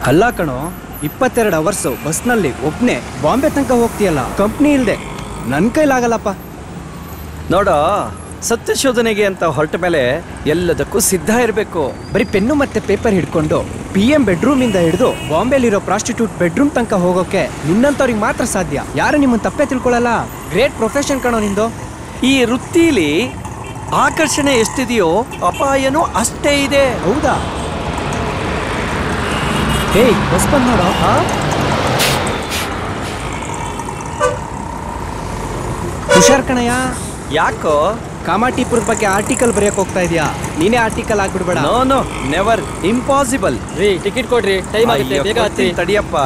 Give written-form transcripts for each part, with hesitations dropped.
ಅಲ್ಲ ಕಣೋ, 22 ಅವರ್ಸು ಬಸ್ನಲ್ಲಿ ಒಬ್ನೇ ಬಾಂಬೆ ತನಕ ಹೋಗ್ತೀಯಲ್ಲ, ಕಂಪ್ನಿ ಇಲ್ದೆ ನನ್ನ ಕೈಲಾಗಲ್ಲಪ್ಪ. ನೋಡೋ, ಸತ್ಯಶೋಧನೆಗೆ ಅಂತ ಹೊರಟ ಮೇಲೆ ಎಲ್ಲದಕ್ಕೂ ಸಿದ್ಧ ಇರಬೇಕು. ಬರೀ ಪೆನ್ನು ಮತ್ತೆ ಪೇಪರ್ ಹಿಡ್ಕೊಂಡು PM ಬೆಡ್ರೂಮಿಂದ ಹಿಡಿದು ಬಾಂಬೆಲಿರೋ ಪ್ರಾಸ್ಟಿಟ್ಯೂಟ್ ಬೆಡ್ರೂಮ್ ತನಕ ಹೋಗೋಕೆ ನಿನ್ನಂತವ್ರಿಗೆ ಮಾತ್ರ ಸಾಧ್ಯ. ಯಾರು ನಿಮ್ಮನ್ನು ತಪ್ಪೇ ತಿಳ್ಕೊಳ್ಳಲ್ಲ. ಗ್ರೇಟ್ ಪ್ರೊಫೆಷನ್ ಕಣೋ ನಿಂದು. ಈ ವೃತ್ತಿಲಿ ಆಕರ್ಷಣೆ ಎಷ್ಟಿದೆಯೋ ಅಪಾಯನೂ ಅಷ್ಟೇ ಇದೆ. ಹೌದಾ? ಹೇಯ್, ಬಸ್ ಬಂದ್ ನೋಡೋ. ಹುಷಾರ್ ಕಣಯ್ಯ. ಯಾಕೋ? ಕಾಮಾಟಿಪುರದ ಬಗ್ಗೆ ಆರ್ಟಿಕಲ್ ಬರೆಯಕ್ ಹೋಗ್ತಾ ಇದೀಯಾ? ನೀನೇ ಆರ್ಟಿಕಲ್ ಆಗ್ಬಿಡ್ಬೇಡ. No never, impossible. ರೀ, ಟಿಕೆಟ್ ಕೊಡ್ರಿ, ಟೈಮ್ ಆಗುತ್ತೆ, ಬೇಗ ಹತ್ತಿ. ತಡಿಯಪ್ಪ,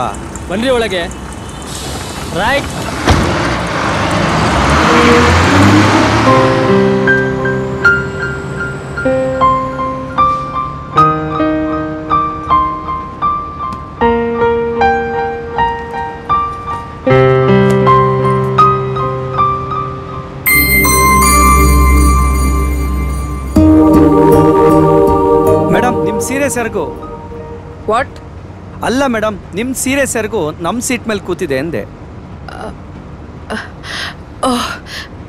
ಬನ್ರಿ ಒಳಗೆ. ರೈಟ್. ಸೀರೆ ಸೆರಗು. ವಾಟ್? ಅಲ್ಲ ಮೇಡಮ್, ನಿಮ್ಮ ಸೀರೆ ಸೆರಗು ನಮ್ಮ ಸೀಟ್ ಮೇಲೆ ಕೂತಿದೆ ಎಂದೆ.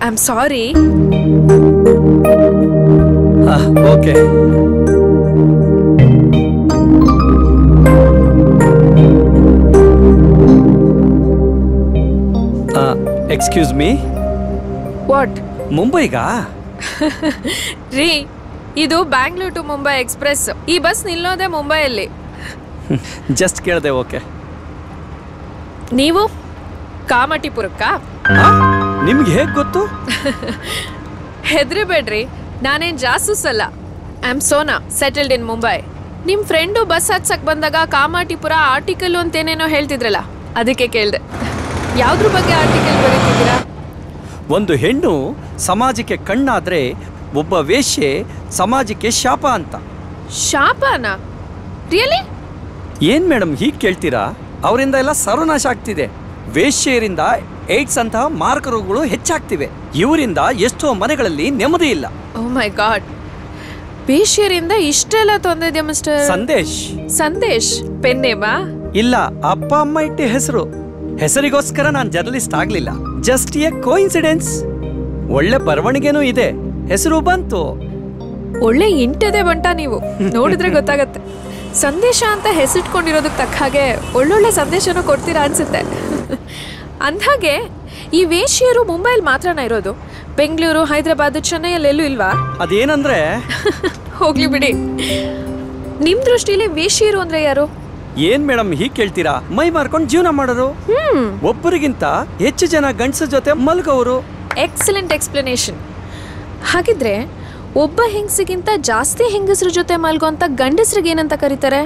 I am sorry. Okay. Excuse me. What? ಮುಂಬೈಗಾ? ರೀ, ಇದು ಬ್ಯಾಂಗ್ಳೂರ್ ಟು ಮುಂಬೈ ಎಕ್ಸ್ಪ್ರೆಸ್. ಈ ಬಸ್ ನಿಲ್ಲೋದೆ ಮುಂಬೈಯಲ್ಲಿ. ಜಸ್ಟ್ ಕೇಳಿದೆ. ಓಕೆ. ನೀವು ಕಾಮಾಟಿಪುರಕ್ಕ? ನಿಮ್ಗೆ ಹೇಗೆ ಗೊತ್ತು? ಹೆದ್ರಿಬೇಡ್ರಿ, ನಾನೇನ್ ಜಾಸೂಸ್ ಅಲ್ಲ. ಐ ಆಮ್ ಸೋನಾ, ಸೆಟಲ್ಡ್ ಇನ್ ಮುಂಬೈ. ನಿಮ್ ಫ್ರೆಂಡು ಬಸ್ ಹತ್ಸಕ್ ಬಂದಾಗ ಕಾಮಾಟಿಪುರ ಆರ್ಟಿಕಲ್ ಅಂತೇನೇನೋ ಹೇಳ್ತಿದ್ರಲ್ಲ, ಅದಕ್ಕೆ ಕೇಳ್ದೆ. ಯಾವ್ದ್ರ ಬಗ್ಗೆ ಆರ್ಟಿಕಲ್ ಬರೀತಿದ್ದೀರಾ? ಒಂದು ಹೆಣ್ಣು ಸಮಾಜಕ್ಕೆ ಕಣ್ಣಾದ್ರೆ ಒಬ್ಬ ವೇಶ್ಯೆ ಸಮಾಜಕ್ಕೆ ಶಾಪ ಅಂತ. ಶಾಪನಾ? ರಿಯಲಿ? ಏನ್ ಮೇಡಮ್ ಹೀಗೆ ಕೇಳ್ತೀರಾ? ಅವರಿಂದ ಎಲ್ಲ ಸರ್ವನಾಶ ಆಗ್ತಿದೆ. ವೇಶ್ಯೆಯರಿಂದ ಏಡ್ಸ್ ಅಂತಹ ಮಾರಕ ರೋಗಗಳು ಹೆಚ್ಚಾಗ್ತಿವೆ. ಇವರಿಂದ ಎಷ್ಟೋ ಮನೆಗಳಲ್ಲಿ ನೆಮ್ಮದಿ ಇಲ್ಲ. ಓ ಮೈ ಗಾಡ್, ವೇಶ್ಯರಿಂದ ಇಷ್ಟೆಲ್ಲ ತೊಂದರೆ ಮಿಸ್ಟರ್ ಸಂದೇಶ್. ಸಂದೇಶ್ ಪೆನ್ನೇಮಾ? ಇಲ್ಲ, ಅಪ್ಪ ಅಮ್ಮ ಇಟ್ಟ ಹೆಸರು. ಹೆಸರಿಗೋಸ್ಕರ ನಾನು ಜರ್ನಲಿಸ್ಟ್ ಆಗ್ಲಿಲ್ಲ. Just A coincidence. ಒಳ್ಳೆ ಬರವಣಿಗೆನೂ ಇದೆ, ಹೆಸರು ಬಂತು. ಒಳ್ಳೆ ಇಂಟದೆ ಬಂಟ ನೀವು. ನೋಡಿದ್ರೆ ಗೊತ್ತಾಗತ್ತೆ. ಸಂದೇಶ ಅಂತ ಹೆಸರಿಟ್ಕೊಂಡಿರೋದಕ್ಕೆ ತಕ್ಕ ಹಾಗೆ ಒಳ್ಳೊಳ್ಳೆ ಸಂದೇಶನೂ ಕೊಡ್ತೀರಾ ಅನ್ಸುತ್ತೆ. ಅಂದ್ಹಾಗೆ ಈ ವೇಶ್ಯರು ಮುಂಬೈಲಿ ಮಾತ್ರನ ಇರೋದು? ಬೆಂಗಳೂರು, ಹೈದರಾಬಾದ್, ಚೆನ್ನೈಯಲ್ಲಿ ಎಲ್ಲೂ ಇಲ್ವಾ? ಅದೇನಂದ್ರೆ ಹೋಗ್ಲಿ ಬಿಡಿ. ನಿಮ್ ದೃಷ್ಟಿಲಿ ವೇಶ್ಯರು ಅಂದ್ರೆ ಯಾರು? ಏನ್ ಮೇಡಮ್ ಹೀಗೆ ಕೇಳ್ತೀರಾ? ಮೈ ಮಾರ್ಕೊಂಡು ಜೀವನ ಮಾಡೋರು. ಒಬ್ಬರಿಗಿಂತ ಹೆಚ್ಚು ಜನ ಗಂಡಸರ ಜೊತೆ ಮಲ್ಗೋರು. Excellent explanation. ಹಾಗಿದ್ರೆ ಒಬ್ಬ ಹೆಂಗಸಿಗಿಂತ ಜಾಸ್ತಿ ಹೆಂಗಸರ ಜೊತೆ ಮಲ್ಗೋಂತ ಗಂಡಸ್ರಿಗೆ ಏನಂತ ಕರೀತಾರೆ?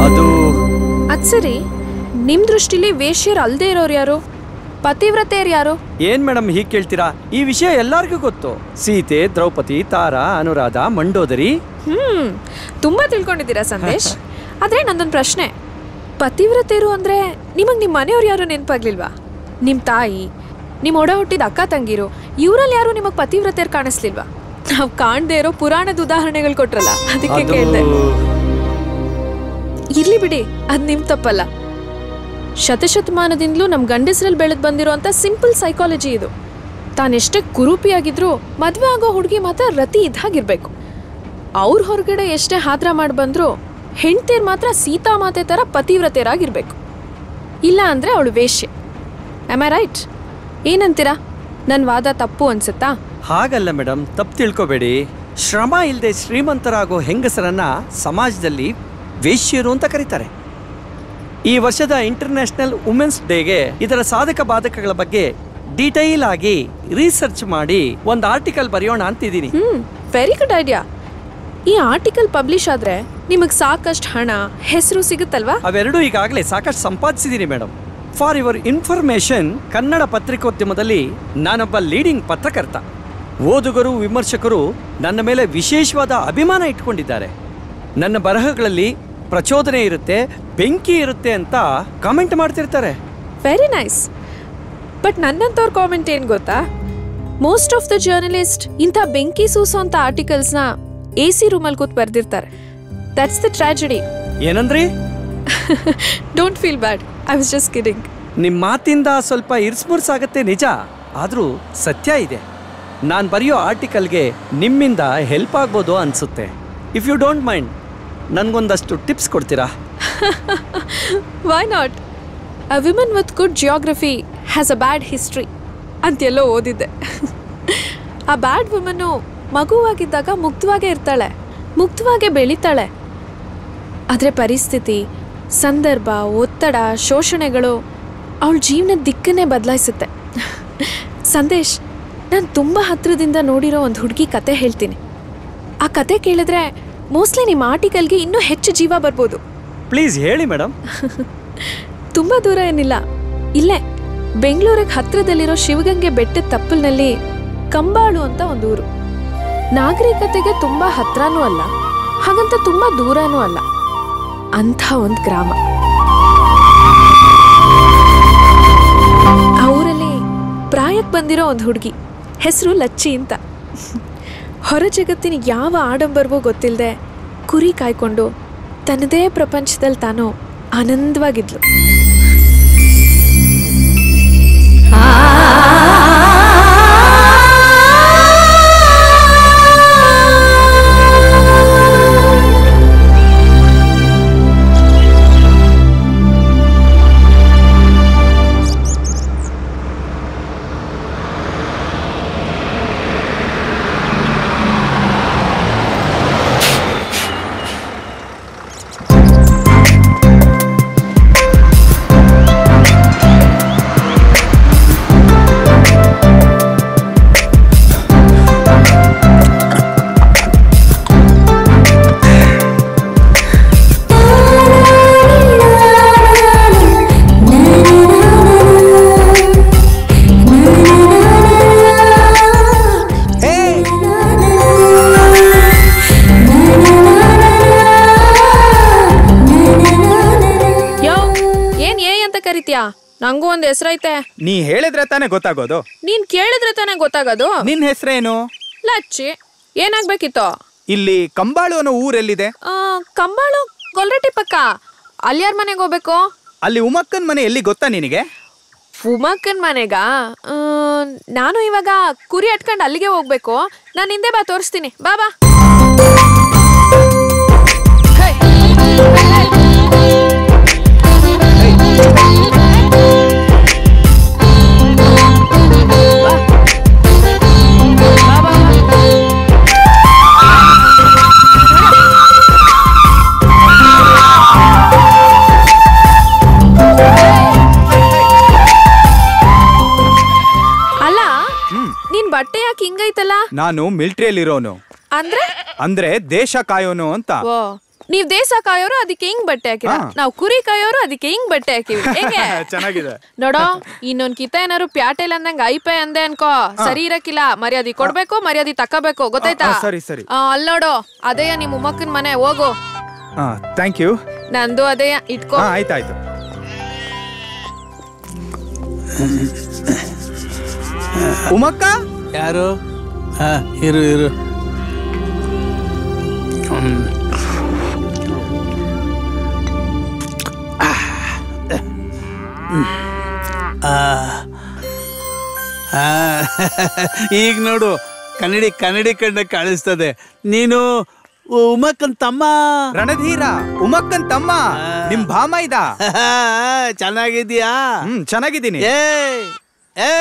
ಅದು ಸರಿ, ನಿಮ್ ದೃಷ್ಟಿಲಿ ವೇಶ್ಯರು ಅಲ್ದೇ ಇರೋರು ಯಾರು? ಪತಿವ್ರತೆಯರು ಯಾರು? ಏನ್ ಮೇಡಮ್ ಹೀಗೆ ಕೇಳ್ತೀರಾ? ಈ ವಿಷಯ ಎಲ್ಲರಿಗೂ ಗೊತ್ತು. ಸೀತೆ, ದ್ರೌಪದಿ, ತಾರಾ, ಅನುರಾಧ, ಮಂಡೋದರಿ. ತುಂಬಾ ತಿಳ್ಕೊಂಡಿದ್ದೀರಾ ಸಂದೇಶ್. ಆದ್ರೆ ನಂದೊಂದು ಪ್ರಶ್ನೆ. ಪತಿವ್ರತೆಯರು ಅಂದ್ರೆ ನಿಮಗ್ ನಿಮ್ ಮನೆಯವ್ರು ಯಾರು ನೆನಪಾಗ್ಲಿಲ್ವಾ? ನಿಮ್ ತಾಯಿ, ನಿಮ್ ಒಡ ಹುಟ್ಟಿದ ಅಕ್ಕ ತಂಗಿರು, ಇವರಲ್ಲಿ ಯಾರು ನಿಮಗ್ ಪತಿವ್ರತೆಯರು ಕಾಣಿಸ್ಲಿಲ್ವಾ? ನಾವ್ ಕಾಣದೇ ಇರೋ ಪುರಾಣದ ಉದಾಹರಣೆಗಳು ಕೊಟ್ರಲ್ಲ, ಅದಕ್ಕೆ ಕೇಳ್ದೆ. ಇರ್ಲಿ ಬಿಡಿ, ಅದ್ ನಿಮ್ ತಪ್ಪಲ್ಲ. ಶತಶತಮಾನದಿಂದಲೂ ನಮ್ ಗಂಡಸರಲ್ಲಿ ಬೆಳೆದ್ ಬಂದಿರೋ ಸಿಂಪಲ್ ಸೈಕಾಲಜಿ ಇದು. ತಾನೆಷ್ಟೇ ಕುರೂಪಿಯಾಗಿದ್ರು ಮದ್ವೆ ಆಗೋ ಹುಡುಗಿ ಮಾತ್ರ ರತಿ ಇದ್ದಾಗಿರ್ಬೇಕು. ಅವ್ರ ಹೊರಗಡೆ ಎಷ್ಟೇ ಹಾದ್ರ ಮಾಡಿ ಬಂದ್ರು ಹೆಂಡ್ತೀರ್ ಮಾತ್ರ ಸೀತಾಮಾತೆ ತರ ಪತಿವ್ರತೆಯರಾಗಿರ್ಬೇಕು. ಇಲ್ಲ ಅಂದ್ರೆ ಅವಳು ವೇಶ್ಯೆ. Am I right? ಏನಂತೀರಾ? ನನ್ನ ವಾದ ತಪ್ಪು ಅನ್ಸುತ್ತಾ? ಹಾಗಲ್ಲ ಮೇಡಮ್, ತಪ್ಪು ತಿಳ್ಕೊಬೇಡಿ. ಶ್ರಮ ಇಲ್ಲದೆ ಶ್ರೀಮಂತರಾಗೋ ಹೆಂಗಸರನ್ನ ಸಮಾಜದಲ್ಲಿ ವೇಶ್ಯರು ಅಂತ ಕರೀತಾರೆ. ಈ ವರ್ಷದ ಇಂಟರ್ನ್ಯಾಷನಲ್ ವುಮೆನ್ಸ್ ಡೇಗೆ ಇದರ ಸಾಧಕ ಬಾಧಕಗಳ ಬಗ್ಗೆ ಡೀಟೈಲ್ ಆಗಿ ರಿಸರ್ಚ್ ಮಾಡಿ ಒಂದು ಆರ್ಟಿಕಲ್ ಬರೆಯೋಣ ಅಂತಿದ್ದೀನಿ. Very good idea. ಈ ಆರ್ಟಿಕಲ್ ಪಬ್ಲಿಷ್ ಆದ್ರೆ ನಿಮಗೆ ಸಾಕಷ್ಟು ಹಣ, ಹೆಸರು ಸಿಗುತ್ತಲ್ವಾ? ಅವೆರಡೂ ಈಗಾಗಲೇ ಸಾಕಷ್ಟು ಸಂಪಾದಿಸಿದ್ದೀನಿ madam. For your information, Kannada ಪತ್ರಿಕೋದ್ಯಮದಲ್ಲಿ ನಾನೊಬ್ಬ ಲೀಡಿಂಗ್ ಪತ್ರಕರ್ತ. ಓದುಗರು, ವಿಮರ್ಶಕರು ನನ್ನ ಮೇಲೆ ವಿಶೇಷವಾದ ಅಭಿಮಾನ ಇಟ್ಕೊಂಡಿದ್ದಾರೆ. ನನ್ನ ಬರಹಗಳಲ್ಲಿ ಪ್ರಚೋದನೆ ಇರುತ್ತೆ, ಬೆಂಕಿ ಇರುತ್ತೆ ಅಂತ ಕಾಮೆಂಟ್ ಮಾಡ್ತಿರ್ತಾರೆ. Very nice. ಬಟ್ ನನ್ನಂತವ್ರ ಕಾಮೆಂಟ್ ಏನ್ ಗೊತ್ತಾ? ಮೋಸ್ಟ್ ಆಫ್ ದ ಜರ್ನಲಿಸ್ಟ್ ಇಂಥ ಬೆಂಕಿ ಸೂಸೋಂಥ ಆರ್ಟಿಕಲ್ಸ್ನ AC ರೂಮಲ್ಲಿ ಕೂತ್ ಬರ್ದಿರ್ತಾರೆ. That's the tragedy. ಏನಂದ್ರಿ? Don't feel bad, I was just kidding. ನಿಮ್ಮ ಮಾತಿಂದ ಸ್ವಲ್ಪ ಇರ್ಸ್ಮುರ್ಸಾಗತ್ತೆ ನಿಜ, ಆದರೂ ಸತ್ಯ ಇದೆ. ನಾನು ಬರೆಯೋ ಆರ್ಟಿಕಲ್ಗೆ ನಿಮ್ಮಿಂದ ಹೆಲ್ಪ್ ಆಗ್ಬೋದು ಅನಿಸುತ್ತೆ. ಇಫ್ ಯು ಡೋಂಟ್ ಮೈಂಡ್ ನನಗೊಂದಷ್ಟು ಟಿಪ್ಸ್ ಕೊಡ್ತೀರಾ? Why not? A woman with good geography has a bad history ಅಂತೆಲ್ಲೋ ಓದಿದ್ದೆ. ಆ ಬ್ಯಾಡ್ ವುಮನ್ನು ಮಗುವಾಗಿದ್ದಾಗ ಮುಗ್ಧವಾಗೇ ಇರ್ತಾಳೆ, ಮುಗ್ಧವಾಗೇ ಬೆಳೀತಾಳೆ. ಆದರೆ ಪರಿಸ್ಥಿತಿ, ಸಂದರ್ಭ, ಒತ್ತಡ, ಶೋಷಣೆಗಳು ಅವಳ ಜೀವನದ ದಿಕ್ಕನ್ನೇ ಬದಲಾಯಿಸುತ್ತೆ. ಸಂದೇಶ್, ನಾನು ತುಂಬ ಹತ್ತಿರದಿಂದ ನೋಡಿರೋ ಒಂದು ಹುಡುಗಿ ಕತೆ ಹೇಳ್ತೀನಿ. ಆ ಕತೆ ಕೇಳಿದ್ರೆ ಮೋಸ್ಟ್ಲಿ ನಿಮ್ಮ ಆರ್ಟಿಕಲ್ಗೆ ಇನ್ನೂ ಹೆಚ್ಚು ಜೀವ ಬರ್ಬೋದು. ಪ್ಲೀಸ್ ಹೇಳಿ ಮೇಡಮ್. ತುಂಬ ದೂರ ಏನಿಲ್ಲ, ಇಲ್ಲೇ ಬೆಂಗಳೂರಿಗೆ ಹತ್ತಿರದಲ್ಲಿರೋ ಶಿವಗಂಗೆ ಬೆಟ್ಟದ ತಪ್ಪಲಿನಲ್ಲಿ ಕಂಬಾಳು ಅಂತ ಒಂದು ಊರು. ನಾಗರಿಕತೆಗೆ ತುಂಬ ಹತ್ರನೂ ಅಲ್ಲ, ಹಾಗಂತ ತುಂಬ ದೂರನೂ ಅಲ್ಲ, ಅಂಥ ಒಂದು ಗ್ರಾಮ. ಆ ಊರಲ್ಲಿ ಪ್ರಾಯಕ್ಕೆ ಬಂದಿರೋ ಒಂದು ಹುಡುಗಿ, ಹೆಸರು ಲಚ್ಚಿ ಅಂತ. ಹೊರ ಜಗತ್ತಿನ ಯಾವ ಆಡಂಬರವೂ ಗೊತ್ತಿಲ್ಲದೆ ಕುರಿ ಕಾಯ್ಕೊಂಡು ತನ್ನದೇ ಪ್ರಪಂಚದಲ್ಲಿ ತಾನು ಆನಂದವಾಗಿದ್ಲು. ನಂಗೂ ಒಂದು ಹೆಸರೈತೆ. ನೀ ಹೇಳಿದ್ರೆ ತಾನೇ ಗೊತ್ತಾಗೋದು. ನೀನ್ ಕೇಳಿದ್ರೆ ತಾನೇ ಗೊತ್ತಾಗೋದು. ನಿನ್ ಹೆಸರೇನು? ಲಚ್ಚಿ. ಏನಾಗ್ಬೇಕಿತ್ತು? ಇಲ್ಲಿ ಕಂಬಾಳು ಅನ್ನೋ ಊರೆಲ್ಲಿದೆ? ಕಂಬಾಳು ಗೊಲ್ರಟ್ಟಿ ಪಕ್ಕ. ಅಲ್ಲಿ ಯಾರ ಮನೆಗೆ ಹೋಗ್ಬೇಕು? ಅಲ್ಲಿ ಉಮಕ್ಕನ್ ಮನೆ ಎಲ್ಲಿ ಗೊತ್ತಾ ನಿನಗೆ? ಉಮಕ್ಕನ್ ಮನೆಗ? ನಾನು ಇವಾಗ ಕುರಿ ಅಟ್ಕೊಂಡು ಅಲ್ಲಿಗೆ ಹೋಗ್ಬೇಕು. ನಾನು ಹಿಂದೆ ಬಾ, ತೋರಿಸ್ತೀನಿ. ಬಾ ಬಾ. ಬಟ್ಟೆ ಯಾಕೆ ಹಿಂಗೈತಲ್ಲ? ನಾನು ಮಿಲಿಟರಿಯಲ್ಲಿರೋನು. ಅಂದ್ರೆ ದೇಶ ಕಾಯೋನು ಅಂತ. ನೀವ್ ದೇಶ ಕಾಯೋರು, ಅದಕ್ಕೆ ಹಿಂಗ್ ಬಟ್ಟೆ ಹಾಕಿರ. ನಾವು ಕುರಿ ಕಾಯೋರು, ಅದಕ್ಕೆ ಹಿಂಗ್ ಬಟ್ಟೆ ಹಾಕಿವಿ. ಹೆಂಗೆ? ಚೆನ್ನಾಗಿದೆ ನೋಡೋ, ಇನ್ನೊಂದ್ ಕಿತ ಏನಾರು ಪ್ಯಾಟೆಲ್ ಅಂದಂಗ ಐಪೆ ಅಂದೆ ಅನ್ಕೋ, ಸರಿ ಇರಕ್ಕಿಲ್ಲ. ಮರ್ಯಾದೆ ಕೊಡ್ಬೇಕು, ಮರ್ಯಾದೆ ತಕೋಬೇಕು, ಗೊತ್ತಾಯ್ತಾ? ಸರಿ ಸರಿ. ಅಲ್ಲಿ ನೋಡು, ಅದೇ ನಿಮ್ ಉಮ್ಮಕ್ಕನ್ ಮನೆ, ಹೋಗು. Thank you. ನಂದು ಅದೇ, ಇಟ್ಕೋ. ಆಯ್ತಾಯ್ತು. ಉಮಕ್ಕ ಯಾರು? ಇರು ಇರು. ಈಗ ನೋಡು, ಕನ್ನಡಿ ಕಣ್ಣ ಕಾಣಿಸ್ತದೆ. ನೀನು ಉಮಕ್ಕನ್ ತಮ್ಮ? ರಣಧೀರ, ಉಮಕ್ಕನ್ ತಮ್ಮ. ನಿಮ್ ಭಾಮ ಇದ? ಚೆನ್ನಾಗಿದ್ಯಾ? ಚೆನ್ನಾಗಿದ್ದೀನಿ. ಏ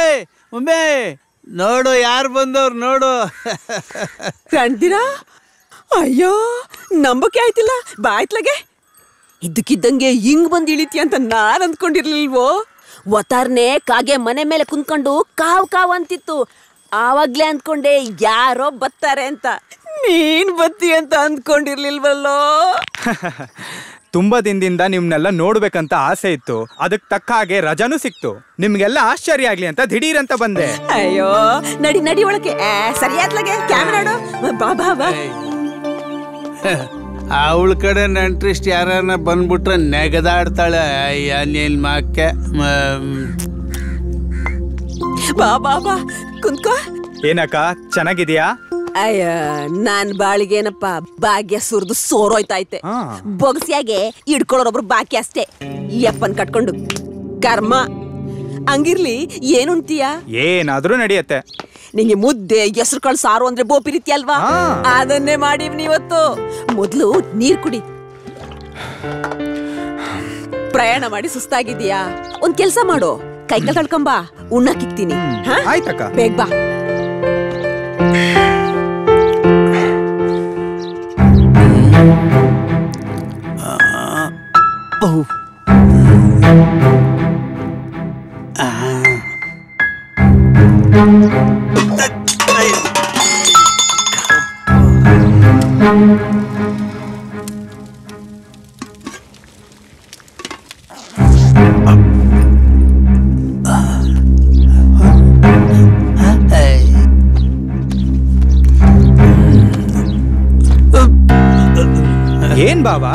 ಒಮ್ಮೆ ನೋಡು, ಯಾರು ಬಂದವ್ರು ನೋಡು. ರಣಧೀರ, ಅಯ್ಯೋ ನಂಬಕ್ಕೆ ಆಯ್ತಿಲ್ಲ. ಬಾಯ್ತ್ಲಗೆ ಇದ್ದಕ್ಕಿದ್ದಂಗೆ ಹಿಂಗ್ ಬಂದ್ ಇಳಿತಿ ಅಂತ ನಾನ್ ಅಂದ್ಕೊಂಡಿರ್ಲಿಲ್ವೋ. ಒತ್ತಾರ್ನೆ ಕಾಗೆ ಮನೆ ಮೇಲೆ ಕುಂತ್ಕೊಂಡು ಕಾವ್ ಅಂತಿತ್ತು. ಆವಾಗ್ಲೇ ಅಂದ್ಕೊಂಡೆ ಯಾರೋ ಬತ್ತಾರೆ ಅಂತ. ನೀನ್ ಬತ್ತಿ ಅಂತ ಅಂದ್ಕೊಂಡಿರ್ಲಿಲ್ವಲ್ಲೋ. ತುಂಬಾ ದಿನದಿಂದ ನಿಮ್ನೆಲ್ಲ ನೋಡ್ಬೇಕಂತ ಆಸೆ ಇತ್ತು. ಅದಕ್ ತಕ್ಕ ಹಾಗೆ ರಜಾನೂ ಸಿಕ್ತು. ನಿಮ್ಗೆಲ್ಲ ಆಶ್ಚರ್ಯ ಆಗ್ಲಿ ಅಂತ ದಿಢೀರ್ ಅಂತ ಬಂದೆ. ಅಯ್ಯೋ ನಡಿ ಒಳಗೆ. ಸರಿಯಾತ್ಲಗೆ ಕ್ಯಾಮ್ರಾಡು. ಬಾ ಬಾ ಬಾ. ಅವಳ ಕಡೆ ನೆಂಟ್ರಿಸ್ಟ್ ಯಾರನ್ನ ಬಂದ್ಬಿಟ್ರೆ ನೆಗದಾಡ್ತಾಳೆ. ಅಯ್ಯ ನಿನ್ ಮಕ್ಕೆ. ಬಾ ಬಾ ಬಾ ಕುಂತ್ಕೋ. ಏನಕ್ಕ, ಚೆನ್ನಾಗಿದ್ಯಾ? ಅಯ್ಯ ನಾನ್ ಬಾಳಿಗೇನಪ್ಪ ಭಾಗ್ಯ ಸುರಿದು ಸೋರೋಯ್ತೈತೆ. ಬೊಗಸಿಯಾಗೆ ಹಿಡ್ಕೊಳ್ಳೋರೊಬ್ರು ಬಾಕಿ ಅಷ್ಟೇ. ಯಪ್ಪನ್ ಕಟ್ಕೊಂಡು ಕರ್ಮ. ಹಂಗಿರ್ಲಿ ಏನುಂತೀಯ? ಏನಾದ್ರೂ ನಡೆಯತ್ತೆ. ನಿಂಗೆ ಮುದ್ದೆ ಹೆಸರು ಕಾಳು ಸಾರು ಅಂದ್ರೆ ಬೋಪಿ ರೀತಿ ಅಲ್ವಾ? ಅದನ್ನೇ ಮಾಡಿವ್ನಿ ಇವತ್ತು. ಮೊದ್ಲು ನೀರ್ ಕುಡಿ. ಪ್ರಯಾಣ ಮಾಡಿ ಸುಸ್ತಾಗಿದ್ಯಾ? ಒಂದ್ ಕೆಲ್ಸ ಮಾಡು, ಕೈಕಾಲ್ ತಳ್ಕೊಂಬಾ, ಉಣ್ಣಕ್ಕಿಕ್ತೀನಿ. ಆಯ್ತಕ್ಕ. ಬೇಗ ಬಾ. ಏನ್ ಬಾಬಾ,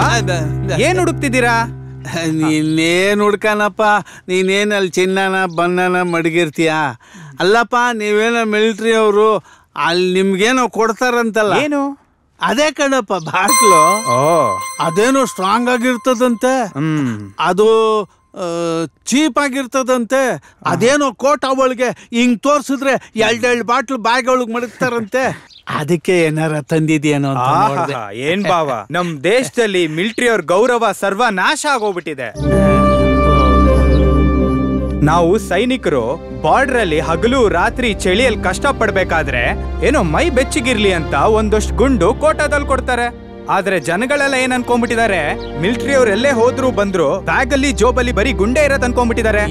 ಏನ್ ಹುಡುಕ್ತಿದ್ದೀರಾ? ನೀನೇನ್ ಹುಡ್ಕನಪ್ಪ, ನೀನೇನ್ ಅಲ್ಲಿ ಚಿನ್ನನ ಬಣ್ಣನ ಮಡಗಿರ್ತೀಯ? ಅಲ್ಲಪ್ಪ, ನೀವೇನೋ ಮಿಲಿಟ್ರಿ ಅವರು, ಅಲ್ಲಿ ನಿಮ್ಗೇನೋ ಕೊಡ್ತಾರಂತಲ್ಲ. ಏನು? ಅದೇ ಕಣಪ್ಪ ಬಾಟ್ಲು. ಅದೇನೋ ಸ್ಟ್ರಾಂಗ್ ಆಗಿರ್ತದಂತೆ, ಅದು ಚೀಪ್ ಆಗಿರ್ತದಂತೆ. ಅದೇನೋ ಕೋಟ ಅವಳಿಗೆ ಹಿಂಗ್ ತೋರ್ಸಿದ್ರೆ 2 ಬಾಟ್ಲು ಬ್ಯಾಗ್ ಒಳಗ್ ಮಡಗ್ತಾರಂತೆ. ಅದಕ್ಕೆ ಏನಾರ ತಂದಿದ್ಯೇನೋ ಅಂತ ನೋಡ್ದೆ. ಏನ್ ಬಾವ, ನಮ್ ದೇಶದಲ್ಲಿ ಮಿಲಿಟರಿ ಅವ್ರ ಗೌರವ ಸರ್ವನಾಶ ಆಗೋಗ್ಬಿಟ್ಟಿದೆ. ನಾವು ಸೈನಿಕರು ಬಾರ್ಡರ್ ಅಲ್ಲಿ ಹಗಲು ರಾತ್ರಿ ಚಳಿಯಲ್ಲಿ ಕಷ್ಟ ಪಡ್ಬೇಕಾದ್ರೆ ಏನೋ ಮೈ ಬೆಚ್ಚಗಿರ್ಲಿ ಅಂತ ಒಂದಷ್ಟು ಗುಂಡು ಕೋಟಾದಲ್ಲಿ ಕೊಡ್ತಾರೆ. ಆದ್ರೆ ಜನಗಳೆಲ್ಲ ಏನ್ ಅನ್ಕೊಂಡ್ಬಿಟ್ಟಿದ್ದಾರೆ, ಮಿಲಿಟರಿ ಅವ್ರು ಎಲ್ಲೇ ಹೋದ್ರು ಬಂದ್ರು ಬ್ಯಾಗ್ ಅಲ್ಲಿ ಜೋಬಲ್ಲಿ ಬರೀ ಗುಂಡೆ ಇರೋದ್ ಅನ್ಕೊಂಡ್ಬಿಟ್ಟಿದ್ದಾರೆ.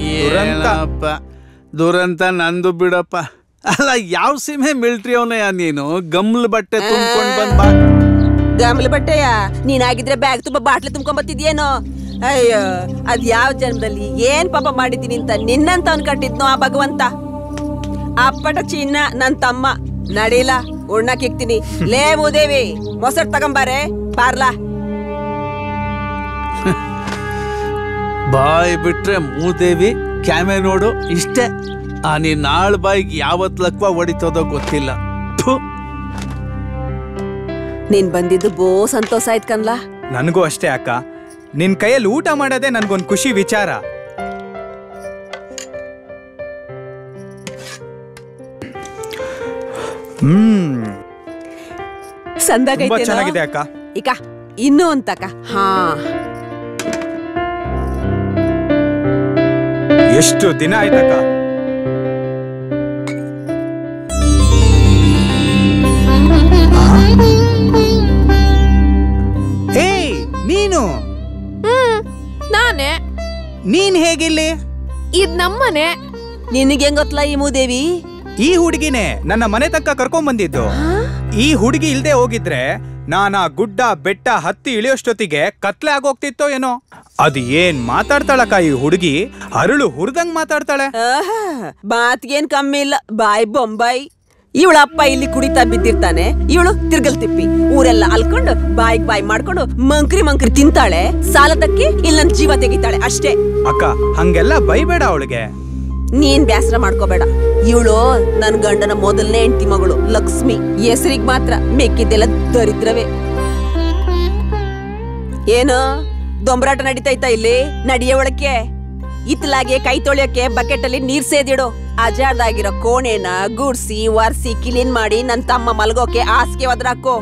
ದುರಂತ ನಂದು ಬಿಡಪ್ಪ. ಅಲ್ಲ, ಯಾವ ಸೀಮೆ ಮಿಲಿಟರಿ ಅವನಯ್ಯ ನೀನು? ಗಮ್ಲ್ ಬಟ್ಟೆ ತುಂಬ್ಕೊಂಡ್ ಬಂದ್ ಗಮ್ಲ್ ಬಟ್ಟೆಯ ನೀನಾಗಿದ್ರೆ ಬ್ಯಾಗ್ ತುಂಬಾ ಬಾಟ್ಲಿ ತುಂಬ್ಕೊಂಡ್ ಬರ್ತಿದ್ಯೇನೋ? ಅಯ್ಯೋ, ಅದ್ ಯಾವ ಜನ್ಮದಲ್ಲಿ ಏನ್ ಪಾಪ ಮಾಡಿದ್ದೀನಿ ಅಂತ ನಿನ್ನಂತ ಅವ್ನ್ ಕಟ್ಟಿದ್ನೋ ಆ ಭಗವಂತ. ಅಪ್ಪಟ ಚಿನ್ನ ನನ್ ತಮ್ಮ. ನಡೀಲ, ಉಣ್ಣಕ್ಕಿಕ್ತೀನಿ. ಲೇ ಮೂದೇವಿ, ಮೊಸರು ತಗೊಂಬಾರೆ, ಬಾರ್ಲಾ. ಬಾಯ್ ಬಿಟ್ರೆ ಮೂದೇವಿ, ಕ್ಯಾಮೆ ನೋಡು, ಇಷ್ಟೇ. ನೀನ್ ನಾಳ್ ಬಾಯಿಗೆ ಯಾವತ್ ಲಕ್ವ ಹೊಡಿತೋದೋ ಗೊತ್ತಿಲ್ಲ. ನೀನ್ ಬಂದಿದ್ದು ಬೋ ಸಂತೋಷ ಆಯ್ತು ಕನ್ಲಾ. ನನಗೂ ಅಷ್ಟೇ ಅಕ್ಕ. ನಿನ್ ಕೈಯಲ್ಲಿ ಊಟ ಮಾಡೋದೇ ನನ್ಗೊಂದ್ ಖುಷಿ ವಿಚಾರ. ಸಂದಾಗೈತೆ, ಚೆನ್ನಾಗಿದೆ ಅಕ್ಕ. ಈಗ ಇನ್ನೂ ಅಂತಕ. ಹಾ, ಎಷ್ಟು ದಿನ ಆಯ್ತಕ್ಕ. ನೀನು? ನಾನೇ. ನೀನ್ ಹೇಗಿಲ್ಲಿ? ಇದ್ ನಮ್ಮನೆ. ನಿನಗೆ ಗೊತ್ತಲ್ಲ ಈ ಮೂದೇವಿ? ಈ ಹುಡುಗಿನೇ ನನ್ನ ಮನೆ ತನಕ ಕರ್ಕೊಂಡ್ ಬಂದಿದ್ದು. ಈ ಹುಡುಗಿ ಇಲ್ದೆ ಹೋಗಿದ್ರೆ ನಾನಾ ಗುಡ್ಡ ಬೆಟ್ಟ ಹತ್ತಿ ಇಳಿಯೋಷ್ಟೊತ್ತಿಗೆ ಕತ್ಲೆ ಆಗೋಗ್ತಿತ್ತೋ ಏನೋ. ಅದು ಏನ್ ಮಾತಾಡ್ತಾಳಕ್ಕ ಈ ಹುಡುಗಿ, ಅರಳು ಹುರಿದಂಗ್ ಮಾತಾಡ್ತಾಳೆ. ಮಾತ್ಗೇನ್ ಕಮ್ಮಿ ಇಲ್ಲ, ಬಾಯ್ ಬೊಂಬಾಯಿ. ಇವಳ ಅಪ್ಪ ಇಲ್ಲಿ ಕುಡಿತಾ ಬಿದ್ದಿರ್ತಾನೆ, ಇವಳು ತಿರ್ಗಲ್ ತಿಪ್ಪಿ ಊರೆಲ್ಲ ಅಲ್ಕೊಂಡು ಬಾಯ್ ಮಾಡ್ಕೊಂಡು ಮಂಕ್ರಿ ತಿಂತಾಳೆ. ಸಾಲದಕ್ಕೆ ಇಲ್ಲಿ ನನ್ ಜೀವ ತೆಗಿತಾಳೆ ಅಷ್ಟೇ. ಅಕ್ಕ, ಹಂಗೆಲ್ಲ ಬೈಬೇಡ ಅವಳಿಗೆ. ನೀನ್ ಬ್ಯಾಸರ ಮಾಡ್ಕೋಬೇಡ. ಇವಳು ನನ್ ಗಂಡನ ಮೊದಲನೇ ಹೆಂಡತಿ ಮಗಳು ಲಕ್ಷ್ಮಿ. ಹೆಸರಿಗೆ ಮಾತ್ರ, ಮೆಕ್ಕಿದ್ದೆಲ್ಲ ದರಿದ್ರವೇ. ಏನೋ ದೊಂಬರಾಟ ನಡೀತೈತಾ ಇಲ್ಲಿ? ನಡಿಯ ಒಳಕ್ಕೆ. ಇತ್ತಲಾಗೆ ಕೈ ತೊಳೆಯೋಕೆ ಬಕೆಟ್ ಅಲ್ಲಿ ನೀರ್ ಸೇದಿಡು. ಅಜಾರ್ದಾಗಿರೋ ಕೋಣೆನ ಗುಡ್ಸಿ ಒರ್ಸಿ ಕ್ಲೀನ್ ಮಾಡಿ ನನ್ ತಮ್ಮ ಮಲ್ಗೋಕೆ ಹಾಸಿಗೆ ಒದ್ರಾಕೋ.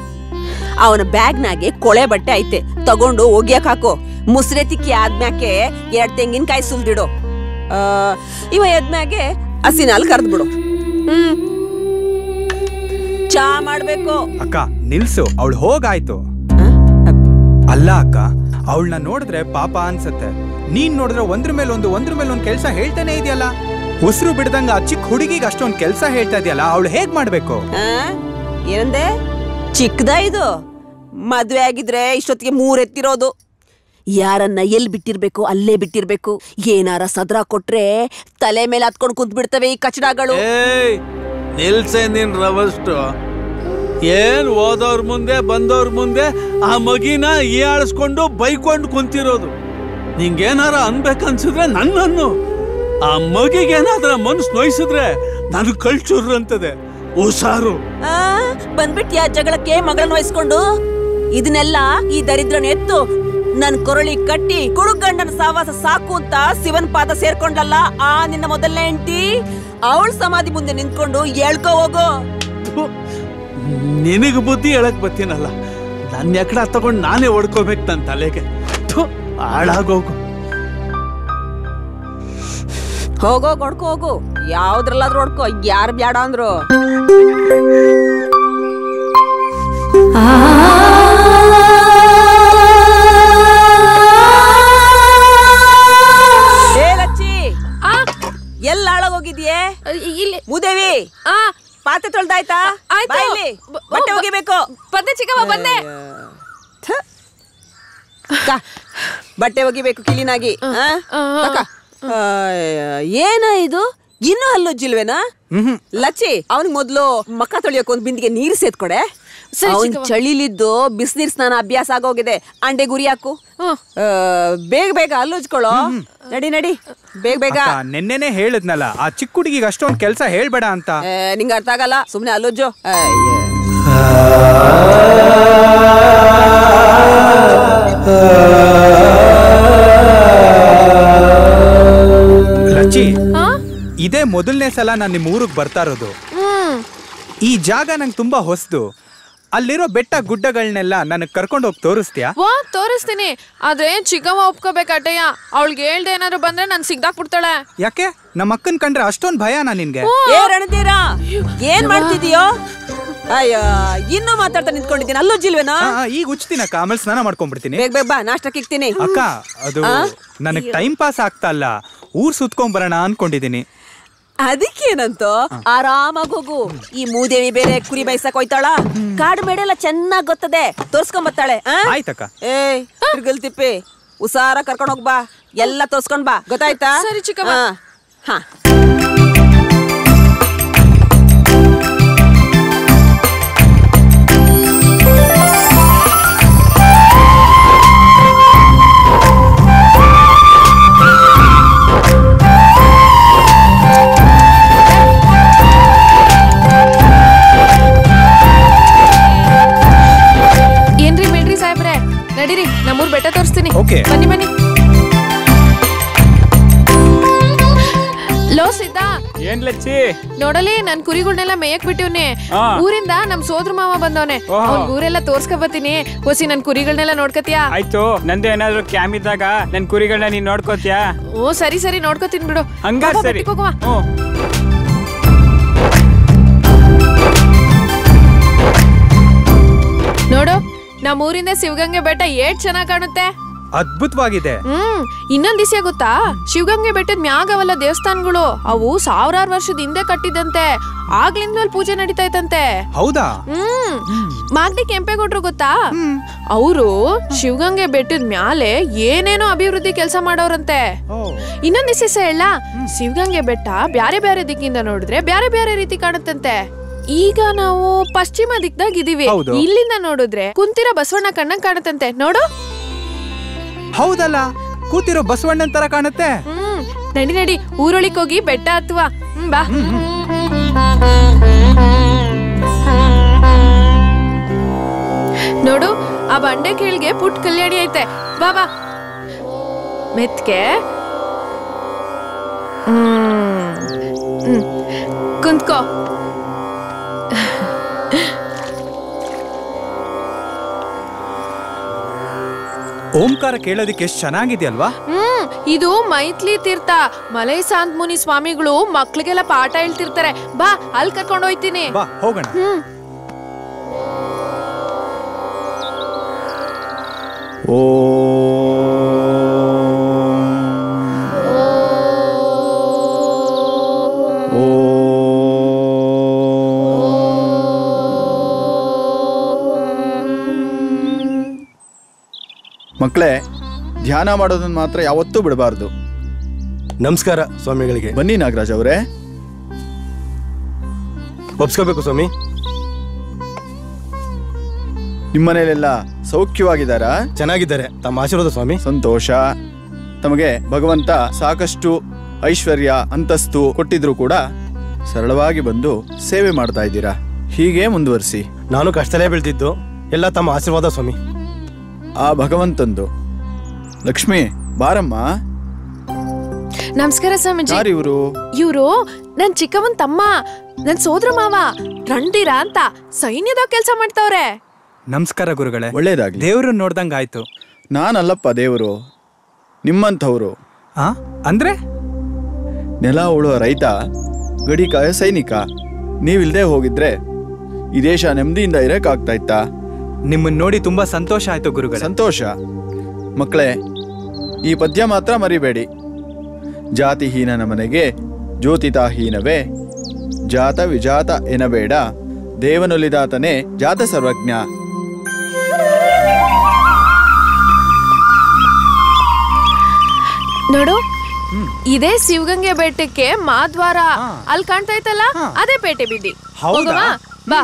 ಅವನ ಬ್ಯಾಗ್ನಾಗೆ ಕೊಳೆ ಬಟ್ಟೆ ಐತೆ, ತಗೊಂಡು ಒಗ್ಯಕ್ ಹಾಕೋ. ಮುಸ್ರೆ ತಿಕ್ಕಿ ಆದ್ಮ್ಯಾಕೆ 2 ತೆಂಗಿನಕಾಯಿ ಸುಲ್ದಿಡು. ಇವ ಎದ್ಮ್ಯಾಗೆ ಹಸಿನಾಲ್ ಕರ್ದ್ಬಿಡು. ಚಾ ಮಾಡ್ಬೇಕು. ಅಕ್ಕ ನಿಲ್ಸು, ಅವಳು ಹೋಗಾಯ್ತು. ಅಲ್ಲ ಅಕ್ಕ, ಅವಳನ್ನ ನೋಡಿದ್ರೆ ಪಾಪ ಅನ್ಸತ್ತೆ. ನೀನ್ ನೋಡಿದ್ರೆ ಒಂದ್ರ ಮೇಲೆ ಒಂದು ಕೆಲ್ಸ ಹೇಳ್ತಾನೆ ಇದೆಯಲ್ಲ. ಉಸಿರು ಬಿಡ್ದಂಗ ಆ ಚಿಕ್ಕ ಹುಡುಗಿಗೆ ಅಷ್ಟೊಂದ್ ಕೆಲ್ಸ ಹೇಳ್ತಾ ಇದೆಯಲ್ಲ, ಅವಳು ಹೇಗ್ ಮಾಡ್ಬೇಕು? ಏನಂದೆ? ಚಿಕ್ಕದ ಇದು? ಮದ್ವೆ ಆಗಿದ್ರೆ ಇಷ್ಟೊತ್ತಿಗೆ 3 ಎತ್ತಿರೋದು. ಯಾರನ್ನ ಎಲ್ಲಿ ಬಿಟ್ಟಿರ್ಬೇಕು ಅಲ್ಲೇ ಬಿಟ್ಟಿರ್ಬೇಕು. ಏನಾರ ಸದ್ರ ಕೊಟ್ರೆ ತಲೆ ಮೇಲೆ ಹತ್ಕೊಂಡು ಕುಂತ್ ಬಿಡ್ತವೆ ಈ ಕಚಡಗಳು. ನಿಲ್ಸೆ ನಿನ್ ರವಷ್ಟು. ಏನ್ ಓದೋರ್ ಮುಂದೆ ಬಂದವ್ರ ಮುಂದೆ ಆ ಮಗಿನ ಹೀಯಾಳಿಸ್ಕೊಂಡು ಬೈಕೊಂಡು ಕುಂತಿರೋದು. ನಿಂಗೇನಾರ ಅನ್ಬೇಕನ್ಸಿದ್ರೆ ನನ್ನನ್ನು. ಆ ಮಗಿಗೇನಾದ್ರ ಮನ್ಸು ನೋಯಿಸಿದ್ರೆ ನನಗೆ ಕಳ್ಚುರ್ರು ಅಂತದೆ. ಹುಷಾರು. ಬಂದ್ಬಿಟ್ಯಾ ಜಗಳಕ್ಕೆ ಮಗಳನ್ನ ವಹಿಸ್ಕೊಂಡು? ಇದನ್ನೆಲ್ಲ ಈ ದರಿದ್ರನ ಎತ್ತು ನನ್ ಕೊರಳಿ ಕಟ್ಟಿ ಕುಡುಗಂಡನ ಸಾವಾಸ ಸಾಕು ಅಂತ ಶಿವನ್ ಪಾದ ಸೇರ್ಕೊಂಡಲ್ಲ ಆ ನಿನ್ನ ಮೊದಲನೇ ಹೆಂಡತಿ, ಅವಳ ಸಮಾಧಿ ಮುಂದೆ ನಿಂತ್ಕೊಂಡು ಹೇಳ್ಕೊ ಹೋಗು. ನಿನಗೆ ಬುದ್ಧಿ ಹೇಳಕ್ ಬತ್ತೀನಲ್ಲ, ನನ್ನ ಎಕಡ ತಗೊಂಡು ನಾನೇ ಹೊಡ್ಕೋಬೇಕು ನನ್ನ ತಲೆಗೆ. ಹಾಳಾಗೋಗು. ಹೋಗೋ ಕೊಡ್ಕೊ ಹೋಗು, ಯಾವ್ದ್ರಲ್ಲಾದ್ರೂ ಹೊಡ್ಕೊ, ಯಾರು ಬ್ಯಾಡ ಅಂದ್ರು. ಎಲ್ಲ ಹಾಳಾಗೋಗಿದ್ಯೆ ಇಲ್ಲಿ ಮೂದೇವಿ? ಪಾತ್ರೆ ತೊಳ್ದಾಯ್ತಾ? ಬಾಯಲ್ಲಿ ಬಟ್ಟೆ ಒಗಿಬೇಕು. ಬಂದೆ ಚಿಕ್ಕಮ್ಮ, ಬಂದೆ. ಬಟ್ಟೆ ಒಗಿಬೇಕು ಕ್ಲೀನಾಗಿ. ಏನ ಇದು, ಇನ್ನೂ ಹಲ್ಲುಜ್ಜಿಲ್ವೇನಾ? ಲಚ್ಚಿ, ಅವನಿಗೆ ಮೊದ್ಲು ಮಕ್ಕ ತೊಳಿಯೋಕೆ ಒಂದ್ ಬಿಂದಿಗೆ ನೀರು ಸೇದ್ಕೊಡೆ. ಚಳಿಲಿದ್ದು ಬಿಸಿನೀರ್ ಸ್ನಾನ ಅಭ್ಯಾಸ ಆಗೋಗಿದೆ. ಅಂಡೆ ಗುರಿ ಹಾಕು. ಬೇಗ ಬೇಗ ಹಲ್ಲುಜ್ಕೊಳ್ಳೋ. ನಡಿ ನಡಿ, ಬೇಗ ಬೇಗ. ನೆನ್ನೆನೆ ಹೇಳಿದ್ನಲ್ಲ ಆ ಚಿಕ್ಕ ಹುಡುಗಿಗೆ ಅಷ್ಟೊಂದ್ ಕೆಲ್ಸ ಹೇಳ್ಬೇಡ ಅಂತ. ನಿಂಗ ಅರ್ಥ ಆಗಲ್ಲ, ಸುಮ್ನೆ ಹಲ್ಲುಜ್ಜು. ಲಚ್ಚಿ, ಇದೇ ಮೊದಲನೇ ಸಲ ನಾನು ನಿಮ್ಮ ಊರಿಗೆ ಬರ್ತಾ ಇರೋದು. ಈ ಜಾಗ ನಂಗೆ ತುಂಬಾ ಹೊಸದು. ಅಲ್ಲಿರೋ ಬೆಟ್ಟ ಗುಡ್ಡಗಳನ್ನೆಲ್ಲ ನನಗೆ ಕರ್ಕೊಂಡು ಹೋಗಿ ತೋರಿಸ್ತೀಯಾ? ತೋರಿಸ್ತೀನಿ, ಆದ್ರೆ ಚಿಕ್ಕಮ್ಮ ಒಪ್ಕೋಬೇಕಟ್ಟಯ್ಯ. ಅವಳಿಗೆ ಹೇಳ್ದೆ ಏನಾದ್ರು ಬಂದ್ರೆ ನನ್ ಸಿಗ್ದಾಕ್ಬಿಡ್ತಾಳೆ. ಯಾಕೆ? ನಮ್ಮ ಅಕ್ಕನ್ ಕಂಡ್ರೆ ಅಷ್ಟೊಂದ್ ಭಯನಾ ನಿನ್ಗೆ? ರಣಧೀರಾ, ಏನ್ ಮಾಡ್ತಿದೀಯೋ? ಅಯ್ಯ, ಇನ್ನೂ ಮಾತಾಡ್ತಾ ನಿಂತ್ಕೊಂಡಿದ್ದೀನಿ. ಅಲ್ಲುಜ್ಜಿಲ್ವೇನಾ? ಈಗ ಉಚ್ತೀನಕ್ಕ, ಆಮೇಲೆ ಸ್ನಾನ ಮಾಡ್ಕೊಂಡ್ಬಿಡ್ತೀನಿ. ಬೇಗ ಬೇಗ ಬಾ, ನಾಷ್ಟಕ್ಕೆ ಇಕ್ತೀನಿ. ಅಕ್ಕ, ಅದು ನನಗ್ ಟೈಮ್ ಪಾಸ್ ಆಗ್ತಾ ಇಲ್ಲ, ಊರ್ ಸುತ್ಕೊಂಡ್ ಬರೋಣ ಅನ್ಕೊಂಡಿದೀನಿ. ಅದಕ್ಕೇನಂತೋ ಆರಾಮಾಗಿ ಹೋಗು. ಈ ಮೂದೇವಿ ಬೇರೆ ಕುರಿ ಬೈಸಕ್ ಹೋಯ್ತಾಳ. ಕಾಡು ಮೇಡೆ ಎಲ್ಲ ಚೆನ್ನಾಗ್ ಗೊತ್ತದೆ, ತೋರ್ಸ್ಕೊಂಡ್ ಬರ್ತಾಳೆ. ಆಯ್ತಕ್ಕ. ತಿರ್ಗಲ್ ತಿಪ್ಪಿ, ಉಸಾರ ಕರ್ಕೊಂಡ್ ಹೋಗ್ ಬಾ, ಎಲ್ಲ ತೋರ್ಸ್ಕೊಂಡ್ ಬಾ, ಗೊತ್ತಾಯ್ತಾ? ಸರಿ ಚಿಕ್ಕಮ್ಮ. ಹಾ, ನಡೀರಿ, ನಮ್ಮೂರ್ ಬೆಟ್ಟ ತೋರಿಸ್ತೀನಿ. ಬನ್ನಿ ಬನ್ನಿ. ಲೋ ಸಿದ್ದ, ಏನ್ ಲಚ್ಚಿ? ನೋಡಲಿ, ನನ್ ಕುರಿಗಳನ್ನೆಲ್ಲ ಮೇಯಕ್ ಬಿಟ್ಟಿವ್ನಿ. ಊರಿಂದ ನಮ್ ಸೋದ್ರ ಮಾವ ಬಂದವನೆ, ಅವ್ನ್ ಊರೆಲ್ಲ ತೋರ್ಸ್ಕೊ ಬರ್ತೀನಿ. ಹೊಸಿ ನನ್ ಕುರಿಗಳನ್ನೆಲ್ಲ ನೋಡ್ಕತಿಯಾ? ಆಯ್ತು, ನಂದು ಏನಾದ್ರು ಕ್ಯಾಮ್ ಇದ್ದಾಗ ನನ್ ಕುರಿಗಳನ್ನ ನೀನ್ ನೋಡ್ಕೋತಿಯಾ? ಓ ಸರಿ ಸರಿ, ನೋಡ್ಕೋತೀನಿ ಬಿಡು. ಹಂಗ ಸರಿ. ನೋಡು, ನಮ್ ಊರಿಂದ ಶಿವಗಂಗೆ ಬೆಟ್ಟ ಏಟ್ ಚೆನ್ನಾಗ್ ಕಾಣುತ್ತೆ. ಅದ್ಭುತವಾಗಿದೆ. ಇನ್ನೊಂದ್ ದಿವ್ಸ ಗೊತ್ತಾ, ಶಿವಗಂಗೆ ಬೆಟ್ಟದ ಮ್ಯಾಗವಲ್ಲ ದೇವಸ್ಥಾನಗಳು, ಅವು ಸಾವಿರಾರು ವರ್ಷದ ಹಿಂದೆ ಕಟ್ಟಿದಂತೆ. ಆಗ್ಲಿಂದ ಪೂಜೆ ನಡೀತಾ ಇತ್ತಂತೆ. ಹೌದಾ? ಮಾಗಡಿ ಕೆಂಪೇಗೌಡ್ರು ಗೊತ್ತಾ? ಅವರು ಶಿವಗಂಗೆ ಬೆಟ್ಟದ ಮ್ಯಾಲೆ ಏನೇನೋ ಅಭಿವೃದ್ಧಿ ಕೆಲಸ ಮಾಡೋರಂತೆ. ಇನ್ನೊಂದ್ ದಿವಸ ಹೇಳ, ಶಿವಗಂಗೆ ಬೆಟ್ಟ ಬ್ಯಾರೆ ಬ್ಯಾರೆ ದಿಕ್ಕಿಂದ ನೋಡಿದ್ರೆ ಬ್ಯಾರೆ ಬ್ಯಾರೆ ರೀತಿ ಕಾಣುತ್ತಂತೆ. ಈಗ ನಾವು ಪಶ್ಚಿಮ ದಿಕ್ದಾಗ ಇದೀವಿ, ಇಲ್ಲಿಂದ ನೋಡಿದ್ರೆ ಕುಂತಿರೋ ಬಸವಣ್ಣ ಕಣ್ಣಂಗ್ ಕಾಣುತ್ತಂತೆ. ನೋಡು. ಹೌದಲ್ಲ, ಕೂತಿರೋ ಬಸವಣ್ಣನ್ ತರ ಕಾಣುತ್ತೆ. ನಡಿ ನಡಿ, ಊರೊಳಿಕ್ ಹೋಗಿ ಬೆಟ್ಟ ಹತ್ತುವ. ಬಾ. ನೋಡು, ಆ ಬಂಡೆ ಕೀಳ್ಗೆ ಪುಟ್ ಕಲ್ಯಾಣಿ ಐತೆ. ಬಾ ಬಾ, ಮೆತ್ಕೆ. ಕುಂತ್ಕೋ. ಓಂಕಾರ ಕೇಳೋದಿಕ್ಕೆ ಎಷ್ಟು ಚೆನ್ನಾಗಿದೆಯಲ್ವಾ? ಇದು ಮೈತ್ಲಿ ತೀರ್ಥ. ಮಲೈ ಸಾಂತ್ ಮುನಿ ಸ್ವಾಮಿಗಳು ಮಕ್ಳಿಗೆಲ್ಲ ಪಾಠ ಹೇಳ್ತಿರ್ತಾರೆ. ಬಾ, ಅಲ್ಲಿ ಕರ್ಕೊಂಡು ಹೋಯ್ತೀನಿ. ಬಾ, ಹೋಗೋಣ. ಓ ಮಕ್ಕಳೇ, ಧ್ಯಾನ ಮಾಡೋದನ್ನ ಮಾತ್ರ ಯಾವತ್ತೂ ಬಿಡಬಾರ್ದು. ನಮಸ್ಕಾರ ಸ್ವಾಮಿಗಳಿಗೆ. ಬನ್ನಿ ನಾಗರಾಜ್ ಅವರೇ. ಒಪ್ಸ್ಕೋಬೇಕು ಸ್ವಾಮಿ. ನಿಮ್ಮನೇಲೆಲ್ಲ ಸೌಖ್ಯವಾಗಿದ್ದಾರಾ? ಚೆನ್ನಾಗಿದ್ದಾರೆ, ತಮ್ಮ ಆಶೀರ್ವಾದ ಸ್ವಾಮಿ. ಸಂತೋಷ. ತಮಗೆ ಭಗವಂತ ಸಾಕಷ್ಟು ಐಶ್ವರ್ಯ ಅಂತಸ್ತು ಕೊಟ್ಟಿದ್ರು ಕೂಡ ಸರಳವಾಗಿ ಬಂದು ಸೇವೆ ಮಾಡ್ತಾ ಇದ್ದೀರಾ. ಹೀಗೆ ಮುಂದುವರಿಸಿ. ನಾನು ಕಷ್ಟಲೇ ಬೆಳೆದಿದ್ದು ಎಲ್ಲ ತಮ್ಮ ಆಶೀರ್ವಾದ ಸ್ವಾಮಿ. ಆ ಭಗವಂತಂದು. ಲಕ್ಷ್ಮಿ ಬಾರಮ್ಮ. ನಮಸ್ಕಾರ ಸ್ವಾಮೀಜಿ. ಯಾರಿವರು? ಇವರು ನನ್ ಚಿಕ್ಕವನ್ ತಮ್ಮ, ನನ್ ಸೋದರ ಮಾವ ರಣಧೀರ ಅಂತ ಸೈನ್ಯದ ಕೆಲಸ ಮಾಡ್ತಾವ್ರೆ. ನಮಸ್ಕಾರ ಗುರುಗಳೇ. ಒಳ್ಳೇದಾಗ್ಲಿ. ದೇವ್ರು ನೋಡ್ದಂಗಾಯ್ತು. ನಾನಲ್ಲಪ್ಪ ದೇವರು, ನಿಮ್ಮಂಥವ್ರು. ಅಂದ್ರೆ ನೆಲ ಉಳುವ ರೈತ, ಗಡಿಕಾಯ ಸೈನಿಕ. ನೀವಿಲ್ದೆ ಹೋಗಿದ್ರೆ ಈ ದೇಶ ನೆಮ್ಮದಿಯಿಂದ ಇರಕ್ಕಾಗ್ತಾ ಇತ್ತಾ? ನಿಮ್ಮನ್ನ ನೋಡಿ ತುಂಬಾ ಸಂತೋಷ ಆಯ್ತು ಗುರುಗಳೇ. ಸಂತೋಷ. ಮಕ್ಕಳೇ, ಈ ಪದ್ಯ ಮಾತ್ರ ಮರಿಬೇಡಿ. ಜಾತಿಹೀನನ ಮನೆಗೆ ಜ್ಯೋತಿತಾಹೀನವೇ, ಜಾತ ವಿಜಾತ ಎನಬೇಡ, ದೇವನೊಲಿದಾತನೇ ಜಾತ ಸರ್ವಜ್ಞ. ನೋಡು, ಇದೇ ಶಿವಗಂಗೆ ಬೆಟ್ಟಕ್ಕೆ ಮಾದ್ವಾರ. ಅಲ್ಲಿ ಕಾಣ್ತಾ ಇತ್ತಲ್ಲ, ಅದೇ ಪೇಟೆ ಬೀದಿ. ಹೋಗವಾ ಬಾ.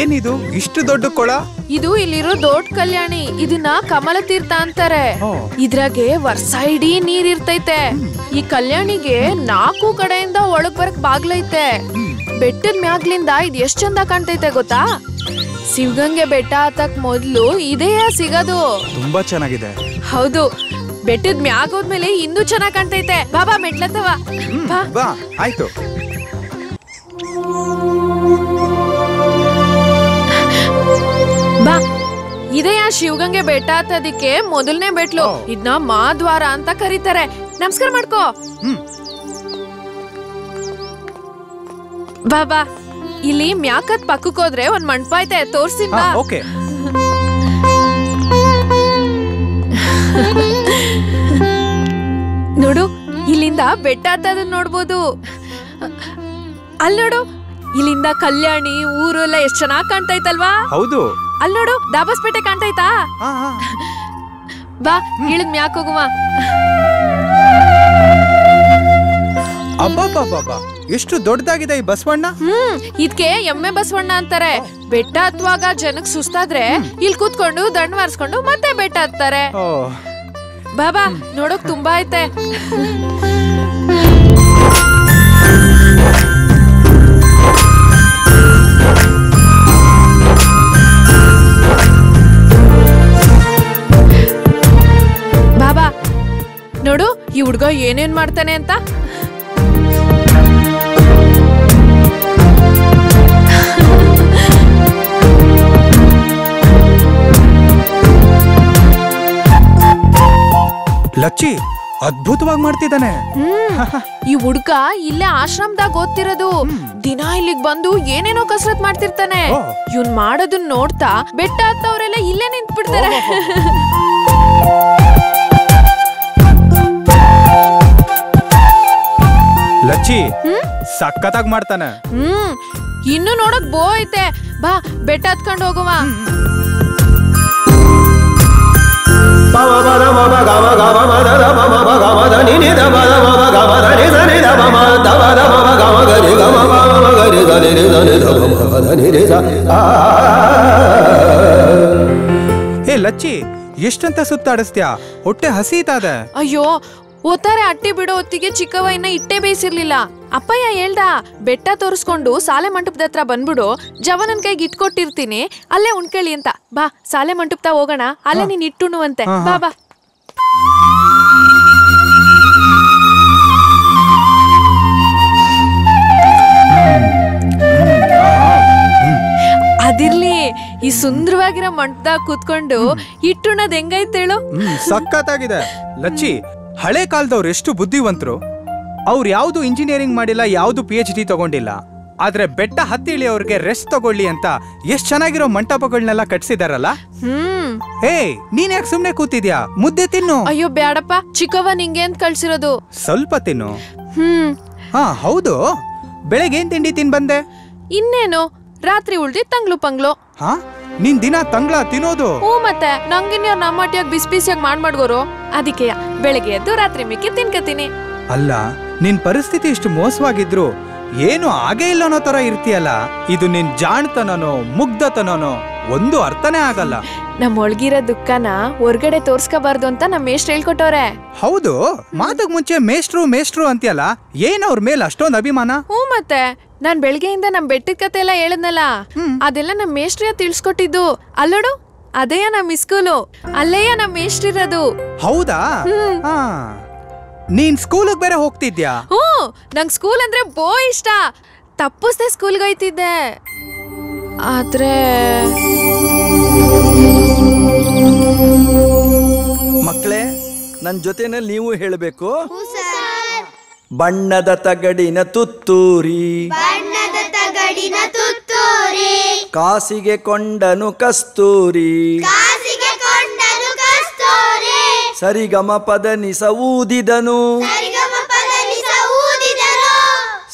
ಏನಿದು ಇಷ್ಟು ದೊಡ್ಡ ಕೊಳ? ಇದು ಇಲ್ಲಿರೋ ದೊಡ್ಡ ಕಲ್ಯಾಣಿ. ಇದನ್ನ ಕಮಲ ತೀರ್ಥ ಅಂತಾರೆ. ಇದ್ರಾಗೆ ವರ್ಷ ಇಡೀ ನೀರ್ ಇರ್ತೈತೆ. ಈ ಕಲ್ಯಾಣಿಗೆ 4 ಕಡೆಯಿಂದ ಒಳಗ್ ಬರಕ್ ಬಾಗ್ಲೈತೆ. ಬೆಟ್ಟದ ಮ್ಯಾಗ್ಲಿಂದ ಇದ್ ಎಷ್ಟ್ ಚಂದ ಕಾಣ್ತೈತೆ ಗೊತ್ತಾ? ಶಿವಗಂಗೆ ಬೆಟ್ಟ ಹತ್ತಕ್ ಮೊದ್ಲು ಇದೇ ಸಿಗೋದು. ತುಂಬಾ ಚೆನ್ನಾಗಿದೆ. ಹೌದು, ಬೆಟ್ಟದ ಮ್ಯಾಗ್ ಹೋದ್ಮೇಲೆ ಇನ್ನೂ ಚೆನ್ನಾಗ್ ಕಾಣ್ತೈತೆ. ಬಾಬಾ ಮೆಟ್ಲತ್ತವ. ಬಾ. ಆಯ್ತು. ಬಾ. ಇದೇ ಶಿವಗಂಗೆ ಬೆಟ್ಟ ಹತ್ತೋದಿಕ್ಕೆ ಮೊದಲನೇ ಬೆಟ್ಲು. ಇದನ್ನ ಮಾದ್ವಾರ ಅಂತ ಕರೀತಾರೆ. ನಮಸ್ಕಾರ ಮಾಡ್ಕೋ. ಬಾಬಾ, ಇಲ್ಲಿ ಮ್ಯಾಕತ್ ಪಕ್ಕಕ್ಕೆ ಹೋದ್ರೆ ಒಂದ್ ಮಂಟಪ ಐತೆ, ತೋರ್ಸಿನ್ ಬಾ. ಓಕೆ. ನೋಡು, ಇಲ್ಲಿಂದ ಬೆಟ್ಟ ಹತ್ತೋದನ್ನ ನೋಡ್ಬೋದು. ಅಲ್ಲಿ ನೋಡು, ಇಲ್ಲಿಂದ ಕಲ್ಯಾಣಿ ಊರು ಎಲ್ಲ ಎಷ್ಟ್ ಚೆನ್ನಾಗ್ ಕಾಣ್ತೈತಲ್ವಾ? ಹೌದು. ಅಲ್ಲಿ ನೋಡು, ದಾಬಸ್ಪೇಟೆ ಕಾಣ್ತೈತಾ? ಬಾ, ಇಳಿದ್ ಮ್ಯಾಕ್ ಹೋಗುವ. ಅಬ್ಬಬ್ಬಬ್ಬ, ಎಷ್ಟು ದೊಡ್ಡದಾಗಿದೆ ಈ ಬಸವಣ್ಣ. ಇದ್ಕೆ ಎಮ್ಮೆ ಬಸವಣ್ಣ ಅಂತಾರೆ. ಬೆಟ್ಟ ಹತ್ತುವಾಗ ಜನಕ್ ಸುಸ್ತಾದ್ರೆ ಇಲ್ಲಿ ಕೂತ್ಕೊಂಡು ದಂಡ ವಾರಿಸ್ಕೊಂಡು ಮತ್ತೆ ಬೆಟ್ಟ ಹತ್ತಾರೆ. ಬಾಬಾ, ನೋಡೋಕ್ ತುಂಬಾ ಐತೆ. ಬಾಬಾ, ನೋಡು ಈ ಹುಡ್ಗ ಏನೇನ್ ಮಾಡ್ತಾನೆ ಅಂತ. ಲಚ್ಚಿ ಅದ್ಭುತವಾಗಿ ಮಾಡ್ತಿದ್ದಾನೆ. ಈ ಹುಡ್ಗ ಇಲ್ಲೇ ಆಶ್ರಮದಾಗ ಓದ್ತಿರೋದು. ದಿನ ಇಲ್ಲಿಗ್ ಬಂದು ಏನೇನೋ ಕಸರತ್ ಮಾಡ್ತಿರ್ತಾನೆ. ಇವ್ನ್ ಮಾಡೋದನ್ನ ನೋಡ್ತಾ ಬೆಟ್ಟ ಹತ್ತವ್ರೆಲ್ಲ ಇಲ್ಲೇ ನಿಂತ್ ಬಿಡ್ತಾರೆ. ಲಚ್ಚಿ ಸಖತ್ತಾಗಿ ಮಾಡ್ತಾನೆ. ಇನ್ನು ನೋಡಕ್ ಬೋ ಐತೆ. ಬಾ, ಬೆಟ್ಟ ಹತ್ಕೊಂಡು ಹೋಗುವ. ಏ ಲಚ್ಚಿ, ಎಷ್ಟಂತ ಸುತ್ತಾಡಿಸ್ತ್ಯಾ? ಹೊಟ್ಟೆ ಹಸೀತಾದ. ಅಯ್ಯೋ, ಓತಾರೆ ಅಟ್ಟೆ ಬಿಡೋ ಹೊತ್ತಿಗೆ ಚಿಕ್ಕವ ಇನ್ನ ಇಟ್ಟೆ ಬೇಯಿಸಿರ್ಲಿಲ್ಲ. ಅಪ್ಪಯ್ಯ ಹೇಳ್ದ, ಬೆಟ್ಟ ತೋರಿಸ್ಕೊಂಡು ಸಾಲೆ ಮಂಟಪದ ಹತ್ರ ಬಂದ್ಬಿಡು, ಜವನನ್ ಕೈಗೆ ಇಟ್ಕೊಟ್ಟಿರ್ತೀನಿ, ಅಲ್ಲೇ ಉಣ್ಕೇಳಿ ಅಂತ. ಬಾ, ಸಾಲೆ ಮಂಟಪದ ಹೋಗೋಣ, ಅಲ್ಲೇ ನೀನ್ ಇಟ್ಟುಣುವಂತೆ. ಬಾ ಬಾ. ಅದಿರ್ಲಿ, ಈ ಸುಂದರವಾಗಿರೋ ಮಂಟಪದಾಗ ಕೂತ್ಕೊಂಡು ಇಟ್ಟುಣದ್ ಹೆಂಗೈತೇಳು? ಸಖತ್ತಾಗಿದೆ. ಲಚ್ಚಿ, ಹಳೆ ಕಾಲದವ್ರು ಎಷ್ಟು ಬುದ್ಧಿವಂತರು. ಅವ್ರು ಯಾವ್ದು ಇಂಜಿನಿಯರಿಂಗ್ ಮಾಡಿಲ್ಲ, ಯಾವ್ದು PhD ತಗೊಂಡಿಲ್ಲ. ಆದ್ರೆ ಬೆಟ್ಟ ಹತ್ತಿ ಇಳಿಯೋರ್ಗೆ ರೆಸ್ಟ್ ತಗೊಳ್ಳಿ ಅಂತ ಎಷ್ಟ್ ಚೆನ್ನಾಗಿರೋ ಮಂಟಪಗಳನ್ನೆಲ್ಲ ಕಟ್ಸಿದಾರಲ್ಲ. ಹೇ, ನೀನ್ ಯಾಕೆ ಸುಮ್ನೆ ಕೂತಿದ್ಯಾ? ಮುದ್ದೆ ತಿನ್ನು. ಅಯ್ಯೋ ಬ್ಯಾಡಪ್ಪ, ಚಿಕ್ಕವ ನಿಂಗೆ ಅಂತ ಕಳ್ಸಿರೋದು. ಸ್ವಲ್ಪ ತಿನ್ನು. ಹೌದು, ಬೆಳಗ್ಗೆ ಏನ್ ತಿಂಡಿ ತಿನ್ ಬಂದೆ? ಇನ್ನೇನು, ರಾತ್ರಿ ಉಳ್ದಿ ತಂಗ್ಳು ಪಂಗ್ಳು. ನೀನ್ ದಿನ ತಂಗ್ಳ ತಿನ್ನೋದು? ಮತ್ತೆ ನಂಗಿನ್ಯಾರ ನಮ್ಮಟ್ಟಿಯಾಗ ಬಿಸಿ ಬಿಸಿಯಾಗಿ ಮಾಡ್ಗೋರು. ಅದಕ್ಕೆ ಬೆಳಗ್ಗೆ ಎದ್ದು ರಾತ್ರಿ ಮಿಕ್ಕಿ ತಿನ್ಕತೀನಿ. ಅಲ್ಲ, ನಿನ್ ಪರಿಸ್ಥಿತಿ ಇಷ್ಟು ಮೋಸವಾಗಿದ್ರು ಏನು ಆಗೇ ಇಲ್ಲ ಅನ್ನೋ ತರ ಇರ್ತೀಯಲ್ಲ. ಇದು ನಿನ್ ಜಾಣ್ತನನೋ ಮುಗ್ಧತನನೋ ಒಂದು ಅರ್ಥನೇ ಆಗಲ್ಲ. ನಮ್ ಒಳಗಿರೋ ದುಃಖನ ಹೊರ್ಗಡೆ ತೋರ್ಸ್ಕೋಬಾರ್ದು ಅಂತ ನಮ್ ಮೇಷ್ಟ್ರು ಹೇಳ್ಕೊಟ್ಟವ್ರೆ. ಹೌದು, ಮಾತಕ್ ಮುಂಚೆ ಮೇಷ್ಟ್ರು ಅಂತೀಯಲ್ಲ, ಏನ್ ಅವ್ರ ಮೇಲೆ ಅಷ್ಟೊಂದು ಅಭಿಮಾನ? ಹ್ಞೂ ಮತ್ತೆ ನಾನ್ ಬೆಳಗ್ಗೆಯಿಂದ ನಮ್ ಬೆಟ್ಟದ ಕತೆ ಎಲ್ಲ ಹೇಳದ್ನಲ್ಲ, ಅದೆಲ್ಲ ನಮ್ ಮೇಷ್ಟ್ರ ತಿಳ್ಸ್ಕೊಟ್ಟಿದ್ದು. ಅಲ್ಲೋಡು, ಅದೇಯ ನಮ್ ಸ್ಕೂಲು, ಅಲ್ಲೇಯ ನಮ್ ಮೇಷ್ಟ್ರಿರೋದು. ಹೌದಾ? ನೀನ್ ಸ್ಕೂಲಿಗೆ ಬೇರೆ ಹೋಗ್ತಿದ್ಯಾ? ಹ್ಞೂ, ನಂಗ್ ಸ್ಕೂಲ್ ಅಂದ್ರೆ ಇಷ್ಟ. ತಪ್ಪಿಸ್ದೆ ಸ್ಕೂಲ್ಗೆ ಹೋಯ್ತಿದ್ದೆ. ಆದ್ರೆ ಮಕ್ಕಳೇ, ನನ್ನ ಜೊತೆನಲ್ಲಿ ನೀವು ಹೇಳಬೇಕು. ಬಣ್ಣದ ತಗಡಿನ ತುತ್ತೂರಿ, ಕಾಸಿಗೆ ಕೊಂಡನು ಕಸ್ತೂರಿ, ಸರಿಗಮ ಪದನಿಸ ಊದಿದನು,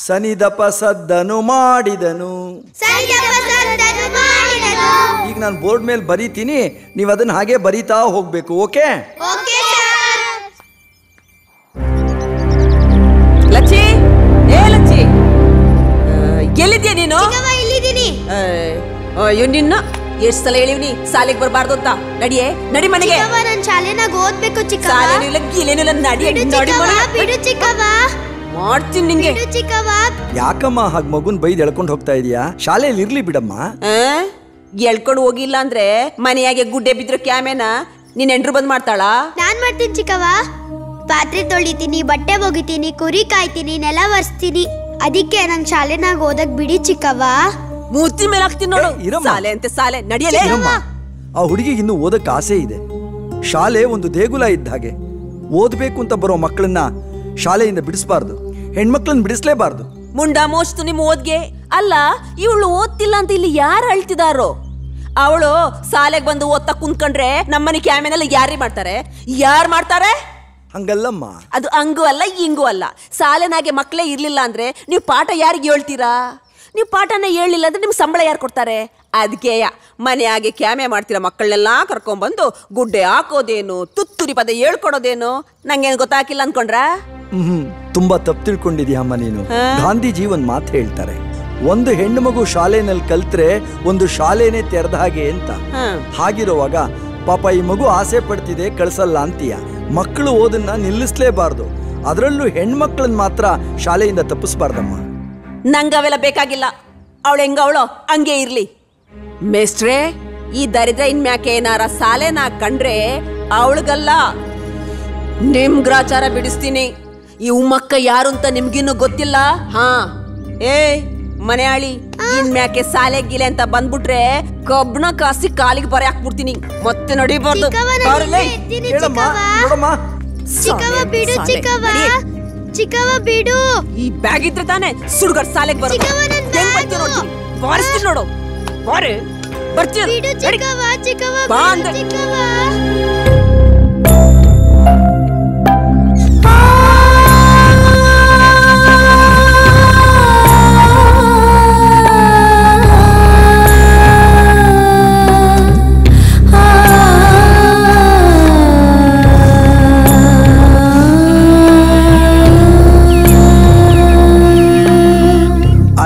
ಸನಿದಪ ಸದ್ದನು ಮಾಡಿದನು. ಈಗ ನಾನು ಬೋರ್ಡ್ ಮೇಲೆ ಬರೀತೀನಿ, ನೀವು ಅದನ್ನ ಹಾಗೆ ಬರೀತಾ ಹೋಗ್ಬೇಕು. ಓಕೆ? ಲಚ್ಚಿ, ಏ ಲಚ್ಚಿ, ಎಲ್ಲಿದ್ಯಾ ನೀನು? ನಿನ್ನ ಎಷ್ಟ್ ಸಲ ಹೇಳಿವ್ನಿ ಶಾಲೆಗೆ ಬರಬಾರ್ದು ಅಂತ. ನಡಿಯೇ, ನಡಿ ಮನೆಗೆ. ನಾನು ಶಾಲೆನಾಗ ಓದ್ಬೇಕು ಚಿಕ್ಕವ್ವ. ಶಾಲೆನಿಲ್ಲ ಗೀಲೇನಿಲ್ಲ, ನಡಿ ಬಿಡು ಚಿಕ್ಕವ್ವ. ಮಾಡ್ತೀನಿ ನಿಂಗೆ. ಯಾಕಮ್ಮ ಹಾಗೆ ಮಗುನ್ ಬೈದ್ ಎಳ್ಕೊಂಡು ಹೋಗ್ತಾ ಇದೀಯಾ? ಶಾಲೆಯಲ್ಲಿ ಇರ್ಲಿ ಬಿಡಮ್ಮ. ಎಳ್ಕೊಂಡು ಹೋಗಿಲ್ಲ ಅಂದ್ರೆ ಮನೆಯಾಗೆ ಗುಡ್ಡೆ ಬಿದ್ರು ಕ್ಯಾಮೇನ ನೀನ್ ಎಂಟ್ರು ಬಂದ್ ಮಾಡ್ತಾಳ? ನಾನ್ ಮಾಡ್ತೀನಿ ಚಿಕ್ಕವ್ವ. ಪಾತ್ರೆ ತೊಳಿತೀನಿ, ಬಟ್ಟೆ ಒಗಿತೀನಿ, ಕುರಿ ಕಾಯ್ತೀನಿ, ನೆಲ ಒರೆಸ್ತೀನಿ. ಅದಕ್ಕೆ ನಂಗ್ ಶಾಲೆನಾಗ ಓದಕ್ ಬಿಡಿ ಚಿಕ್ಕವ್ವ. ಮೂತಿ ಮೇಲೆ ಹಾಕ್ತೀನಿ ನೋಡು. ಶಾಲೆ ಅಂತೆ ಶಾಲೆ, ನಡಿಯಲೇ. ಆ ಹುಡುಗಿಗೆ ಇನ್ನು ಓದಕ್ಕೆ ಆಸೆ ಇದೆ. ಶಾಲೆ ಒಂದು ದೇಗುಲ ಇದ್ದ ಹಾಗೆ. ಓದ್ಬೇಕು ಅಂತ ಬರೋ ಮಕ್ಕಳನ್ನ ಶಾಲೆಯಿಂದ ಬಿಡಿಸಬಾರ್ದು, ಹೆಣ್ಮಕ್ಳನ್ನ ಬಿಡಿಸ್ಲೇಬಾರ್ದು. ಮುಂಡ ಮೋಸ್ತು ನಿಮ್ ಓದ್ಗೆ. ಅಲ್ಲ, ಇವಳು ಓದ್ತಿಲ್ಲ ಅಂತ ಇಲ್ಲಿ ಯಾರು ಅಳ್ತಿದಾರೋ? ಅವಳು ಶಾಲೆಗೆ ಬಂದು ಓದ್ತಾ ಕುಂತ್ಕೊಂಡ್ರೆ ನಮ್ಮನೆ ಕ್ಯಾಮೆನಲ್ಲಿ ಯಾರೇ ಮಾಡ್ತಾರೆ? ಯಾರು ಮಾಡ್ತಾರೆ? ಹಂಗಲ್ಲಮ್ಮ, ಅದು ಹಂಗೂ ಅಲ್ಲ ಹಿಂಗೂ ಅಲ್ಲ. ಶಾಲೆನಾಗೆ ಮಕ್ಕಳೇ ಇರ್ಲಿಲ್ಲ ಅಂದ್ರೆ ನೀವು ಪಾಠ ಯಾರಿಗೆ ಹೇಳ್ತೀರಾ? ನೀವು ಪಾಠನ ಹೇಳಿಲ್ಲ ಅಂದ್ರೆ ನಿಮ್ಗೆ ಸಂಬಳ ಯಾರು ಕೊಡ್ತಾರೆ? ಅದಕ್ಕೆ ಮನೆಯಾಗೆ ಕ್ಯಾಮೆ ಮಾಡ್ತೀರಾ ಮಕ್ಕಳನ್ನೆಲ್ಲ ಕರ್ಕೊಂಡ್ಬಂದು ಗುಡ್ಡೆ ಹಾಕೋದೇನು, ತುತ್ತೂರಿ ಪದ ಹೇಳ್ಕೊಡೋದೇನು? ನಂಗೇನು ಗೊತ್ತಾಗಿಲ್ಲ ಅನ್ಕೊಂಡ್ರ? ತುಂಬಾ ತಪ್ಪು ತಿಳ್ಕೊಂಡಿದ್ಯಾ ಅಮ್ಮ ನೀನು. ಗಾಂಧೀಜಿ ಒಂದ್ ಮಾತು ಹೇಳ್ತಾರೆ, ಒಂದು ಹೆಣ್ಣು ಮಗು ಶಾಲೆನಲ್ಲಿ ಕಲ್ತ್ರೆ ಒಂದು ಶಾಲೆನೇ ತೆರೆದ ಹಾಗೆ ಅಂತ. ಹಾಗಿರುವಾಗ ಪಾಪ ಈ ಮಗು ಆಸೆ ಪಡ್ತಿದೆ, ಕಳ್ಸಲ್ಲ ಅಂತೀಯ. ಮಕ್ಕಳು ಓದನ್ನ ನಿಲ್ಲಿಸ್ಲೇಬಾರ್ದು, ಅದರಲ್ಲೂ ಹೆಣ್ಮಕ್ಳನ್ನ ಮಾತ್ರ ಶಾಲೆಯಿಂದ ತಪ್ಪಿಸ್ಬಾರ್ದಮ್ಮ. ನಂಗವೆಲ್ಲ ಬೇಕಾಗಿಲ್ಲ. ಅವಳು ಹೆಂಗವಳೋ ಹಂಗೆ ಇರ್ಲಿ. ಮೇಸ್ಟ್ರೇ, ಈ ದರಿದ್ರ ಇನ್ಮ್ಯಾಕೆ ಏನಾರ ಶಾಲೆನ ಕಂಡ್ರೆ ಅವಳಿಗಲ್ಲ ನಿಮ್ ಗ್ರಾಚಾರ ಬಿಡಿಸ್ತೀನಿ. ಈ ಉಮ್ಮಕ್ಕ ಯಾರು ಅಂತ ನಿಮ್ಗಿನ್ನು ಗೊತ್ತಿಲ್ಲ. ಹಾ, ಏ ಮನೆಯಾಳಿ, ಇನ್ಮ್ಯಾಕೆ ಶಾಲೆ ಗಿಲೆ ಅಂತ ಬಂದ್ಬಿಟ್ರೆ ಕಬ್ಬಣ ಕಾಸಿ ಕಾಲಿಗೆ ಬರೆ ಹಾಕ್ಬಿಡ್ತೀನಿ. ಮತ್ತೆ ನಡಿಬಾರ್ದು. ಚಿಕ್ಕವ್ವ ಬಿಡು ಚಿಕ್ಕವ್ವ, ಚಿಕ್ಕವ್ವ ಬಿಡು. ಈ ಬ್ಯಾಗ್ ಇದ್ರೆ ತಾನೆ ಸುಡ್ಗಡ್ ಶಾಲೆಗೆ ಬರೋದು. ಹೆಂಗ್ ಬರ್ತೀವಿ ನೋಡ್ತೀನಿ, ಬಾರಿಸ್ತೀನಿ ನೋಡು. ಬಾರೆ ಬರ್ತೀವಿ. ಬಿಡು ಚಿಕ್ಕವ್ವ, ಚಿಕ್ಕವ್ವ ಬಾ ಬಿಡು ಅಂದೆ. ಚಿಕ್ಕವ್ವ.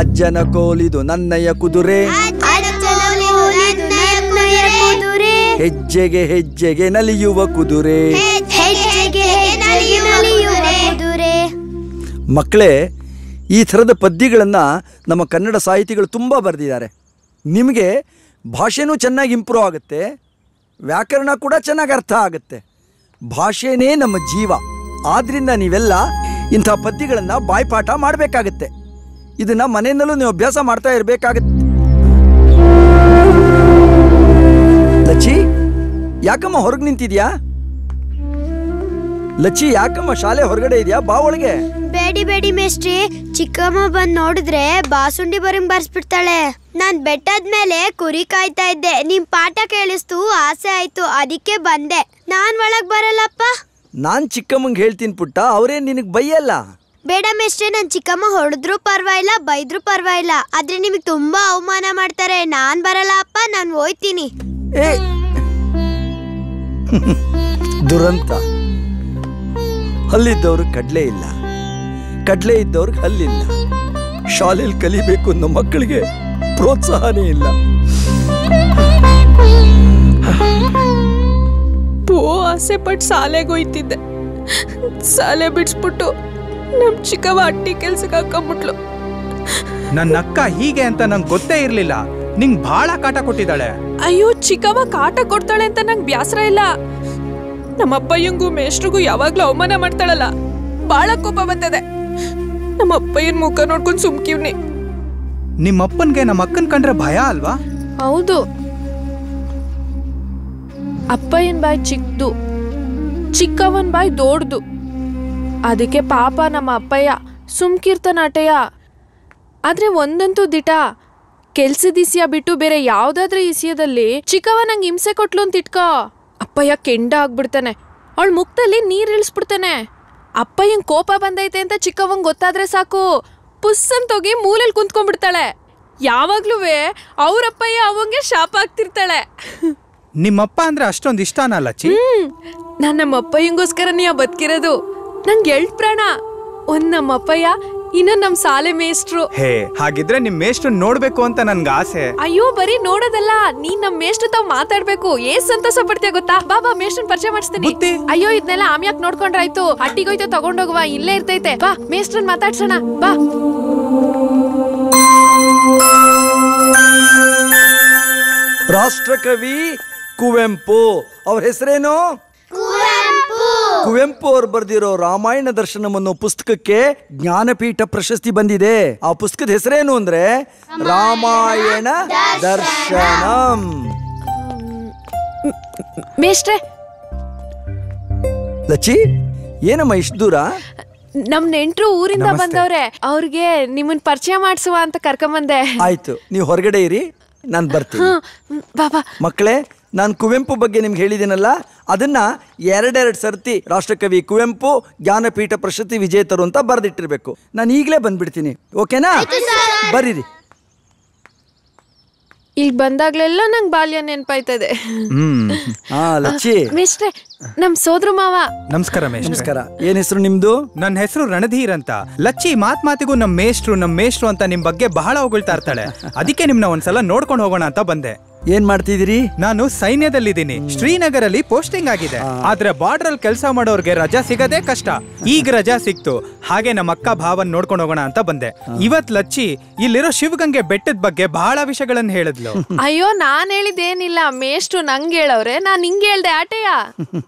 ಅಜ್ಜನ ಕೋಲಿದು ನನ್ನಯ್ಯ ಕುದುರೆ, ಹೆಜ್ಜೆಗೆ ಹೆಜ್ಜೆಗೆ ನಲಿಯುವ ಕುದುರೆ. ಮಕ್ಕಳೇ, ಈ ಥರದ ಪದ್ಯಗಳನ್ನು ನಮ್ಮ ಕನ್ನಡ ಸಾಹಿತಿಗಳು ತುಂಬ ಬರೆದಿದ್ದಾರೆ. ನಿಮಗೆ ಭಾಷೆನೂ ಚೆನ್ನಾಗಿ ಇಂಪ್ರೂವ್ ಆಗುತ್ತೆ, ವ್ಯಾಕರಣ ಕೂಡ ಚೆನ್ನಾಗಿ ಅರ್ಥ ಆಗುತ್ತೆ. ಭಾಷೆನೇ ನಮ್ಮ ಜೀವ. ಆದ್ದರಿಂದ ನೀವೆಲ್ಲ ಇಂಥ ಪದ್ಯಗಳನ್ನು ಬಾಯ್ಪಾಠ ಮಾಡಬೇಕಾಗತ್ತೆ. ಇದನ್ನು ಮನೆಯಲ್ಲೂ ನೀವು ಅಭ್ಯಾಸ ಮಾಡ್ತಾ ಇರಬೇಕಾಗತ್ತೆ. ಲಚ್ಚಿ, ಯಾಕಮ್ಮ ಹೊರಗೆ ನಿಂತಿದ್ಯಾ? ಲಚ್ಚಿ, ಯಾಕಮ್ಮ ಶಾಲೆ ಹೊರಗಡೆ ಇದೆಯಾ? ಬಾ ಒಳಗೆ. ಬೇಡಿ ಬೇಡಿ ಮೇಸ್ಟ್ರಿ, ಚಿಕ್ಕಮ್ಮ ಬಂದ್ ನೋಡಿದ್ರೆ ಬಾಸುಂಡಿ ಬರಂಗ್ ಬರ್ಸ್ಬಿಡ್ತಾಳೆ. ನಾನ್ ಬೆಟ್ಟದ್ಮೇಲೆ ಕುರಿ ಕಾಯ್ತಾ ಇದ್ದೆ, ನಿಮ್ ಪಾಠ ಕೇಳಿಸ್ತು, ಆಸೆ ಆಯ್ತು, ಅದಕ್ಕೆ ಬಂದೆ. ನಾನ್ ಒಳಗ್ ಬರಲ್ಲಪ್ಪ. ನಾನ್ ಚಿಕ್ಕಮ್ಮಂಗೆ ಹೇಳ್ತೀನಿ ಪುಟ್ಟ, ಅವರೇ ನಿನಗೆ ಬೈಯಲ್ಲ. ಬೇಡ ಮೇಸ್ಟ್ರೆ, ನನ್ ಚಿಕ್ಕಮ್ಮ ಹೊಡೆದ್ರು ಪರ್ವಾಗಿಲ್ಲ, ಬೈದ್ರು ಪರ್ವಾಗಿಲ್ಲ, ಆದ್ರೆ ನಿಮಗ್ ತುಂಬಾ ಅವಮಾನ ಮಾಡ್ತಾರೆ. ನಾನ್ ಬರಲ್ಲ ಅಪ್ಪ, ನಾನ್ ಹೋಯ್ತೀನಿ. ದುರಂತ. ಹಲ್ಲಿದ್ದವ್ರು ಕಡ್ಲೆ ಇಲ್ಲ, ಕಡ್ಲೆ ಇದ್ದವ್ರಿಗೆ ಹಲ್ಲಿಲ್ಲ. ಶಾಲೆಯಲ್ಲಿ ಕಲಿಬೇಕು ಅನ್ನೋ ಮಕ್ಕಳಿಗೆ ಪ್ರೋತ್ಸಾಹನೇ ಇಲ್ಲ. ಆಸೆ ಪಟ್ಟು ಶಾಲೆಗೆ ಹೋಯ್ತಿದ್ದೆ. ಶಾಲೆ ಬಿಡಿಸ್ಬಿಟ್ಟು ನಮ್ ಚಿಕ್ಕವ ಅಟ್ಟಿ ಕೆಲ್ಸಕ್ಕೆ ಹಾಕೊಂಡ್ಬಿಟ್ಲು. ನನ್ನ ಅಕ್ಕ ಹೀಗೆ ಅಂತ ನಂಗೆ ಗೊತ್ತೇ ಇರ್ಲಿಲ್ಲ. ನಿಂಗ್ ಬಹಳ ಕಾಟ ಕೊಟ್ಟಿದ್ದಾಳೆ. ಅಯ್ಯೋ, ಚಿಕ್ಕವ ಕಾಟ ಕೊಡ್ತಾಳೆ ಅಂತ ನಂಗೆ ಬ್ಯಾಸರ ಇಲ್ಲ. ನಮ್ಮ ಅಪ್ಪಯ್ಯಂಗೂ ಮೇಷ್ಟ್ರಿಗೂ ಯಾವಾಗ್ಲೂ ಅವಮಾನ ಮಾಡ್ತಾಳಲ್ಲ, ಬಾಳ ಕೋಪ ಬಂದಿದೆ. ನಮ್ಮ ಅಪ್ಪಯ್ಯನ್ ಮುಖ ನೋಡ್ಕೊಂಡು ಸುಮ್ಕಿವ್ನಿ. ನಿಮ್ಮಪ್ಪನ್ಗೆ ನಮ್ಮ ಅಕ್ಕನ್ ಕಂಡ್ರೆ ಭಯ ಅಲ್ವಾ? ಹೌದು. ಅಪ್ಪಯ್ಯನ್ ಬಾಯಿ ಚಿಕ್ಕದು, ಚಿಕ್ಕವನ್ ಬಾಯಿ ದೊಡ್ದು. ಅದಕ್ಕೆ ಪಾಪ ನಮ್ಮ ಅಪ್ಪಯ್ಯ ಸುಮ್ಕಿರ್ತಾನಾಟಯ್ಯ. ಆದ್ರೆ ಒಂದಂತೂ ದಿಟ, ಕೆಲ್ಸದ ಇಸಿಯ ಬಿಟ್ಟು ಬೇರೆ ಯಾವ್ದಾದ್ರೂ ಇಸಿಯದಲ್ಲಿ ಚಿಕ್ಕವ ನಂಗೆ ಹಿಂಸೆ ಕೊಟ್ಲು ಅಂತ ಇಟ್ಕೋ, ಅಪ್ಪಯ್ಯ ಕೆಂಡ ಆಗ್ಬಿಡ್ತಾನೆ. ಅವಳ ಮುಖದಲ್ಲಿ ನೀರ್ ಇಳಿಸ್ಬಿಡ್ತಾನೆ. ಅಪ್ಪಯ್ಯಂಗ್ ಕೋಪ ಬಂದೈತೆ ಅಂತ ಚಿಕ್ಕವಂಗ್ ಗೊತ್ತಾದ್ರೆ ಸಾಕು, ಪುಸ್ ಅಂತೋಗಿ ಮೂಲೆಯಲ್ಲಿ ಕುಂತ್ಕೊಂಡ್ಬಿಡ್ತಾಳೆ. ಯಾವಾಗ್ಲೂ ಅವ್ರಪ್ಪಯ್ಯ ಅವಂಗೆ ಶಾಪ ಆಗ್ತಿರ್ತಾಳೆ. ನಿಮ್ಮಪ್ಪ ಅಂದ್ರೆ ಅಷ್ಟೊಂದು ಇಷ್ಟನಾ ಲಚ್ಚಿ? ನಾನ್ ನಮ್ಮ ಅಪ್ಪಯ್ಯಂಗೋಸ್ಕರ ನೀ ಬದುಕಿರೋದು. ನಂಗೆ ಎಳ್ತ್ ಪ್ರಾಣ. ಒಂದ್ ನಮ್ಮ ಅಪ್ಪಯ್ಯ, ಇನ್ನೊಂದ್ ನಮ್ ಶಾಲೆ ಮೇಷ್ಟ್ರು. ಹೇ, ಹಾಗಿದ್ರೆ ನಿಮ್ ಮೇಷ್ಟ್ರು ನೋಡ್ಬೇಕು ಅಂತ ನನ್ಗೆ ಆಸೆ. ಅಯ್ಯೋ, ಬರೀ ನೋಡೋದಲ್ಲ, ನೀನ್ ನಮ್ ಮೇಷ್ಟ್ರು ತಾವ್ ಮಾತಾಡ್ಬೇಕು. ಸಂತೋಷ ಪಡ್ತೀಯ ಗೊತ್ತಾ? ಬಾಬಾ, ಮೇಷ್ಟ್ರನ್ ಪರಿಚಯ ಮಾಡಿಸ್ತೀನಿ. ಅಯ್ಯೋ, ಇದನ್ನೆಲ್ಲ ಆಮ್ಯಾಕ್ ನೋಡ್ಕೊಂಡ್ರಾಯ್ತು. ಅಟ್ಟಿಗೋಯ್ತು ತಗೊಂಡೋಗುವ, ಇಲ್ಲೇ ಇರ್ತೈತೆ. ಬಾ, ಮೇಷ್ಟ್ರನ್ ಮಾತಾಡ್ಸೋಣ ಬಾ. ರಾಷ್ಟ್ರಕವಿ ಕುವೆಂಪು. ಅವ್ರ ಹೆಸರೇನು? ಕುವೆಂಪು ಅವ್ರು ಬರೆದಿರೋ ರಾಮಾಯಣ ದರ್ಶನಂ ಪುಸ್ತಕಕ್ಕೆ ಜ್ಞಾನಪೀಠ ಪ್ರಶಸ್ತಿ ಬಂದಿದೆ. ಆ ಪುಸ್ತಕದ ಹೆಸರೇನು ಅಂದ್ರೆ ರಾಮಾಯಣ ದರ್ಶನಂ. ಮೇಷ್ಟ್ರೆ, ಲಚ್ಚಿ, ಏನಮ್ಮ ಇಷ್ಟು ದೂರ? ನಮ್ ನೆಂಟ್ರು ಊರಿಂದ ಬಂದವ್ರೆ, ಅವ್ರಿಗೆ ನಿಮ್ಮನ್ ಪರಿಚಯ ಮಾಡಿಸುವ ಅಂತ ಕರ್ಕೊಂಬಂದೆ. ಆಯ್ತು, ನೀವು ಹೊರಗಡೆ ಇರಿ, ನಾನು ಬರ್ತೀನಿ. ಬಾಬಾ. ಮಕ್ಕಳೇ, ನಾನು ಕುವೆಂಪು ಬಗ್ಗೆ ನಿಮ್ಗೆ ಹೇಳಿದ್ದೀನಲ್ಲ, ಅದನ್ನ ಎರಡೆರಡು ಸರ್ತಿ ರಾಷ್ಟ್ರಕವಿ ಕುವೆಂಪು ಜ್ಞಾನಪೀಠ ಪ್ರಶಸ್ತಿ ವಿಜೇತರು ಅಂತ ಬರೆದಿಟ್ಟಿರ್ಬೇಕು. ನಾನು ಈಗಲೇ ಬಂದ್ಬಿಡ್ತೀನಿ, ಓಕೆನಾ? ಬರೀರಿ. ಈಗ ಬಂದಾಗ್ಲೆಲ್ಲ ನಂಗೆ ಬಾಲ್ಯ ನೆನಪಾಯ್ತದೆ. ಲಚ್ಚಿ. ಮೇಷ್ಟ್ರೆ, ನಮ್ ಸೋದ್ರ ಮಾವ. ನಮಸ್ಕಾರ ಮೇಷ್ಟ್ರೆ. ನಮಸ್ಕಾರ. ಏನ್ ಹೆಸರು ನಿಮ್ದು? ನನ್ನ ಹೆಸರು ರಣಧೀರ್ ಅಂತ. ಲಚ್ಚಿ ಮಾತಿಗೂ ನಮ್ ಮೇಷ್ಟ್ರು ಅಂತ ನಿಮ್ ಬಗ್ಗೆ ಬಹಳ ಹೊಗಳ್ತಾ ಇರ್ತಾಳೆ. ಅದಕ್ಕೆ ನಿಮ್ನ ಒಂದ್ಸಲ ನೋಡ್ಕೊಂಡು ಹೋಗೋಣ ಅಂತ ಬಂದೆ. ಏನ್ ಮಾಡ್ತಿದ್ದೀರಿ? ನಾನು ಸೈನ್ಯದಲ್ಲಿದ್ದೀನಿ. ಶ್ರೀನಗರಲ್ಲಿ ಪೋಸ್ಟಿಂಗ್ ಆಗಿದೆ. ಆದ್ರೆ ಬಾರ್ಡರ್ ಅಲ್ಲಿ ಕೆಲಸ ಮಾಡೋರ್ಗೆ ರಜಾ ಸಿಗದೆ ಕಷ್ಟ. ಈಗ ರಜಾ ಸಿಕ್ತು, ಹಾಗೆ ನಮ್ಮ ಅಕ್ಕ ಭಾವನ್ ನೋಡ್ಕೊಂಡು ಹೋಗೋಣ ಅಂತ ಬಂದೆ. ಇವತ್ ಲಚ್ಚಿ ಇಲ್ಲಿರೋ ಶಿವಗಂಗೆ ಬೆಟ್ಟದ ಬಗ್ಗೆ ಬಹಳ ವಿಷಯಗಳನ್ನ ಹೇಳಿದ್ಲು. ಅಯ್ಯೋ, ನಾನ್ ಹೇಳಿದ್ದೇನಿಲ್ಲ, ಮೇಷ್ಟ್ರು ನಂಗೆ ಹೇಳವ್ರೆ, ನಾನ್ ಹಿಂಗೆ ಹೇಳ್ದೆ ಆಟೆಯ.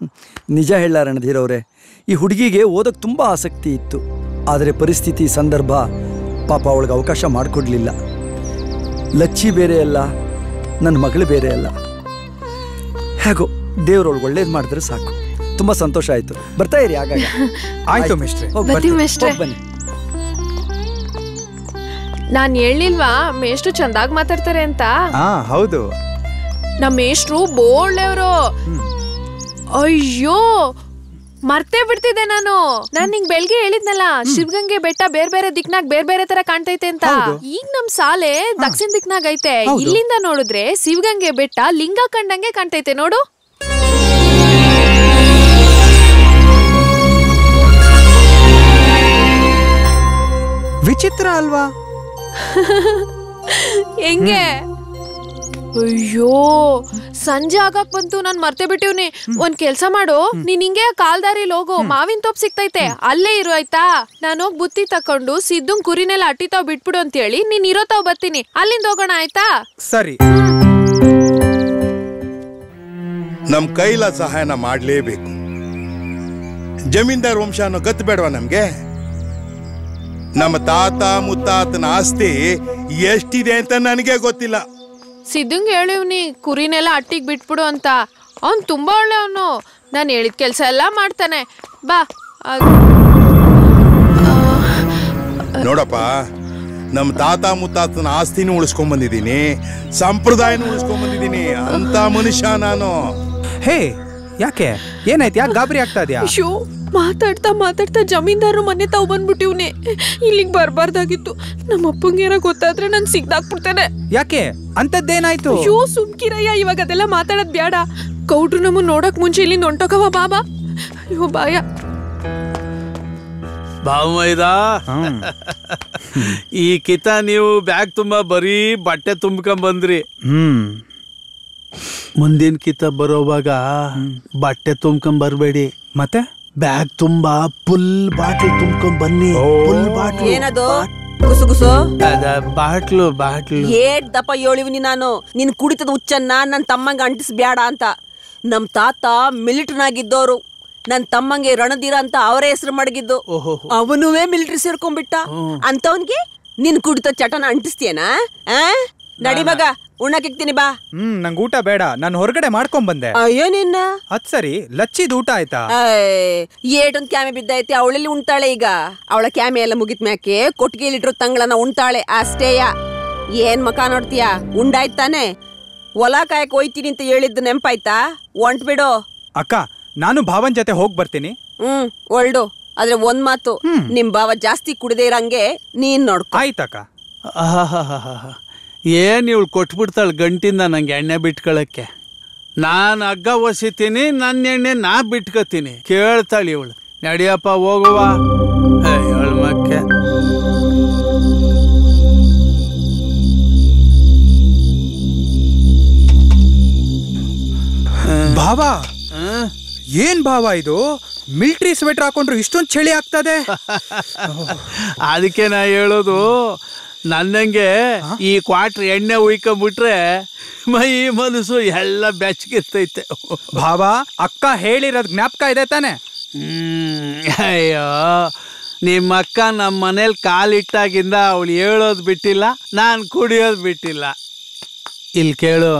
ನಿಜ ಹೇಳ ರಣಧೀರ್ ಅವ್ರೆ, ಈ ಹುಡುಗಿಗೆ ಓದಕ್ ತುಂಬಾ ಆಸಕ್ತಿ ಇತ್ತು. ಆದ್ರೆ ಪರಿಸ್ಥಿತಿ, ಸಂದರ್ಭ ಪಾಪ ಅವಳಿಗೆ ಅವಕಾಶ ಮಾಡಿಕೊಡ್ಲಿಲ್ಲ. ಲಚ್ಚಿ ಬೇರೆ ಅಲ್ಲ, ನನ್ನ ಮಗಳು ಬೇರೆ ಅಲ್ಲ. ಹೇಗೋ ದೇವ್ರೊಳಗೆ ಒಳ್ಳೇದು ಮಾಡಿದ್ರೆ ಸಾಕು. ತುಂಬಾ ಸಂತೋಷ ಆಯ್ತು. ಬರ್ತಾ ಇರಿ ಆಗಾಗ. ಆಯ್ತು ಮೇಷ್ಟ್ರೆ, ಬನ್ನಿ. ನಾನ್ ಹೇಳಿಲ್ವಾ ಮೇಷ್ಟ್ರು ಚಂದಾಗ್ ಮಾತಾಡ್ತಾರೆ ಅಂತ? ಹೌದು. ನಮ್ಮ ಮೇಷ್ಟ್ರು ಬೋಳ್ಳೆವ್ರು. ಅಯ್ಯೋ, ಮರ್ತೇ ಬಿಡ್ತಿದ್ದೆ ನಾನು ನಿಂಗ್ ಬೆಳ್ಗೆ ಹೇಳಿದ್ನಲ್ಲ, ಶಿವಗಂಗೆ ಬೆಟ್ಟ ಬೇರೆ ಬೇರೆ ದಿಕ್ನಾಗ್ ಬೇರೆ ಬೇರೆ ತರ ಕಾಣ್ತೈತೆ ಅಂತ. ಈಗ ನಮ್ ಶಾಲೆ ದಕ್ಷಿಣ ದಿಕ್ನಾಗ್ ಐತೆ. ಇಲ್ಲಿಂದ ನೋಡಿದ್ರೆ ಶಿವಗಂಗೆ ಬೆಟ್ಟ ಲಿಂಗ ಕಂಡಂಗೆ ಕಾಣ್ತೈತೆ ನೋಡು. ವಿಚಿತ್ರ ಅಲ್ವಾ? ಹೆಂಗೆ? ಅಯ್ಯೋ, ಸಂಜೆ ಆಗಕ್ ಬಂತು, ನಾನ್ ಮರ್ತೇ ಬಿಟ್ಟಿವ್ನಿ. ಒಂದ್ ಕೆಲ್ಸ ಮಾಡು, ನೀನ್ ಹಿಂಗೆ ಕಾಲ್ದಾರಿಲಿ ಹೋಗು, ಮಾವಿನ ತೋಪ್ ಸಿಗ್ತೈತೆ, ಅಲ್ಲೇ ಇರು ಆಯ್ತಾ? ನಾನು ಹೋಗಿ ಬುತ್ತಿ ತಕೊಂಡು ಸಿದ್ದುಂಗ್ ಕುರಿನೆಲ್ಲ ಅಟ್ಟಿತಾವ್ ಬಿಟ್ಬಿಡು ಅಂತ ಹೇಳಿ ನೀನ್ ಇರೋತಾವ್ ಬರ್ತೀನಿ, ಅಲ್ಲಿಂದ ಹೋಗೋಣ ಆಯ್ತಾ? ಸರಿ. ನಮ್ ಕೈಲ ಸಹಾಯನ ಮಾಡ್ಲೇಬೇಕು. ಜಮೀನ್ದಾರ್ ವಂಶ ಅನ್ನೋ ಗತ್ತು ಬೇಡವಾ ನಮ್ಗೆ? ನಮ್ಮ ತಾತ ಮುತ್ತಾತನ ಆಸ್ತಿ ಎಷ್ಟಿದೆ ಅಂತ ನನಗೆ ಗೊತ್ತಿಲ್ಲ. ಸಿದ್ದುಂಗ್ ಹೇಳಿವ್ನಿ ಕುರಿನೆಲ್ಲ ಅಟ್ಟಿಗೆ ಬಿಟ್ಬಿಡು ಅಂತ. ಅವ್ನ್ ತುಂಬಾ ಒಳ್ಳೆ ಅವನು, ನಾನು ಹೇಳಿದ ಕೆಲ್ಸ ಎಲ್ಲ ಮಾಡ್ತಾನೆ. ಬಾ. ನೋಡಪ್ಪ, ನಮ್ಮ ತಾತ ಮುತ್ತಾತನ ಆಸ್ತಿನೂ ಉಳಿಸ್ಕೊಂಡ್ ಬಂದಿದ್ದೀನಿ, ಸಂಪ್ರದಾಯನೂ ಉಳಿಸ್ಕೊಂಡ್ ಬಂದಿದ್ದೀನಿ ಅಂತ ಮನುಷ್ಯ ನಾನು. ಹೇ, ಯಾಕೆ ಏನಾಯ್ತು? ಯಾಕೆ ಗಾಬರಿ ಆಗ್ತಾ ಇದ್ಯಾ? ಅಯ್ಯೋ, ಮಾತಾಡ್ತಾ ಮಾತಾಡ್ತಾ ಜಮೀನ್ದಾರು ಮನೆ ತಾವು ಬಂದ್ಬಿಟ್ಟಿವ್ನೆ. ಇಲ್ಲಿಗೆ ಬರ್ಬಾರ್ದಾಗಿತ್ತು. ನಮ್ಮ ಅಪ್ಪಂಗೇನ ಗೊತ್ತಾದ್ರೆ ನನ್ ಸಿಗ್ದಾಕ್ಬಿಡ್ತಾನೆ. ಯಾಕೆ? ಅಂತದ್ದೇನಾಯ್ತು? ಅಯ್ಯೋ, ಸುಮ್ಕಿರಯ್ಯ, ಇವಾಗ ಅದೆಲ್ಲ ಮಾತಾಡೋದ್ ಬ್ಯಾಡ. ಗೌಡ್ರು ನಮ್ಮನ್ನ ನೋಡಕ್ ಮುಂಚೆ ಇಲ್ಲಿಂದ ಹೊಂಟೋಗವ ಬಾಬಾ. ಅಯ್ಯೋ ಬಾಯ. ಬಾವೈದ, ಈ ಕಿತ ನೀವು ಬ್ಯಾಗ್ ತುಂಬಾ ಬರೀ ಬಟ್ಟೆ ತುಂಬ್ಕೊಂಡ್ ಬಂದ್ರಿ. ಮುಂದಿನ ಕಿತ ಬರೋವಾಗ ಬಟ್ಟೆ ತುಂಬ್ಕೊಂಡ್ ಬರ್ಬೇಡಿ, ಮತ್ತೆ ಬ್ಯಾಗ್ ತುಂಬಾ ಫುಲ್ ಬಾಟ್ಲ್ ತುಂಬ್ಕೊಂಡ್ ಬನ್ನಿ. Full bottle. ಏನದು ಗುಸುಗುಸು? Bottle bottle. ಏಟ್ ದಪ್ಪ ಹೇಳಿವ್ನಿ ನಾನು, ನಿನ್ ಕುಡಿತದ ಹುಚ್ಚನ್ನ ನನ್ ತಮ್ಮಂಗ ಅಂಟಿಸ್ಬ್ಯಾಡ ಅಂತ. ನಮ್ ತಾತ ಮಿಲಿಟರಿನಾಗಿದ್ದೋರು, ನನ್ ತಮ್ಮಂಗೆ ರಣಧೀರ ಅಂತ ಅವರೇ ಹೆಸರು ಮಡಗಿದ್ದು. ಅವನುವೇ ಮಿಲಿಟರಿ ಸೇರ್ಕೊಂಡ್ಬಿಟ್ಟ. ಅಂತವನ್ಗೆ ನಿನ್ ಕುಡಿತ ಚಟನ ಅಂಟಿಸ್ತೀಯನಾ? ನಡಿ ಮಗ, ಉಣ್ಣಕ್ಕಿಕ್ತೀನಿ ಬಾ. ನಂಗೆ ಊಟ ಬೇಡ, ನಾನು ಹೊರಗಡೆ ಮಾಡ್ಕೊಂಡ್ ಬಂದೆ. ಅಯ್ಯೋ ನಿನ್ನ. ಅದ್ ಸರಿ, ಲಚ್ಚಿದ ಊಟ ಆಯ್ತಾ? ಏಟೊಂದ್ ಕ್ಯಾಮೆ ಬಿದ್ದೈತಿ, ಅವಳಲ್ಲಿ ಉಣ್ತಾಳೆ ಈಗ. ಅವಳ ಕ್ಯಾಮೆ ಎಲ್ಲ ಮುಗಿತ್ ಮ್ಯಾಕೆ ಕೊಟ್ಟಿಗೆಲಿಟ್ರು ತಂಗಳನ್ನ ಉಣ್ತಾಳೆ ಅಷ್ಟೇಯ. ಏನ್ ಮಕ ನೋಡ್ತೀಯ? ಉಂಡಾಯ್ತಾನೆ. ಹೊಲ ಕಾಯಕ್ ಹೋಯ್ತೀನಿ ಅಂತ ಹೇಳಿದ್ದು ನೆಂಪಾಯ್ತಾ? ಒಂಟ್ ಬಿಡು. ಅಕ್ಕ, ನಾನು ಭಾವನ್ ಜೊತೆ ಹೋಗ್ ಬರ್ತೀನಿ. ಒಳ್ಡು. ಆದ್ರೆ ಒಂದ್ ಮಾತು, ನಿಮ್ ಭಾವ ಜಾಸ್ತಿ ಕುಡಿದೇ ಇರಂಗೆ ನೀನ್ ನೋಡ್ಕೊ. ಆಯ್ತಕ್ಕ. ಏನ್ ಇವಳು ಕೊಟ್ಬಿಡ್ತಾಳ ಗಂಟಿಂದ ನಂಗೆ ಎಣ್ಣೆ ಬಿಟ್ಕೊಳಕ್ಕೆ. ನಾನು ಹಗ್ಗ ಒಸಿತೀನಿ, ನನ್ನ ಎಣ್ಣೆ ನಾ ಬಿಟ್ಕೋತೀನಿ. ಕೇಳ್ತಾಳೆ ಇವಳು. ನಡಿಯಪ್ಪ ಹೋಗುವ ಇವಳು ಮಕ್ಕೆ. ಭಾವ, ಏನ್ ಭಾವ ಇದು? ಮಿಲಿಟರಿ ಸ್ವೆಟರ್ ಹಾಕೊಂಡ್ರು ಇಷ್ಟೊಂದು ಚಳಿ ಆಗ್ತದೆ. ಅದಕ್ಕೆ ನಾ ಹೇಳೋದು, ನನ್ನಂಗೆ ಈ ಕ್ವಾಟ್ರ್ ಎಣ್ಣೆ ಉಯ್ಕೊಂಡ್ಬಿಟ್ರೆ ಮೈ ಮನಸ್ಸು ಎಲ್ಲ ಬೆಚ್ಚಗಿರ್ತೈತೆ. ಭಾವ, ಅಕ್ಕ ಹೇಳಿರೋದ್ ಜ್ಞಾಪಕ ಇದೆ ತಾನೆ? ಅಯ್ಯೋ, ನಿಮ್ಮ ಅಕ್ಕ ನಮ್ಮ ಮನೇಲಿ ಕಾಲಿಟ್ಟಾಗಿಂದ ಅವಳು ಹೇಳೋದು ಬಿಟ್ಟಿಲ್ಲ, ನಾನು ಕುಡಿಯೋದು ಬಿಟ್ಟಿಲ್ಲ. ಇಲ್ಲಿ ಕೇಳು,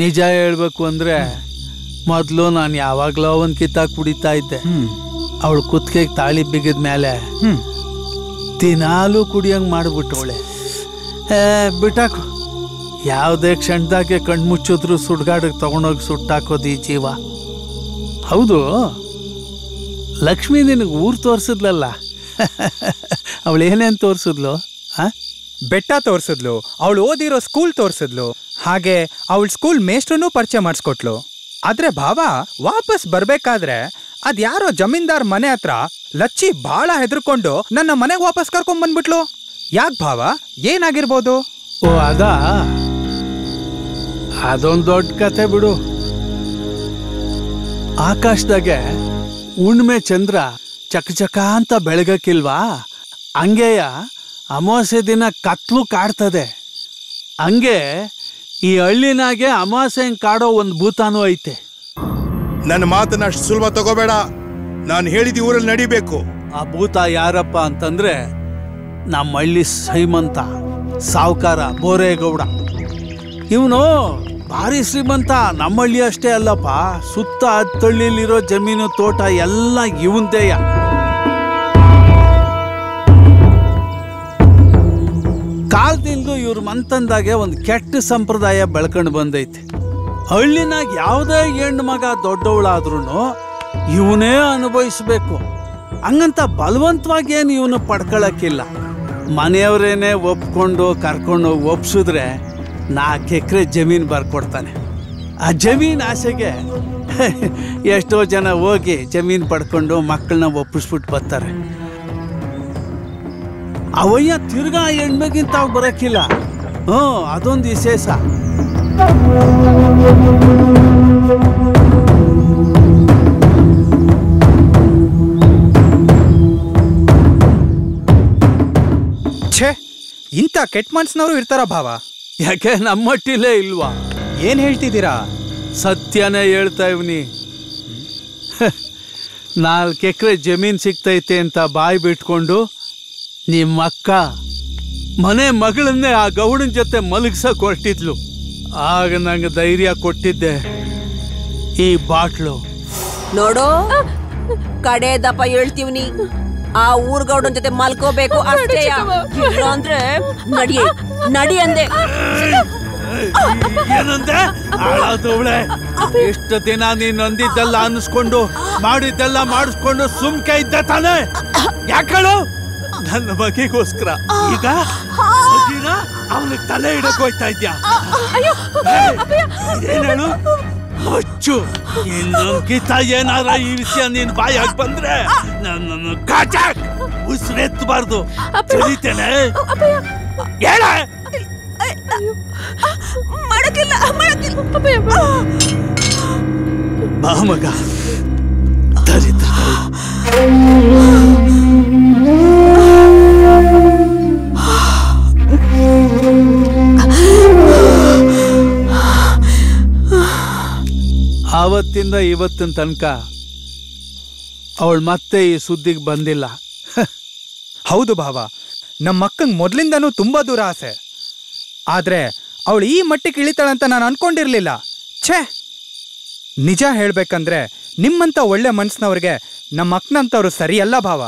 ನಿಜ ಹೇಳ್ಬೇಕು ಅಂದ್ರೆ ಮೊದಲು ನಾನು ಯಾವಾಗಲೂ ಒಂದು ಕಿತ್ತಾಕ್ ಕುಡಿತಾ ಇದ್ದೆ. ಅವಳು ಕುತ್ತಿಗೆಗೆ ತಾಳಿ ಬಿಗಿದ ಮೇಲೆ ದಿನಾಲೂ ಕುಡಿಯಂಗೆ ಮಾಡಿಬಿಟ್ಟವಳೆ. ಬಿಟ್ಟಾಕು, ಯಾವುದೇ ಕ್ಷಣದಾಗೆ ಕಣ್ಮುಚ್ಚಿದ್ರು ಸುಡ್ಗಾಡಿಗೆ ತಗೊಂಡೋಗಿ ಸುಟ್ಟಾಕೋದು ಈ ಜೀವ. ಹೌದು, ಲಕ್ಷ್ಮೀ ನಿನಗೆ ಊರು ತೋರಿಸಿದ್ಲಲ್ಲ, ಅವಳು ಏನೇನು ತೋರಿಸಿದ್ಲು? ಬೆಟ್ಟ ತೋರಿಸಿದ್ಲು, ಅವಳು ಓದಿರೋ ಸ್ಕೂಲ್ ತೋರಿಸಿದ್ಲು, ಹಾಗೆ ಅವಳ ಸ್ಕೂಲ್ ಮೇಷ್ಟ್ರನ್ನೂ ಪರಿಚಯ ಮಾಡಿಸ್ಕೊಟ್ಲು. ಆದ್ರೆ ಭಾವ, ವಾಪಸ್ ಬರ್ಬೇಕಾದ್ರೆ ಅದ್ಯಾರೋ ಜಮೀನ್ದಾರ್ ಮನೆ ಹತ್ರ ಲಚ್ಚಿ ಬಹಳ ಹೆದರ್ಕೊಂಡು ನನ್ನ ಮನೆಗೆ ವಾಪಸ್ ಕರ್ಕೊಂಡ್ ಬಂದ್ಬಿಟ್ಲು. ಯಾಕೆ ಭಾವ? ಏನಾಗಿರ್ಬೋದು? ಓ, ಅದೊಂದು ದೊಡ್ಡ ಕತೆ ಬಿಡು. ಆಕಾಶದಾಗೆ ಹುಣ್ಣಿಮೆ ಚಂದ್ರ ಚಕ ಅಂತ ಬೆಳಗಕ್ಕಿಲ್ವಾ? ಹಂಗೆಯ ಅಮಾವಾಸ್ಯೆ ದಿನ ಕತ್ಲು ಕಾಡ್ತದೆ. ಹಂಗೆ ಈ ಹಳ್ಳಿನಾಗೆ ಅಮಾವಾಸ್ಯೆ ಕಾಡೋ ಒಂದು ಭೂತಾನೂ ಐತೆ. ನನ್ನ ಮಾತನ್ನ ಅಷ್ಟು ಸುಲಭ ತಗೋಬೇಡ. ನಾನು ಹೇಳಿದ ಊರಲ್ಲಿ ನಡಿಬೇಕು. ಆ ಭೂತ ಯಾರಪ್ಪ ಅಂತಂದ್ರೆ ನಮ್ಮ ಹಳ್ಳಿ ಶ್ರೀಮಂತ ಸಾವುಕಾರ ಬೋರೇಗೌಡ. ಇವನು ಭಾರಿ ಶ್ರೀಮಂತ. ನಮ್ಮ ಹಳ್ಳಿ ಅಷ್ಟೇ ಅಲ್ಲಪ್ಪ, ಸುತ್ತ ಹತ್ತಳ್ಳಿಲಿರೋ ಜಮೀನು ತೋಟ ಎಲ್ಲ ಇವಂದೇಯ. ಕಾಲದಿಂದ ಇವ್ರ ಮಂತಂದಾಗೆ ಒಂದು ಕೆಟ್ಟ ಸಂಪ್ರದಾಯ ಬೆಳ್ಕೊಂಡು ಬಂದೈತೆ. ಹಳ್ಳಿನಾಗ ಯಾವುದೇ ಹೆಣ್ಣು ಮಗ ದೊಡ್ಡವಳಾದ್ರೂ ಇವನೇ ಅನುಭವಿಸ್ಬೇಕು. ಹಂಗಂತ ಬಲವಂತವಾಗಿ ಏನು ಇವನು ಪಡ್ಕೊಳಕ್ಕಿಲ್ಲ. ಮನೆಯವರೇನೆ ಒಪ್ಕೊಂಡು ಕರ್ಕೊಂಡು ಒಪ್ಸಿದ್ರೆ 4 ಎಕರೆ ಜಮೀನು ಬರ್ಕೊಡ್ತಾನೆ. ಆ ಜಮೀನು ಆಸೆಗೆ ಎಷ್ಟೋ ಜನ ಹೋಗಿ ಜಮೀನು ಪಡ್ಕೊಂಡು ಮಕ್ಕಳನ್ನ ಒಪ್ಪಿಸ್ಬಿಟ್ಟು ಬರ್ತಾರೆ. ಅವಯ್ಯ ತಿರ್ಗಾ ಹೆಣ್ಮಗಿಂತ ಬರೋಕ್ಕಿಲ್ಲ. ಅದೊಂದು ವಿಶೇಷ. ಛೇ, ಇಂಥ ಕೆಟ್ಟ ಮನ್ಸಿನವರು ಇರ್ತಾರ ಭಾವ? ಯಾಕೆ ನಮ್ಮಟ್ಟಿಲೇ ಇಲ್ವಾ? ಏನ್ ಹೇಳ್ತಿದ್ದೀರಾ? ಸತ್ಯನೇ ಹೇಳ್ತಾ ಇವ್ನಿ. 4 ಎಕರೆ ಜಮೀನ್ ಸಿಗ್ತೈತೆ ಅಂತ ಬಾಯಿ ಬಿಟ್ಕೊಂಡು ನಿಮ್ಮ ಅಕ್ಕ ಮನೆ ಮಗಳನ್ನೇ ಆ ಗೌಡನ ಜೊತೆ ಮಲಗ್ಸಕ್ ಹೊರಟಿದ್ಲು. ಆಗ ನಂಗೆ ಧೈರ್ಯ ಕೊಟ್ಟಿದ್ದೆ ಈ ಬಾಟ್ಲು. ನೋಡು, ಕಡೆ ದಪ್ಪ ಹೇಳ್ತೀವ್ನಿ, ಆ ಊರ್ಗೌಡನ್ ಜೊತೆ ಮಲ್ಕೋಬೇಕು ಅಷ್ಟೇ. ಅಂದ್ರೆ ನಡಿ ಅಂದೆ. ಏನಂದೆ? ಹಾಳಾದವಳೆ, ಎಷ್ಟು ದಿನ ನೀನ್ ಅಂದಿದ್ದೆಲ್ಲ ಅನ್ಸ್ಕೊಂಡು ಮಾಡಿದ್ದೆಲ್ಲ ಮಾಡಿಸ್ಕೊಂಡು ಸುಮ್ಕೆ ಇದ್ದ ತಾನೆ? ಯಾಕಳು? ನನ್ನ ಮಗಿಗೋಸ್ಕರ ಈಗ ಅವನಿಗೆ ತಲೆ ಇಡಕ್ ಹೋಯ್ತಾ ಇದ್ಯಾ? ಏನ್ ಹೇಳು? ಅಚ್ಚು, ಇನ್ನೊಂದ್ಕಿತ ಏನಾರ ಈ ವಿಷಯ ನೀನ್ ಬಾಯಾಗ್ ಬಂದ್ರೆ ನನ್ನನ್ನು ಉಸಿರೆತ್ತಬಾರ್ದು. ತಿಳಿತೇನೆ? ಹೇಳ ಮಾಡಕ್ಕಿಲ್ಲ ಬಾ ಮಗ. ದರಿದ್ರ ಆವತ್ತಿಂದ ಇವತ್ತಿನ ತನಕ ಅವಳು ಮತ್ತೆ ಈ ಸುದ್ದಿಗೆ ಬಂದಿಲ್ಲ. ಹೌದು ಭಾವ, ನಮ್ಮ ಅಕ್ಕಂಗೆ ಮೊದಲಿಂದನೂ ತುಂಬಾ ದೂರ ಆಸೆ. ಆದ್ರೆ ಅವಳು ಈ ಮಟ್ಟಿಗೆ ಇಳಿತಾಳಂತ ನಾನು ಅನ್ಕೊಂಡಿರ್ಲಿಲ್ಲ. ಛೇ, ನಿಜ ಹೇಳ್ಬೇಕಂದ್ರೆ ನಿಮ್ಮಂತ ಒಳ್ಳೆ ಮನ್ಸಿನವ್ರಿಗೆ ನಮ್ಮ ಅಕ್ಕನಂತವ್ರು ಸರಿಯಲ್ಲ ಭಾವ.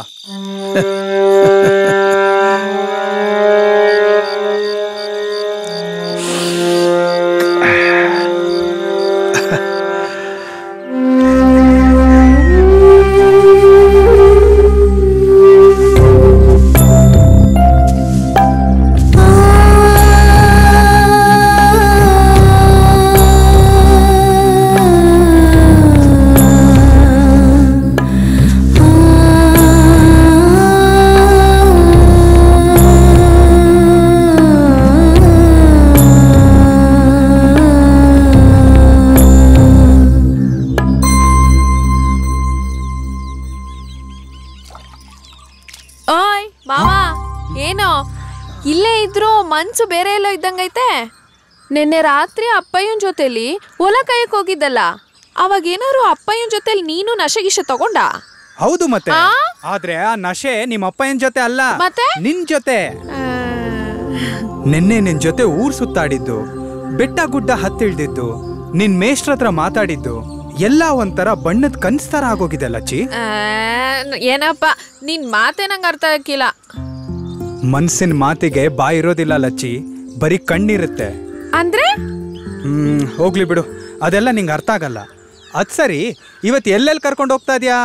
ಮನ್ಸು ಬೇರೆ ಎಲ್ಲೋ ಇದ್ದಂಗೈತೆ. ನಿನ್ನೆ ರಾತ್ರಿ ಅಪ್ಪಯ್ಯನ ಜೊತೆಲಿ ಹೊಲ ಕಾಯಕ್ ಹೋಗಿದ್ದಲ್ಲ, ಅವಾಗ ಏನಾರು ಅಪ್ಪಯ್ಯನ ಜೊತೆಲಿ ನೀನು ನಶೆಗಿಶೆ ತಗೊಂಡ? ಹೌದು ಮತ್ತೆ. ಆದ್ರೆ ಆ ನಶೆ ನಿಮ್ಮ ಅಪ್ಪಯ್ಯನ ಜೊತೆ ಅಲ್ಲ, ಮತ್ತೆ ನಿನ್ ಜೊತೆ. ನಿನ್ನೆ ನಿನ್ ಜೊತೆ ಊರ್ ಸುತ್ತಾಡಿದ್ದು, ಬೆಟ್ಟ ಗುಡ್ಡ ಹತ್ತಿಳ್ದಿದ್ದು, ನಿನ್ ಮೇಷ್ಟ್ರ ಹತ್ರ ಮಾತಾಡಿದ್ದು ಎಲ್ಲ ಒಂಥರ ಬಣ್ಣದ ಕನ್ಸ್ತರ ಆಗೋಗಿದೆ ಲಚ್ಚಿ. ಏನಪ್ಪ ನಿನ್ ಮಾತೇ ನಂಗೆ ಅರ್ಥ ಆಗಿಲ್ಲ. ಮನ್ಸಿನ ಮಾತಿಗೆ ಬಾಯಿ ಇರೋದಿಲ್ಲ ಲಚ್ಚಿ, ಬರೀ ಕಣ್ಣಿರುತ್ತೆ. ಅಂದ್ರೆ ಹೋಗ್ಲಿ ಬಿಡು, ಅದೆಲ್ಲ ನಿಂಗೆ ಅರ್ಥ ಆಗಲ್ಲ. ಅದ್ ಸರಿ, ಇವತ್ತು ಎಲ್ಲೆಲ್ಲಿ ಕರ್ಕೊಂಡು ಹೋಗ್ತಾ ಇದ್ಯಾ?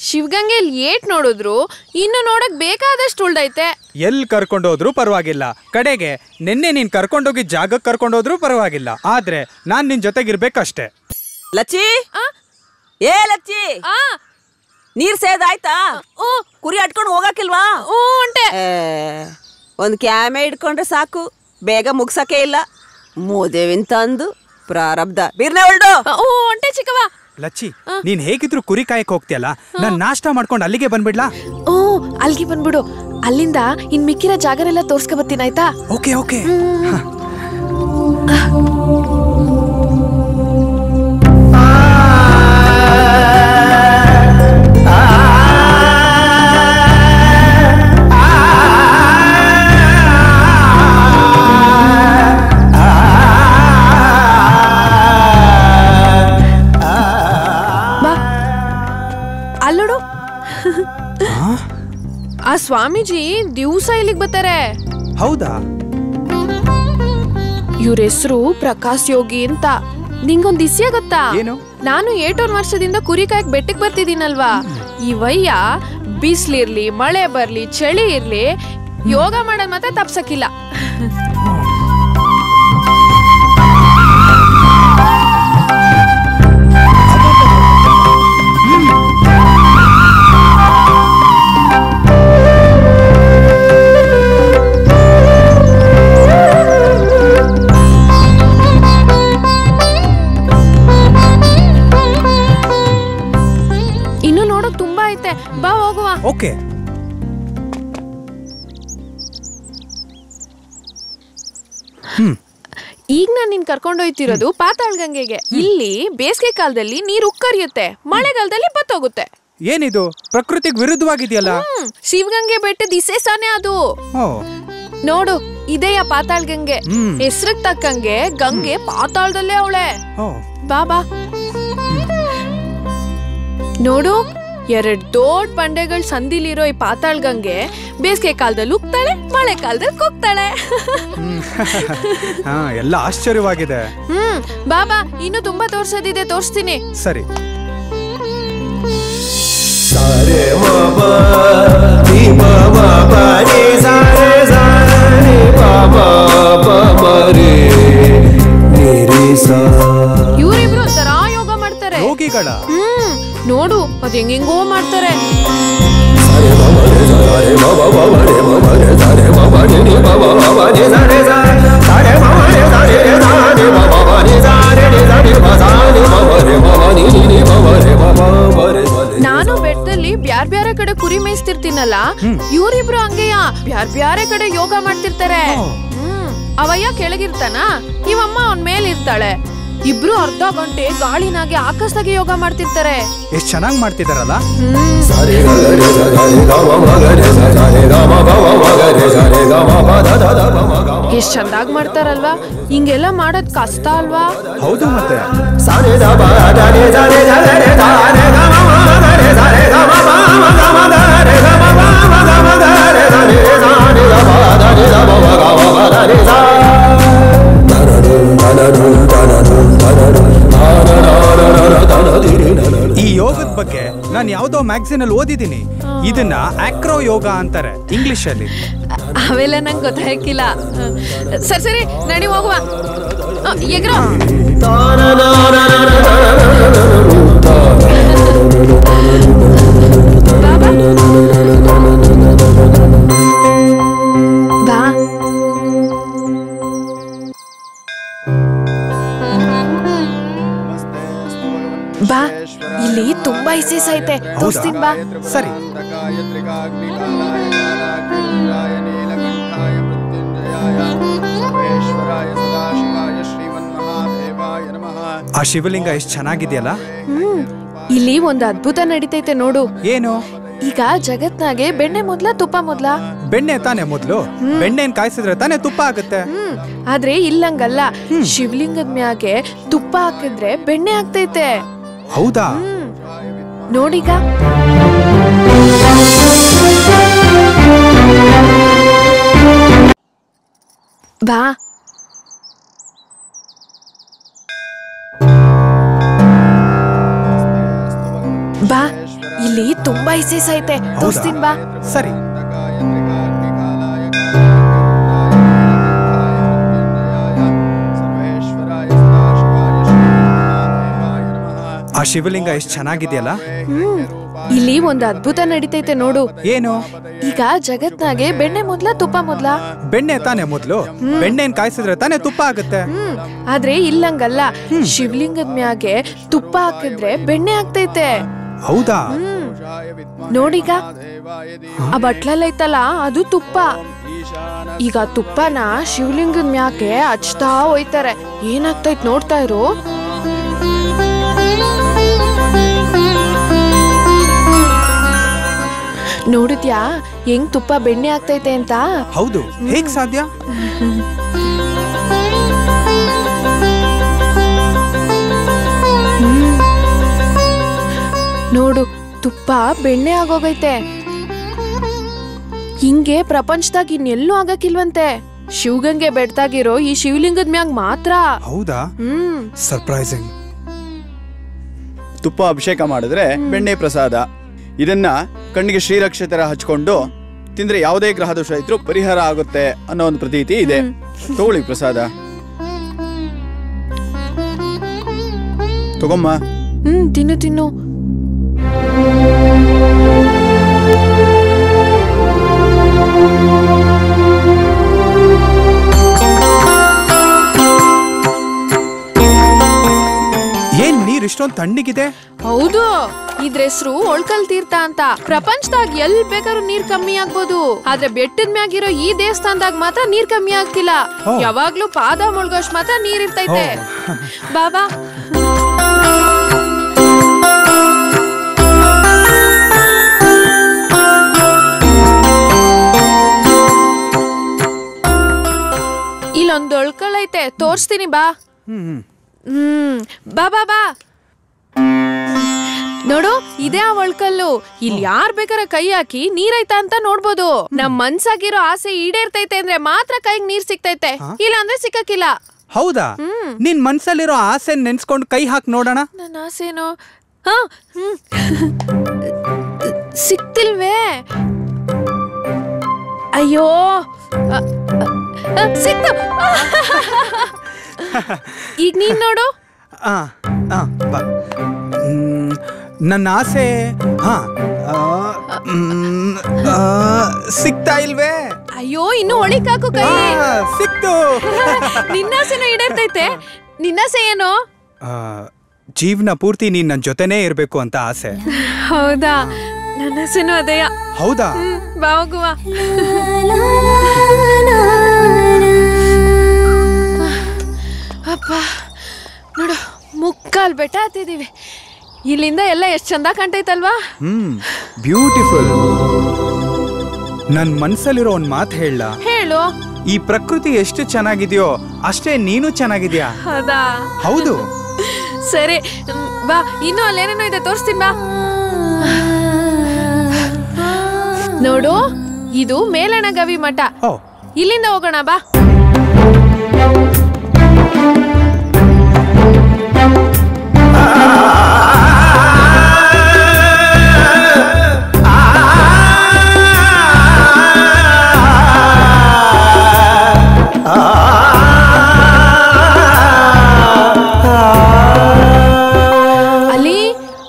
ಶಿವಗಂಗೆಲ್ ಏಟ್ ನೋಡಿದ್ರು ಇನ್ನು ನೋಡಕ್ ಬೇಕಾದಷ್ಟು ಉಳ್ದೈತೆ. ಎಲ್ಲಿ ಕರ್ಕೊಂಡೋದ್ರು ಪರವಾಗಿಲ್ಲ, ಕಡೆಗೆ ನಿನ್ನೆ ನೀನ್ ಕರ್ಕೊಂಡೋಗಿ ಜಾಗಕ್ಕೆ ಕರ್ಕೊಂಡೋದ್ರು ಪರವಾಗಿಲ್ಲ, ಆದ್ರೆ ನಾನ್ ನಿನ್ ಜೊತೆಗಿರ್ಬೇಕಷ್ಟೇ. ಲಚ್ಚಿ, ಏ ಲಚ್ಚಿ, ನೀರ್ ಸೇದಾಯ್ತಾ? ಕುರಿ ಅಟ್ಕೊಂಡು ಹೋಗಕ್ಕಿಲ್ವಾ? ಒಂದ್ ಕ್ಯಾಮೆ ಇಟ್ಕೊಂಡ್ರೆ ಸಾಕು, ಬೇಗ ಮುಗ್ಸಕ್ಕೆ ಇಲ್ಲ. ಮೋದೇವಿನ್ ತಂದು ಪ್ರಾರಬ್ಧ ಬೀರ್ನೆ ಹೊಲ್ಡು. ಒಂಟೆ ಚಿಕ್ಕವ. ಲಚ್ಚಿ, ನೀನ್ ಹೇಗಿದ್ರು ಕುರಿ ಕಾಯಕ್ ಹೋಗ್ತಿಯಲ್ಲ, ನಾನ್ ನಾಷ್ಟ ಮಾಡ್ಕೊಂಡು ಅಲ್ಲಿಗೆ ಬಂದ್ಬಿಡ್ಲಾ? ಅಲ್ಲಿಗೆ ಬಂದ್ಬಿಡು, ಅಲ್ಲಿಂದ ಇನ್ ಮಿಕ್ಕಿರೋ ಜಾಗರೆಲ್ಲ ತೋರ್ಸ್ಕೊ ಬರ್ತೀನಿ ಆಯ್ತಾ? Okay okay. ಆ ಸ್ವಾಮೀಜಿ ದಿವಸ ಇಲ್ಲಿಗೆ ಬರ್ತಾರೆ. ಹೌದಾ? ಇವ್ರ ಹೆಸರು ಪ್ರಕಾಶ್ ಯೋಗಿ ಅಂತ. ನಿಂಗೊಂದ್ ವಿಷಯ ಗೊತ್ತಾ? ನಾನು 8 ವರ್ಷದಿಂದ ಕುರಿ ಕಾಯಕ್ ಬೆಟ್ಟಕ್ ಬರ್ತಿದ್ದೀನಲ್ವಾ, ಈ ವಯ್ಯ ಬಿಸ್ಲಿರ್ಲಿ ಮಳೆ ಬರ್ಲಿ ಚಳಿ ಇರ್ಲಿ ಯೋಗ ಮಾಡೋದ್ ಮಾತ್ರ ತಪ್ಸಕ್ಕಿಲ್ಲ. ಬಾ ಹೋಗುವ. ಓಕೆ. ಈಗ ನಾನು ನಿನ್ ಕರ್ಕೊಂಡೋಯ್ತಿರೋದು ಪಾತಾಳ್ಗಂಗೆಗೆ. ಇಲ್ಲಿ ಬೇಸಿಗೆ ಕಾಲದಲ್ಲಿ ನೀರು ಉಕ್ಕರಿಯುತ್ತೆ, ಮಳೆಗಾಲದಲ್ಲಿ ಬತ್ತೋಗುತ್ತೆ. ಏನಿದು ಪ್ರಕೃತಿಗೆ ವಿರುದ್ಧವಾಗಿದೆಯಲ್ಲ? ಶಿವಗಂಗೆ ಬೆಟ್ಟದ ವಿಶೇಷನೇ ಅದು. ನೋಡು, ಇದೆಯಾ ಪಾತಾಳ್ಗಂಗೆ. ಹೆಸ್ರಿಗೆ ತಕ್ಕಂಗೆ ಗಂಗೆ ಪಾತಾಳದಲ್ಲೇ ಅವಳೆ. ಬಾ ಬಾ ನೋಡು, 2 ದೊಡ್ಡ ಬಂಡೆಗಳ ಸಂದಿಲಿರೋ ಈ ಪಾತಾಳ್ಗಂಗೆ ಬೇಸಿಗೆ ಕಾಲದಲ್ಲಿ ಉಕ್ತಾಳೆ, ಮಳೆ ಕಾಲದಲ್ಲಿ ಕುಗ್ತಾಳೆ. ಎಲ್ಲ ಆಶ್ಚರ್ಯವಾಗಿದೆ. ಬಾಬಾ, ಇನ್ನು ತುಂಬಾ ತೋರ್ಸೋದಿದೆ, ತೋರಿಸ್ತೀನಿ. ಸರಿ. ಇವರಿಬ್ರು ಒಂಥರ ಯೋಗ ಮಾಡ್ತಾರೆ. ಯೋಗಿಗಳ? ನೋಡು, ಅದ್ ಹೆಂಗೋ ಮಾಡ್ತಾರೆ. रे ಬೆಟ್ಟದಲ್ಲಿ ಬ್ಯಾರ್ ಬ್ಯಾರೆ ಕಡೆ ಕುರಿ ಮೇಯಿಸ್ತಿರ್ತೀನಲ್ಲ, ಇವ್ರಿಬ್ರು ಹಂಗೆಯ ಬ್ಯಾರ್ ಬ್ಯಾರೆ ಕಡೆ ಯೋಗ ಮಾಡ್ತಿರ್ತಾರೆ. ಅವಯ್ಯ ಕೆಳಗಿರ್ತಾನ, ಇವಮ್ಮ ಅವನ್ ಮೇಲಿರ್ತಾಳೆ. ಇಬ್ರು ಅರ್ಧ ಗಂಟೆ ಗಾಳಿನಾಗೆ ಆಕಾಶದಾಗೆ ಯೋಗ ಮಾಡ್ತಿರ್ತಾರೆ. ಎಷ್ಟ್ ಚೆನ್ನಾಗಿ ಮಾಡ್ತಿದಾರಲ್ಲ. ಎಷ್ಟ್ ಚಂದಾಗ್ ಮಾಡ್ತಾರಲ್ವಾ. ಹಿಂಗೆಲ್ಲ ಮಾಡೋದ್ ಕಷ್ಟ ಅಲ್ವಾ? ಹೌದು ಮತ್ತೆ. ಈ ಯೋಗದ ಬಗ್ಗೆ ನಾನು ಯಾವ್ದೋ ಮ್ಯಾಗಝೀನ್ ಅಲ್ಲಿ ಓದಿದ್ದೀನಿ. ಇದನ್ನ ಆಕ್ರೋ ಯೋಗ ಅಂತಾರೆ ಇಂಗ್ಲಿಷ್ ಅಲ್ಲಿ. ಅವೆಲ್ಲ ನಂಗೆ ಗೊತ್ತಾಗಿಲ್ಲ. ಸರಿ ಸರಿ ನಡಿ ಹೋಗುವ. ಎಗ್ರೋ ಬಾ. ಬಾ, ಇಲ್ಲಿ ತುಂಬಾ ಇಸೇಸ್ ಐತೆ, ತೋರಿಸ್ತೀನಿ ಬಾ. ಸರಿ. ಆ ಶಿವಲಿಂಗ ಎಷ್ಟು ಚೆನ್ನಾಗಿದೆಯಲ್ಲ. ಇಲ್ಲಿ ಒಂದು ಅದ್ಭುತ ನಡೀತೈತೆ ನೋಡು. ಏನು? ಈಗ ಜಗತ್ನಾಗೆ ಬೆಣ್ಣೆ ಮೊದ್ಲ ತುಪ್ಪ ಮೊದ್ಲ? ಬೆಣ್ಣೆ ತಾನೇ ಮೊದ್ಲು. ಬೆಣ್ಣೆನ್ ಕಾಯಿಸಿದ್ರೆ ತಾನೇ ತುಪ್ಪ ಆಗುತ್ತೆ. ಆದ್ರೆ ಇಲ್ಲಂಗಲ್ಲ, ಶಿವಲಿಂಗದ ಮ್ಯಾಗೆ ತುಪ್ಪ ಹಾಕಿದ್ರೆ ಬೆಣ್ಣೆ ಆಗ್ತೈತೆ. ಹೌದಾ? ನೋಡೀಗ. ಬಾ. ಬಾ, ಇಲ್ಲಿ ತುಂಬಾ ಇಸೇಸ್ ಐತೆ, ತೋರಿಸ್ತೀನಿ ಬಾ. ಸರಿ. ಆ ಶಿವಲಿಂಗ ಎಷ್ಟು ಚೆನ್ನಾಗಿದೆಯಲ್ಲ. ಇಲ್ಲಿ ಒಂದು ಅದ್ಭುತ ನಡೀತೈತೆ ನೋಡು. ಏನು? ಈಗ ಜಗತ್ನಾಗೆ ಬೆಣ್ಣೆ ಮೊದ್ಲ ತುಪ್ಪ ಮೊದ್ಲ? ಬೆಣ್ಣೆ ತಾನೇ ಮೊದ್ಲು. ಬೆಣ್ಣೆನ್ ಕಾಯಿಸಿದ್ರೆ ತಾನೇ ತುಪ್ಪ ಆಗುತ್ತೆ. ಆದ್ರೆ ಇಲ್ಲಂಗಲ್ಲ, ಶಿವಲಿಂಗದ ಮ್ಯಾಗೆ ತುಪ್ಪ ಹಾಕಿದ್ರೆ ಬೆಣ್ಣೆ ಆಗ್ತೈತೆ. ಹೌದಾ? ನೋಡೀಗ. ಆ ಬಟ್ಲಲ್ಲೈತಲ್ಲ, ಅದು ತುಪ್ಪ. ಈಗ ತುಪ್ಪನ ಶಿವಲಿಂಗದ ಮ್ಯಾಗೆ ಹಚ್ತಾ ಹೋಯ್ತಾರೆ. ಏನಾಗ್ತೈತ್ ನೋಡ್ತಾ ಇರು. ನೋಡಿದ್ಯಾ ಹೆಂಗ್ ತುಪ್ಪ ಬೆಣ್ಣೆ ಆಗ್ತೈತೆ ಅಂತ? ಹೌದು. ಹೇಗ್ ಸಾಧ್ಯ? ನೋಡು, ತುಪ್ಪ ಬೆಣ್ಣೆ ಆಗೋಗೈತೆ. ಹಿಂಗೆ ಪ್ರಪಂಚದಾಗ ಇನ್ನೆಲ್ಲೂ ಆಗಕ್ಕಿಲ್ವಂತೆ. ಶಿವಗಂಗೆ ಬೆಡ್ತಾಗಿರೋ ಈ ಶಿವಲಿಂಗದ ಮ್ಯಾಗ್ ಮಾತ್ರ. ಹೌದಾ? ಸರ್ಪ್ರೈಸಿಂಗ್. ತುಪ್ಪ ಅಭಿಷೇಕ ಮಾಡಿದ್ರೆ ಬೆಣ್ಣೆ ಪ್ರಸಾದ. ಇದನ್ನ ಕಣ್ಣಿಗೆ ಶ್ರೀರಕ್ಷಿತರ ಹಚ್ಕೊಂಡು ತಿಂದ್ರೆ ಯಾವುದೇ ಗ್ರಹ ದೋಷ ಇದ್ರೂ ಪರಿಹಾರ ಆಗುತ್ತೆ ಅನ್ನೋ ಒಂದು ಪ್ರತೀತಿ ಇದೆ. ತಗೊಳ್ಳಿ ಪ್ರಸಾದ. ತಗೊಮ್ಮ. ತಿನ್ನು ತಿನ್ನು. ಏನ್ ನೀರ್ ಇಷ್ಟೊಂದು ತಣ್ಣಗಿದೆ? ಹೌದು, ಇದ್ರ ಹೆಸರು ಒಳ್ಕಲ್ ತೀರ್ಥ ಅಂತ. ಪ್ರಪಂಚದಾಗ ಎಲ್ ಬೇಕಾದ್ರೂ ನೀರ್ ಕಮ್ಮಿ ಆಗ್ಬೋದು, ಆದ್ರೆ ಬೆಟ್ಟದ ಮ್ಯಾಗಿರೋ ಈ ದೇವಸ್ಥಾನದಾಗ ಮಾತ್ರ ನೀರ್ ಕಮ್ಮಿ ಆಗ್ತಿಲ್ಲ. ಯಾವಾಗ್ಲೂ ಪಾದ ಮುಳ್ಗೋಷ್ಟ್ ಮಾತ್ರ ನೀರ್ ಇರ್ತೈತೆ. ಬಾಬಾ. ಇಲ್ಲೊಂದು ಒಳ್ಕಲ್ ಐತೆ, ತೋರ್ಸ್ತೀನಿ ಬಾ. ಬಾ ಬಾ ಬಾ. ನೋಡು, ಇದೇ ಆ ಒಳ್ಕಲ್ಲು. ಇಲ್ಲಿ ಯಾರ್ ಬೇಕಾದ್ರೆ ಕೈ ಹಾಕಿ ನೀರೈತಾ ಅಂತ ನೋಡ್ಬೋದು. ನಮ್ ಮನ್ಸಾಗಿರೋ ಆಸೆ ಈಡೇರ್ತೈತೆ ಅಂದ್ರೆ ಮಾತ್ರ ಕೈಗೆ ನೀರ್ ಸಿಕ್ತೈತೆ, ಇಲ್ಲ ಅಂದ್ರೆ ಸಿಕ್ಕಕ್ಕಿಲ್ಲ. ಹೌದಾ? ನಿನ್ ಮನ್ಸಲ್ಲಿರೋ ಆಸೆ ನೆನ್ಸ್ಕೊಂಡು ಕೈ ಹಾಕಿ ನೋಡೋಣ. ನನ್ನ ಆಸೆನೋ ಸಿಕ್ತಿಲ್ವೇ? ಅಯ್ಯೋ, ಸಿಕ್ತು. ಈಗ ನೀನ್ ನೋಡು. ನನ್ನ ಆಸೆ ಸಿಗ್ತಾ ಇಲ್ವೇ? ಅಯ್ಯೋ, ಇನ್ನು ಒಳಿಕಾಕು ಕೈ. ಸಿಕ್ತು. ನಿನ್ನಾಸೆನೂ ಈಡೇರ್ತೈತೆ. ನಿನ್ನಾಸೆ ಏನು? ಜೀವನ ಪೂರ್ತಿ ನೀನ್ ನನ್ನ ಜೊತೆನೇ ಇರ್ಬೇಕು ಅಂತ ಆಸೆ. ಹೌದಾ? ನನ್ನ ಹೆಸರು ಅದೇಯ. ಹೌದಾ? ಬಾ ಹೋಗುವ. ಅಪ್ಪ ನೋಡು, ಮುಕ್ಕಾಲ್ ಬೆಟ್ಟ ಹತ್ತಿದೀವಿ. ಇಲ್ಲಿಂದ ಎಲ್ಲ ಎಷ್ಟು ಚಂದ ಕಾಣ್ತೈತಲ್ವಾ? ಬ್ಯೂಟಿಫುಲ್. ನನ್ ಮನ್ಸಲ್ಲಿರೋ ಒಂದ್ ಮಾತು ಹೇಳ. ಹೇಳು. ಈ ಪ್ರಕೃತಿ ಎಷ್ಟು ಚೆನ್ನಾಗಿದೆಯೋ ಅಷ್ಟೇ ನೀನು ಚೆನ್ನಾಗಿದ್ಯಾ. ಹೌದಾ? ಹೌದು. ಸರಿ ಬಾ, ಇನ್ನು ಅಲ್ಲೇನೇನೋ ಇದೆ ತೋರಿಸ್ತೀನಿ ಬಾ. ನೋಡು, ಇದು ಮೇಲಣಗವಿ ಮಠ. ಇಲ್ಲಿಂದ ಹೋಗೋಣ ಬಾ.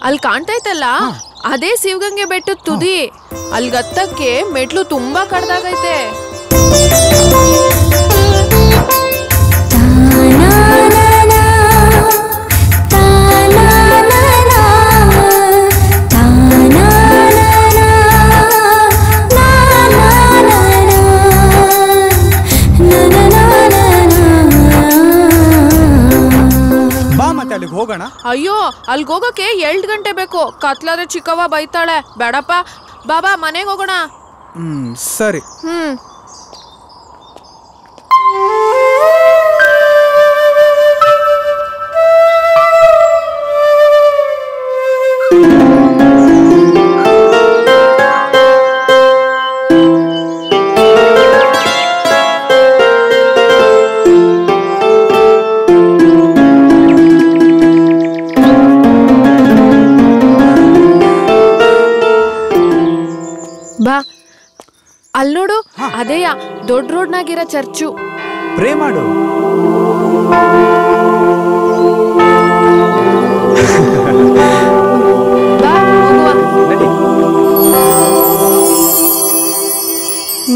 ಅಲ್ಲಿ ಕಾಣ್ತೈತಲ್ಲ, ಅದೇ ಶಿವಗಂಗೆ ಬೆಟ್ಟದ ತುದಿ. ಅಲ್ಗತ್ತಕ್ಕೆ ಮೆಟ್ಲು ತುಂಬಾ ಕಡ್ದಾಗೈತೆ. ಅಲ್ಲಿಗೆ ಹೋಗೋಣ. ಅಯ್ಯೋ, ಅಲ್ಲಿಗೆ ಹೋಗಕ್ಕೆ 2 ಗಂಟೆ ಬೇಕು. ಕತ್ಲಾದ್ರೆ ಚಿಕ್ಕವ್ವ ಬೈತಾಳೆ. ಬೇಡಪ್ಪ, ಬಾಬಾ ಮನೆಗೆ ಹೋಗೋಣ. ಸರಿ. ಬಾ, ಅಲ್ಲಿ ನೋಡು, ಅದೇಯ ದೊಡ್ಡ ರೋಡ್ನಾಗಿರೋ ಚರ್ಚು. ಪ್ರೇ ಮಾಡು.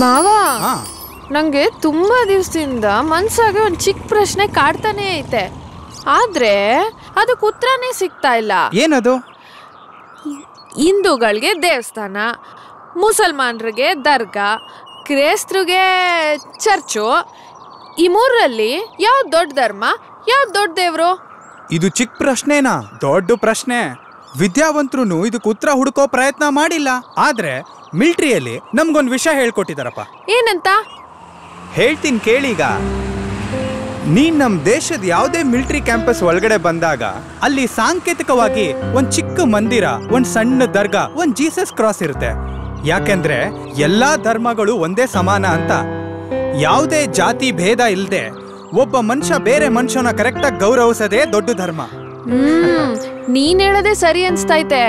ಮಾವ, ನಂಗೆ ತುಂಬಾ ದಿವಸದಿಂದ ಮನ್ಸಾಗೆ ಒಂದ್ ಚಿಕ್ಕ ಪ್ರಶ್ನೆ ಕಾಡ್ತಾನೆ ಐತೆ. ಆದ್ರೆ ಅದಕ್ಕೆ ಉತ್ತರನೇ ಸಿಗ್ತಾ ಇಲ್ಲ. ಏನದು? ಹಿಂದೂಗಳಿಗೆ ದೇವಸ್ಥಾನ, ಮುಸಲ್ಮಾನರಿಗೆ ದರ್ಗಾ, ಕ್ರೈಸ್ತರಿಗೆ ಚರ್ಚು. ಈ ಮೂರರಲ್ಲಿ ಯಾವ್ದು ದೊಡ್ಡ ಧರ್ಮ, ಯಾವ್ದು ದೊಡ್ಡ ದೇವ್ರು? ಇದು ಚಿಕ್ಕ ಪ್ರಶ್ನೆನಾ? ದೊಡ್ಡ ಪ್ರಶ್ನೆ. ವಿದ್ಯಾವಂತರು ಇದಕ್ಕೆ ಉತ್ತರ ಹುಡುಕೋ ಪ್ರಯತ್ನ ಮಾಡಿಲ್ಲ. ಆದ್ರೆ ಮಿಲಿಟರಿಯಲ್ಲಿ ನಮ್ಗೊಂದು ವಿಷಯ ಹೇಳ್ಕೊಟ್ಟಿದಾರಪ್ಪ. ಏನಂತ? ಹೇಳ್ತೀನಿ ಕೇಳೀಗ. ನೀನ್ ನಮ್ ದೇಶದ ಯಾವುದೇ ಮಿಲಿಟರಿ ಕ್ಯಾಂಪಸ್ ಒಳಗಡೆ ಬಂದಾಗ ಅಲ್ಲಿ ಸಾಂಕೇತಿಕವಾಗಿ ಒಂದ್ ಚಿಕ್ಕ ಮಂದಿರ, ಒಂದ್ ಸಣ್ಣ ದರ್ಗಾ, ಒಂದ್ ಜೀಸಸ್ ಕ್ರಾಸ್ ಇರುತ್ತೆ. ಯಾಕೆಂದ್ರೆ ಎಲ್ಲಾ ಧರ್ಮಗಳು ಒಂದೇ ಸಮಾನ ಅಂತ. ಯಾವುದೇ ಜಾತಿ ಭೇದ ಇಲ್ಲದೆ ಒಬ್ಬ ಮನುಷ್ಯ ಬೇರೆ ಮನುಷ್ಯನ ಕರೆಕ್ಟಾಗಿ ಗೌರವಿಸೋದೇ ದೊಡ್ಡ ಧರ್ಮ. ನೀನ್ ಹೇಳದೆ ಸರಿ ಅನ್ಸ್ತೈತೆ.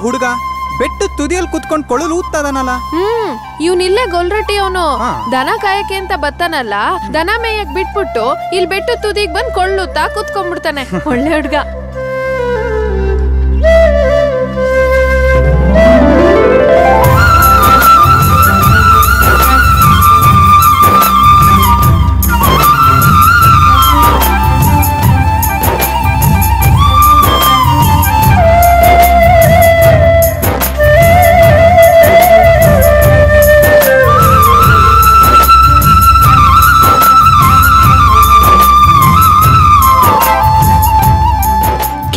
ಹುಡುಗ ಬೆಟ್ಟದ ತುದಿಯಲ್ಲಿ ಕುತ್ಕೊಂಡು ಕೊಳಲು ಊದ್ತದನಲ್ಲ. ಇವ್ನಿಲ್ಲೇ ಗೊಲ್ರಟ್ಟಿ. ಅವನು ದನ ಕಾಯಕ್ಕೆ ಅಂತ ಬತ್ತಾನಲ್ಲ, ದನ ಮೇಯಕ್ ಬಿಟ್ಬಿಟ್ಟು ಇಲ್ಲಿ ಬೆಟ್ಟದ ತುದಿಗ್ ಬಂದ್ ಕೊಳ್ಳುತ್ತಾ ಕುತ್ಕೊಂಡ್ಬಿಡ್ತಾನೆ. ಒಳ್ಳೆ ಹುಡ್ಗ.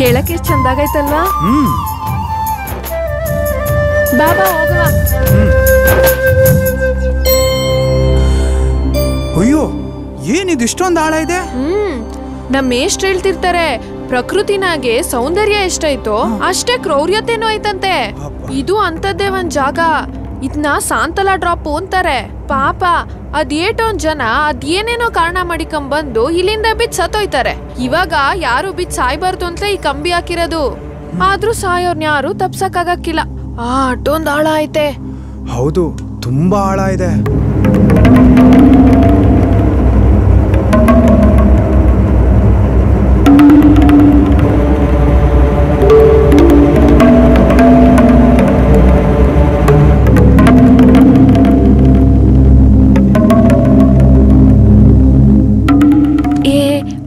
ಕೇಳಕ್ಕೆ ಚಂದಾಗೈತಲ್ವಾ? ಬಾಬಾ ಹೋಗುವ. ಅಯ್ಯೋ, ಏನಿದು ಇಷ್ಟೊಂದು ಆಳ ಇದೆ? ನಮ್ಮ ಮೇಷ್ಟ್ರು ಹೇಳ್ತಿರ್ತಾರೆ, ಪ್ರಕೃತಿನಾಗೆ ಸೌಂದರ್ಯ ಎಷ್ಟೈತೋ ಅಷ್ಟೇ ಕ್ರೌರ್ಯತೆನೂ ಐತಂತೆ. ಇದು ಅಂತದ್ದೇ ಒಂದ್ ಜಾಗ. ಇದನ್ನ ಸಾಂತಲ ಡ್ರಾಪ್ ಅಂತಾರೆ. ಪಾಪ ಅದೇಟೊಂದ್ ಜನ ಅದೇನೇನೋ ಕಾರಣ ಮಾಡಿಕೊಂಬಂದು ಇಲ್ಲಿಂದ ಬಿದ್ದು ಸತ್ತೋಯ್ತಾರೆ. ಇವಾಗ ಯಾರು ಬಿದ್ದು ಸಾಯ್ಬಾರ್ದು ಅಂತ ಈ ಕಂಬಿ ಹಾಕಿರೋದು. ಆದ್ರೂ ಸಾಯೋರ್ನ ಯಾರು ತಪ್ಸಕ್ಕಾಗಕ್ಕಿಲ್ಲ. ಅಷ್ಟೊಂದ್ ಆಳ ಐತೆ. ಹೌದು, ತುಂಬಾ ಆಳ ಇದೆ.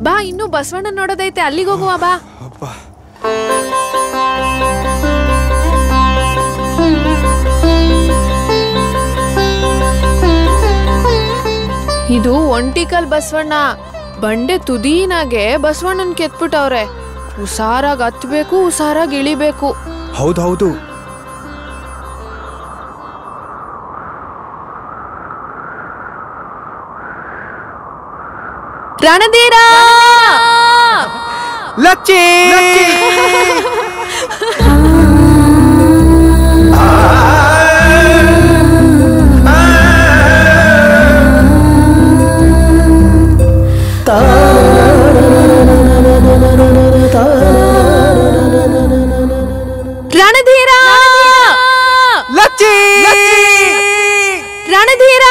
ಬಾ, ಇನ್ನು ಬಸವಣ್ಣ ನೋಡೋದೈತೆ, ಅಲ್ಲಿಗೆ ಹೋಗುವ ಬಾ. ಇದು ಒಂಟಿಕಲ್ ಬಸವಣ್ಣ. ಬಂಡೆ ತುದೀನಾಗೆ ಬಸವಣ್ಣನ್ ಕೆತ್ಬಿಟ್ಟವ್ರೆ. ಹುಷಾರಾಗಿ ಹತ್ಬೇಕು, ಹುಷಾರಾಗಿ ಇಳಿಬೇಕು. ಹೌದೌದು. ರಣಧೀರ ಲಚ್ಚಿ ರಣಧೀರ ಲಚ್ಚಿ ರಣಧೀರ.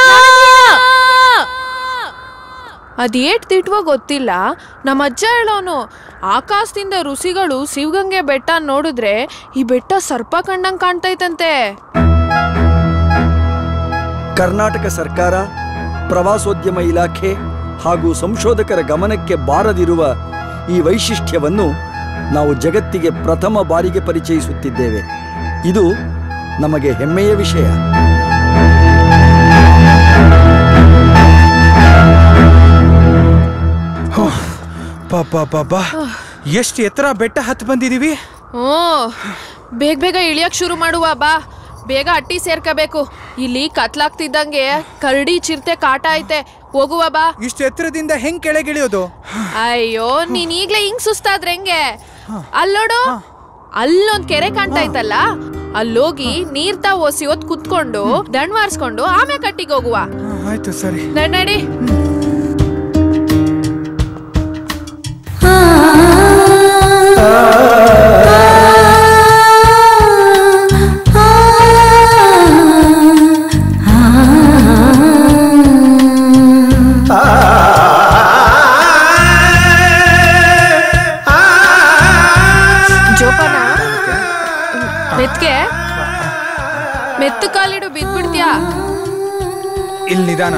ಅದೇಟ್ ತಿಟ್ವೋ ಗೊತ್ತಿಲ್ಲ, ನಮ್ಮ ಅಜ್ಜ ಹೇಳೋನು ಆಕಾಶದಿಂದ ಋಷಿಗಳು ಶಿವಗಂಗೆ ಬೆಟ್ಟ ನೋಡಿದ್ರೆ ಈ ಬೆಟ್ಟ ಸರ್ಪ ಕಂಡಂಗ್ ಕಾಣ್ತೈತಂತೆ. ಕರ್ನಾಟಕ ಸರ್ಕಾರ, ಪ್ರವಾಸೋದ್ಯಮ ಇಲಾಖೆ ಹಾಗೂ ಸಂಶೋಧಕರ ಗಮನಕ್ಕೆ ಬಾರದಿರುವ ಈ ವೈಶಿಷ್ಟ್ಯವನ್ನು ನಾವು ಜಗತ್ತಿಗೆ ಪ್ರಥಮ ಬಾರಿಗೆ ಪರಿಚಯಿಸುತ್ತಿದ್ದೇವೆ. ಇದು ನಮಗೆ ಹೆಮ್ಮೆಯ ವಿಷಯ. ಪಾಪ ಎಷ್ಟು ಎತ್ತರ ಬೆಟ್ಟ ಹತ್ತು ಬಂದಿದೀವಿ. ಬೇಗ ಬೇಗ ಇಳಿಯಕ್ ಶುರು ಮಾಡುವ ಬಾ. ಬೇಗ ಅಟ್ಟಿ ಸೇರ್ಕಬೇಕು. ಇಲ್ಲಿ ಕತ್ಲಾಗ್ತಿದ್ದಂಗೆ ಕರಡಿ ಚಿರತೆ ಕಾಟ ಐತೆ. ಹೋಗುವ ಬಾ. ಇಷ್ಟು ಎತ್ತರದಿಂದ ಹೆಂಗ್ ಕೆಳಗಿಳಿಯೋದು? ಅಯ್ಯೋ, ನೀನ್ ಈಗ್ಲೇ ಹಿಂಗ್ ಸುಸ್ತಾದ್ರೆ ಹೆಂಗೆ? ಅಲ್ಲೋಡು, ಅಲ್ಲೊಂದ್ ಕೆರೆ ಕಾಣ್ತಾ ಇತ್ತಲ್ಲ, ಅಲ್ಲೋಗಿ ನೀರ್ ಓಸಿ ಹೊತ್ ಕುತ್ಕೊಂಡು ದಣ್ವಾರ್ಸ್ಕೊಂಡು ಆಮೇಲೆ ಕಟ್ಟಿಗೆ ಹೋಗುವ. ಆಯ್ತು, ಸರಿ. ನಡಿ. ಜೋಪಾನ, ಮೆತ್ತು ಕಾಲಿಡು, ಬಿದ್ಬಿಡ್ತೀಯಾ? ಇಲ್ಲಿ ನಿಧಾನ.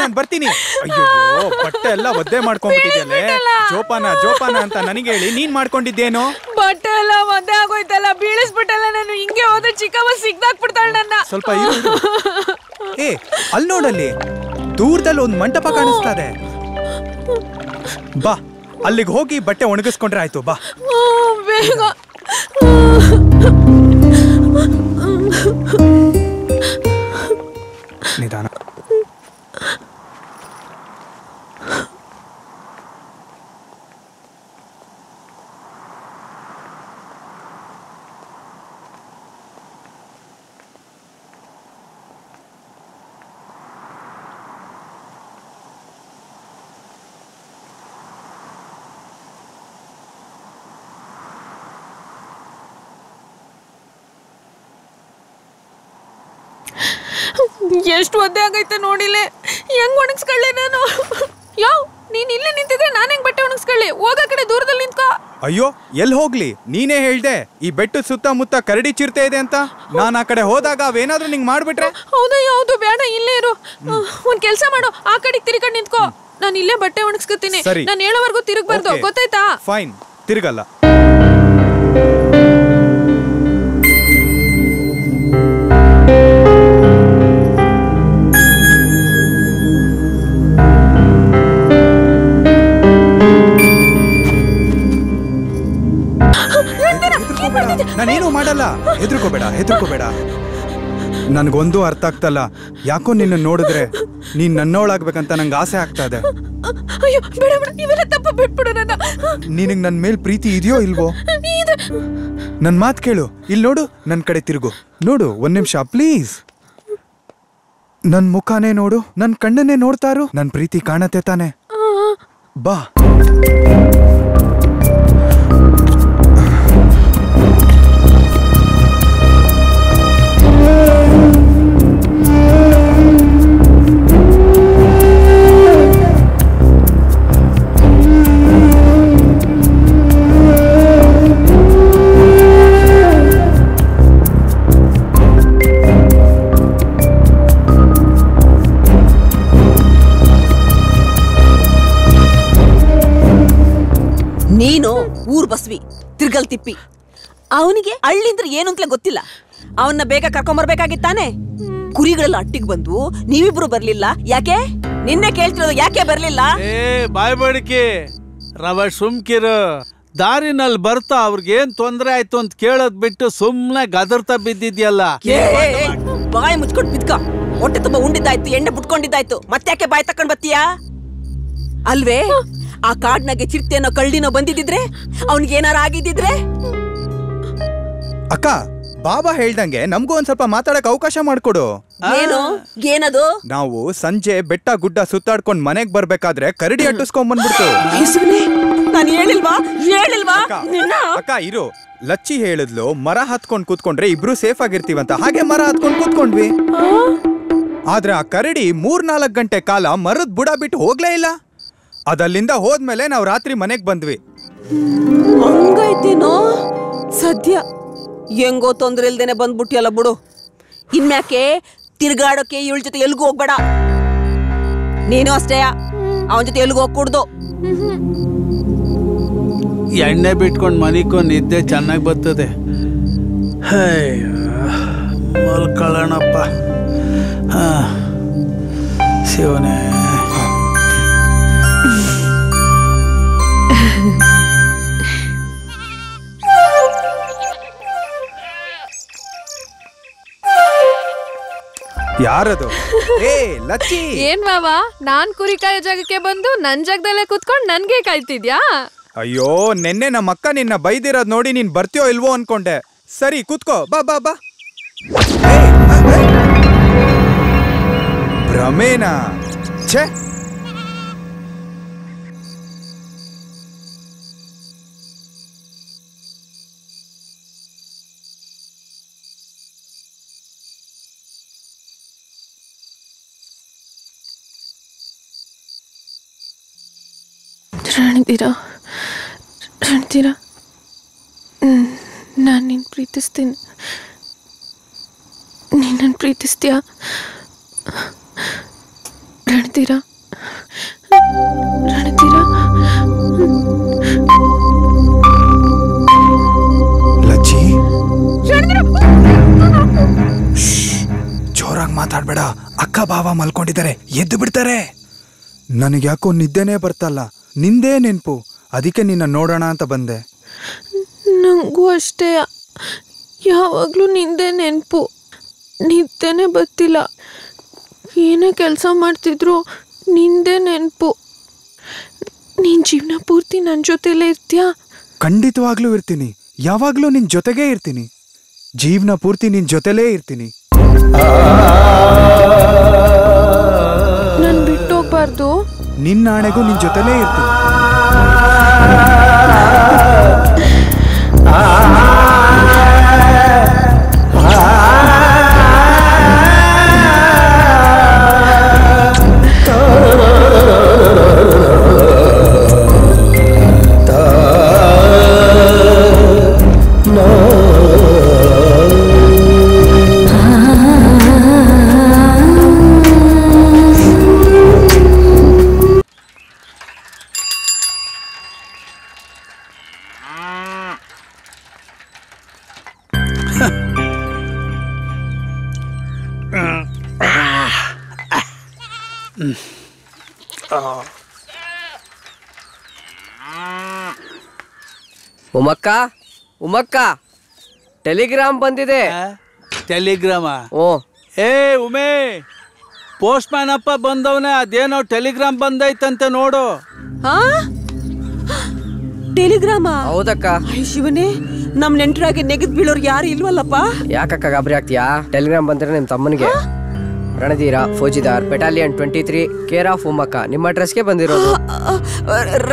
ನಾನು ಬರ್ತೀನಿ. ಅಯ್ಯೋ, ಬಟ್ಟೆ ಎಲ್ಲ ಒದ್ದೆ ಮಾಡ್ಕೊಂಡ್ಬಿಟ್ಟಿದ್ಯಲ್ಲೇ. ಜೋಪಾನ ಅಂತ ನನಗೆ ಹೇಳಿ ನೀನ್ ಮಾಡ್ಕೊಂಡಿದ್ದೇನೋ. ಬಟ್ಟೆ ಎಲ್ಲ ಒದ್ದೆ ಆಗೋಯ್ತಲ್ಲ, ಬೀಳಿಸ್ಬಿಟ್ಟಲ್ಲ. ನಾನು ಹಿಂಗೆ ಹೋದ್ರೆ ಚಿಕ್ಕಮ್ಮ ಸಿಗ್ದಾಕ್ಬಿಡ್ತಾಳೆ ನನ್ನ. ಸ್ವಲ್ಪ ಅಲ್ಲಿ ನೋಡಲ್ಲಿ ದೂರದಲ್ಲಿ ಒಂದು ಮಂಟಪ ಕಾಣಿಸ್ತದೆ. ಬಾ, ಅಲ್ಲಿಗೆ ಹೋಗಿ ಬಟ್ಟೆ ಒಣಗಿಸ್ಕೊಂಡ್ರೆ ಆಯ್ತು. ಬಾ ಬೇಗ. ನಿಧಾನ. ಎಷ್ಟು ಒದ್ದೆ ಆಗೈತೆ ನೋಡಿಲೆ. ಹೆಂಗ್ ಒಣಗಿಸ್ಕೊಳ್ಳಿ ನಾನು? ನೀನ್ ಇಲ್ಲೇ ನಿಂತಿದ್ರೆ ನಾನು ಹೆಂಗ್ ಬಟ್ಟೆ ಒಣಗಿಸ್ಕೊಳ್ಳಿ? ಹೋಗ ಕಡೆ ದೂರದಲ್ಲಿ ನಿಂತ್ಕೋ. ಅಯ್ಯೋ, ಎಲ್ಲಿ ಹೋಗ್ಲಿ? ನೀನೇ ಹೇಳ್ದೆ ಈ ಬೆಟ್ಟದ ಸುತ್ತಮುತ್ತ ಕರಡಿ ಚಿರತೆ ಇದೆ ಅಂತ. ನಾನು ಆ ಕಡೆ ಹೋದಾಗ ಅವೇನಾದ್ರೂ ನಿಂಗೆ ಮಾಡ್ಬಿಟ್ರೆ? ಹೌದು, ಬೇಡ, ಇಲ್ಲೇ ಇರು. ಒಂದ್ ಕೆಲ್ಸ ಮಾಡು, ಆ ಕಡೆಗೆ ತಿರ್ಕೊಂಡು ನಿಂತ್ಕೋ. ನಾನು ಇಲ್ಲೇ ಬಟ್ಟೆ ಒಣಗಿಸ್ಕೊತೀನಿ. ನಾನು ಹೇಳೋವರೆಗೂ ತಿರುಗಬಾರ್ದು, ಗೊತ್ತಾಯ್ತಾ? ಫೈನ್, ತಿರುಗಲ್ಲ. ನಾನೇನು ಮಾಡಲ್ಲ, ಹೆದರ್ಕೋಬೇಡ. ನನ್ಗೊಂದು ಅರ್ಥ ಆಗ್ತಲ್ಲ. ಯಾಕೋ ನಿನ್ನ ನೋಡಿದ್ರೆ ನೀನ್ ನನ್ನವಳಾಗ್ಬೇಕಂತ ನಂಗೆ ಆಸೆ ಆಗ್ತಾ ಇದೆ. ಅಯ್ಯೋ, ಬೇಡ, ಇವೆಲ್ಲ ತಪ್ಪ ಬಿಟ್ಬಿಡು ನನ್ನ. ನಿನಗೆ ನನ್ನ ಮೇಲ್ ಪ್ರೀತಿ ಇದೆಯೋ ಇಲ್ವೋ? ನನ್ ಮಾತ್ ಕೇಳು. ಇಲ್ಲಿ ನೋಡು, ನನ್ ಕಡೆ ತಿರುಗು. ನೋಡು, ಒಂದ್ ನಿಮಿಷ ಪ್ಲೀಸ್. ನನ್ ಮುಖಾನೇ ನೋಡು, ನನ್ ಕಣ್ಣನ್ನೇ ನೋಡ್ತಾರು. ನನ್ ಪ್ರೀತಿ ಕಾಣತ್ತೆ ತಾನೆ? ಬಾ. ನೀನು ಊರ್ ಬಸ್ವಿ ತಿರ್ಗಲ್ ತಿಪ್ಪಿ. ಅವನಿಗೆ ಹಳ್ಳಿಂದ್ರೆ ಏನು ಅಂತಲೇ ಗೊತ್ತಿಲ್ಲ. ಅವನ್ನ ಬೇಗ ಕರ್ಕೊಂಬರ್ಬೇಕಾಗಿತ್ತಾನೆ. ಕುರಿಗಳೆಲ್ಲ ಅಟ್ಟಿಗೆ ಬಂದು ನೀವಿಬ್ರು ಬರ್ಲಿಲ್ಲ ಯಾಕೆ? ನಿನ್ನೆ ಕೇಳ್ತಿರೋದು ಯಾಕೆ ಬರ್ಲಿಲ್ಲ? ಬಾಯ್ ಬಡಿಕೆ ರವ ಸುಮ್ಕಿರು. ದಾರಿನಲ್ಲಿ ಬರ್ತಾ ಅವ್ರಿಗೇನ್ ತೊಂದ್ರೆ ಆಯ್ತು ಅಂತ ಕೇಳೋದ್ ಬಿಟ್ಟು ಸುಮ್ನೆ ಗದರ್ತಾ ಬಿದ್ದಿದ್ಯಲ್ಲ. ಬಾಯಿ ಮುಚ್ಕೊಂಡು ಬಿದ್ಕ. ಹೊಟ್ಟೆ ತುಂಬಾ ಉಂಡಿದ್ದಾಯ್ತು, ಎಣ್ಣೆ ಬಿಟ್ಕೊಂಡಿದ್ದಾಯ್ತು, ಮತ್ತ್ಯಾಕೆ ಬಾಯಿ ತಕೊಂಡ್ ಬತ್ತೀಯಾ? ಅಲ್ವೇ, ಆ ಕಾಡ್ನಾಗೆ ಚಿರತೆನೋ ಕಳ್ಳಿನೋ ಬಂದಿದ್ರೆ ಅವನಿಗೆ ಏನಾರ ಆಗಿದ್ದಿದ್ರೆ? ಅಕ್ಕ, ಬಾಬಾ ಹೇಳ್ದಂಗೆ ನಮಗೂ ಒಂದ್ ಸ್ವಲ್ಪ ಮಾತಾಡಕ್ ಅವಕಾಶ ಮಾಡ್ಕೊಡು. ಏನು? ಏನದು? ನಾವು ಸಂಜೆ ಬೆಟ್ಟ ಗುಡ್ಡ ಸುತ್ತಾಡ್ಕೊಂಡ್ ಮನೆಗ್ ಬರ್ಬೇಕಾದ್ರೆ ಕರಡಿ ಅಟ್ಟಿಸ್ಕೊಂಡ್ ಬಂದ್ಬಿಡ್ತು. ನಾನು ಹೇಳಿಲ್ವಾ? ಅಕ್ಕ ಇರು, ಲಚ್ಚಿ ಹೇಳಿದ್ಲು ಮರ ಹತ್ಕೊಂಡ್ ಕೂತ್ಕೊಂಡ್ರೆ ಇಬ್ರು ಸೇಫ್ ಆಗಿರ್ತೀವಂತ. ಹಾಗೆ ಮರ ಹತ್ಕೊಂಡ್ ಕೂತ್ಕೊಂಡ್ವಿ. ಆದ್ರೆ ಆ ಕರಡಿ 3-4 ಗಂಟೆ ಕಾಲ ಮರದ ಬುಡ ಬಿಟ್ಟು ಹೋಗ್ಲೇ ಇಲ್ಲ. ಅದಲ್ಲಿಂದ ಹೋದ್ಮೇಲೆ ನಾವು ರಾತ್ರಿ ಮನೆಗ್ ಬಂದ್ವಿ. ಹಂಗಾಯ್ತೇನೋ? ಸದ್ಯ ಹೆಂಗೋ ತೊಂದ್ರೆ ಇಲ್ದೇನೆ ಬಂದ್ಬಿಟ್ಟಿಯಲ್ಲ ಬಿಡು. ಇನ್ಮ್ಯಾಕೆ ತಿರ್ಗಾಡೋಕೆ ಇವಳ ಜೊತೆ ಎಲ್ಗೂ ಹೋಗ್ಬೇಡ. ನೀನು ಅಷ್ಟೇ, ಅವನ ಜೊತೆ ಎಲ್ಗೂ ಹೋಗ್ಕೂಡ್ದು. ಎಣ್ಣೆ ಬಿಟ್ಕೊಂಡ್ ಮನಿಕೋ ನಿದ್ದೆ ಚೆನ್ನಾಗಿ ಬರ್ತದೆ. ಮಲ್ಕೊಳ್ಳೋಣಪ್ಪ. ಶಿವನೇ. ಯಾರದು? ಲಚ್ಚಿ. ಏನ್ ಮಾವ, ನಾನ್ ಕುರಿ ಕಾಯೋ ಜಾಗಕ್ಕೆ ಬಂದು ನನ್ ಜಾಗದಲ್ಲೇ ಕುತ್ಕೊಂಡ್ ನನ್ಗೆ ಕಾಯ್ತಿದ್ಯಾ? ಅಯ್ಯೋ, ನೆನ್ನೆ ನಮ್ಮ ಅಕ್ಕ ನಿನ್ನ ಬೈದಿರೋದ್ ನೋಡಿ ನೀನ್ ಬರ್ತೀಯೋ ಇಲ್ವೋ ಅನ್ಕೊಂಡೆ. ಸರಿ ಕೂತ್ಕೋ, ಬಾ ಬಾ ಬಾ. ಭ್ರಮೇನಾ? ಛೇ, ರಣಧೀರ, ನಾನು ನಿನ್ನ ಪ್ರೀತಿಸ್ತೀನಿ. ನೀನು ನನ್ನ ಪ್ರೀತಿಸ್ತೀಯಾ ರಣಧೀರ? ಲಚ್ಚಿ, ಜೋರಾಗಿ ಮಾತಾಡ್ಬೇಡ. ಅಕ್ಕ ಬಾವ ಮಲ್ಕೊಂಡಿದ್ದಾರೆ, ಎದ್ದು ಬಿಡ್ತಾರೆ. ನನಗೆ ಯಾಕೋ ನಿದ್ದೆನೇ ಬರ್ತಲ್ಲ. ನಿಂದೇ ನೆನ್ಪು, ಅದಕ್ಕೆ ನಿನ್ನ ನೋಡೋಣ ಅಂತ ಬಂದೆ. ನನಗೂ ಅಷ್ಟೇ, ಯಾವಾಗಲೂ ನಿಂದೇ ನೆನಪು, ನಿದ್ದೆನೇ ಬರ್ತಿಲ್ಲ. ಏನೇ ಕೆಲಸ ಮಾಡ್ತಿದ್ರು ನಿಂದೇ ನೆನಪು. ನೀನು ಜೀವನ ಪೂರ್ತಿ ನನ್ನ ಜೊತೆಲೇ ಇರ್ತೀಯಾ? ಖಂಡಿತವಾಗ್ಲೂ ಇರ್ತೀನಿ, ಯಾವಾಗ್ಲೂ ನಿನ್ ಜೊತೆಗೇ ಇರ್ತೀನಿ. ಜೀವನ ಪೂರ್ತಿ ನಿನ್ ಜೊತೆಲೇ ಇರ್ತೀನಿ. ನಾನು ಬಿಟ್ಟು ಹೋಗ್ಬಾರ್ದು. ನಿನ್ನ ಆಣೆಗೂ ನಿನ್ ಜೊತೆಲೇ ಇರ್ತೀನಿ. ಉಮಕ್ಕ, ಉಮಕ್ಕ, ಟೆಲಿಗ್ರಾಮ್ ಬಂದಿದೆ. ಟೆಲಿಗ್ರಾಮ? ಓ, ಏ ಉಮೇ, ಪೋಸ್ಟ್ ಮ್ಯಾನ್ ಅಪ್ಪ ಬಂದವನೇ. ಅದೇನೋ ಟೆಲಿಗ್ರಾಮ್ ಬಂದೈತಂತೆ ನೋಡು. ಟೆಲಿಗ್ರಾಮ? ಹೌದಕ್ಕ. ಶಿವನೇ, ನಮ್ ನೆಂಟರಾಗಿ ನೆಗೆದ್ ಬೀಳೋರು ಯಾರು ಇಲ್ವಲ್ಲಪ್ಪ? ಯಾಕಕ್ಕ ಗಾಬರಿ ಆಗ್ತೀಯಾ? ಟೆಲಿಗ್ರಾಮ್ ಬಂದ್ರೆ ನಿಮ್ ತಮ್ಮನಿಗೆ. ರಣಧೀರ ಫೌಜಿದಾರ್ ಬೆಟಾಲಿಯನ್ 23 ಕೇರ್ ಆಫ್ ಉಮ್ಮಕ್ಕ ನಿಮ್ಮ ಅಡ್ರೆಸ್ಗೆ ಬಂದಿರೋದು.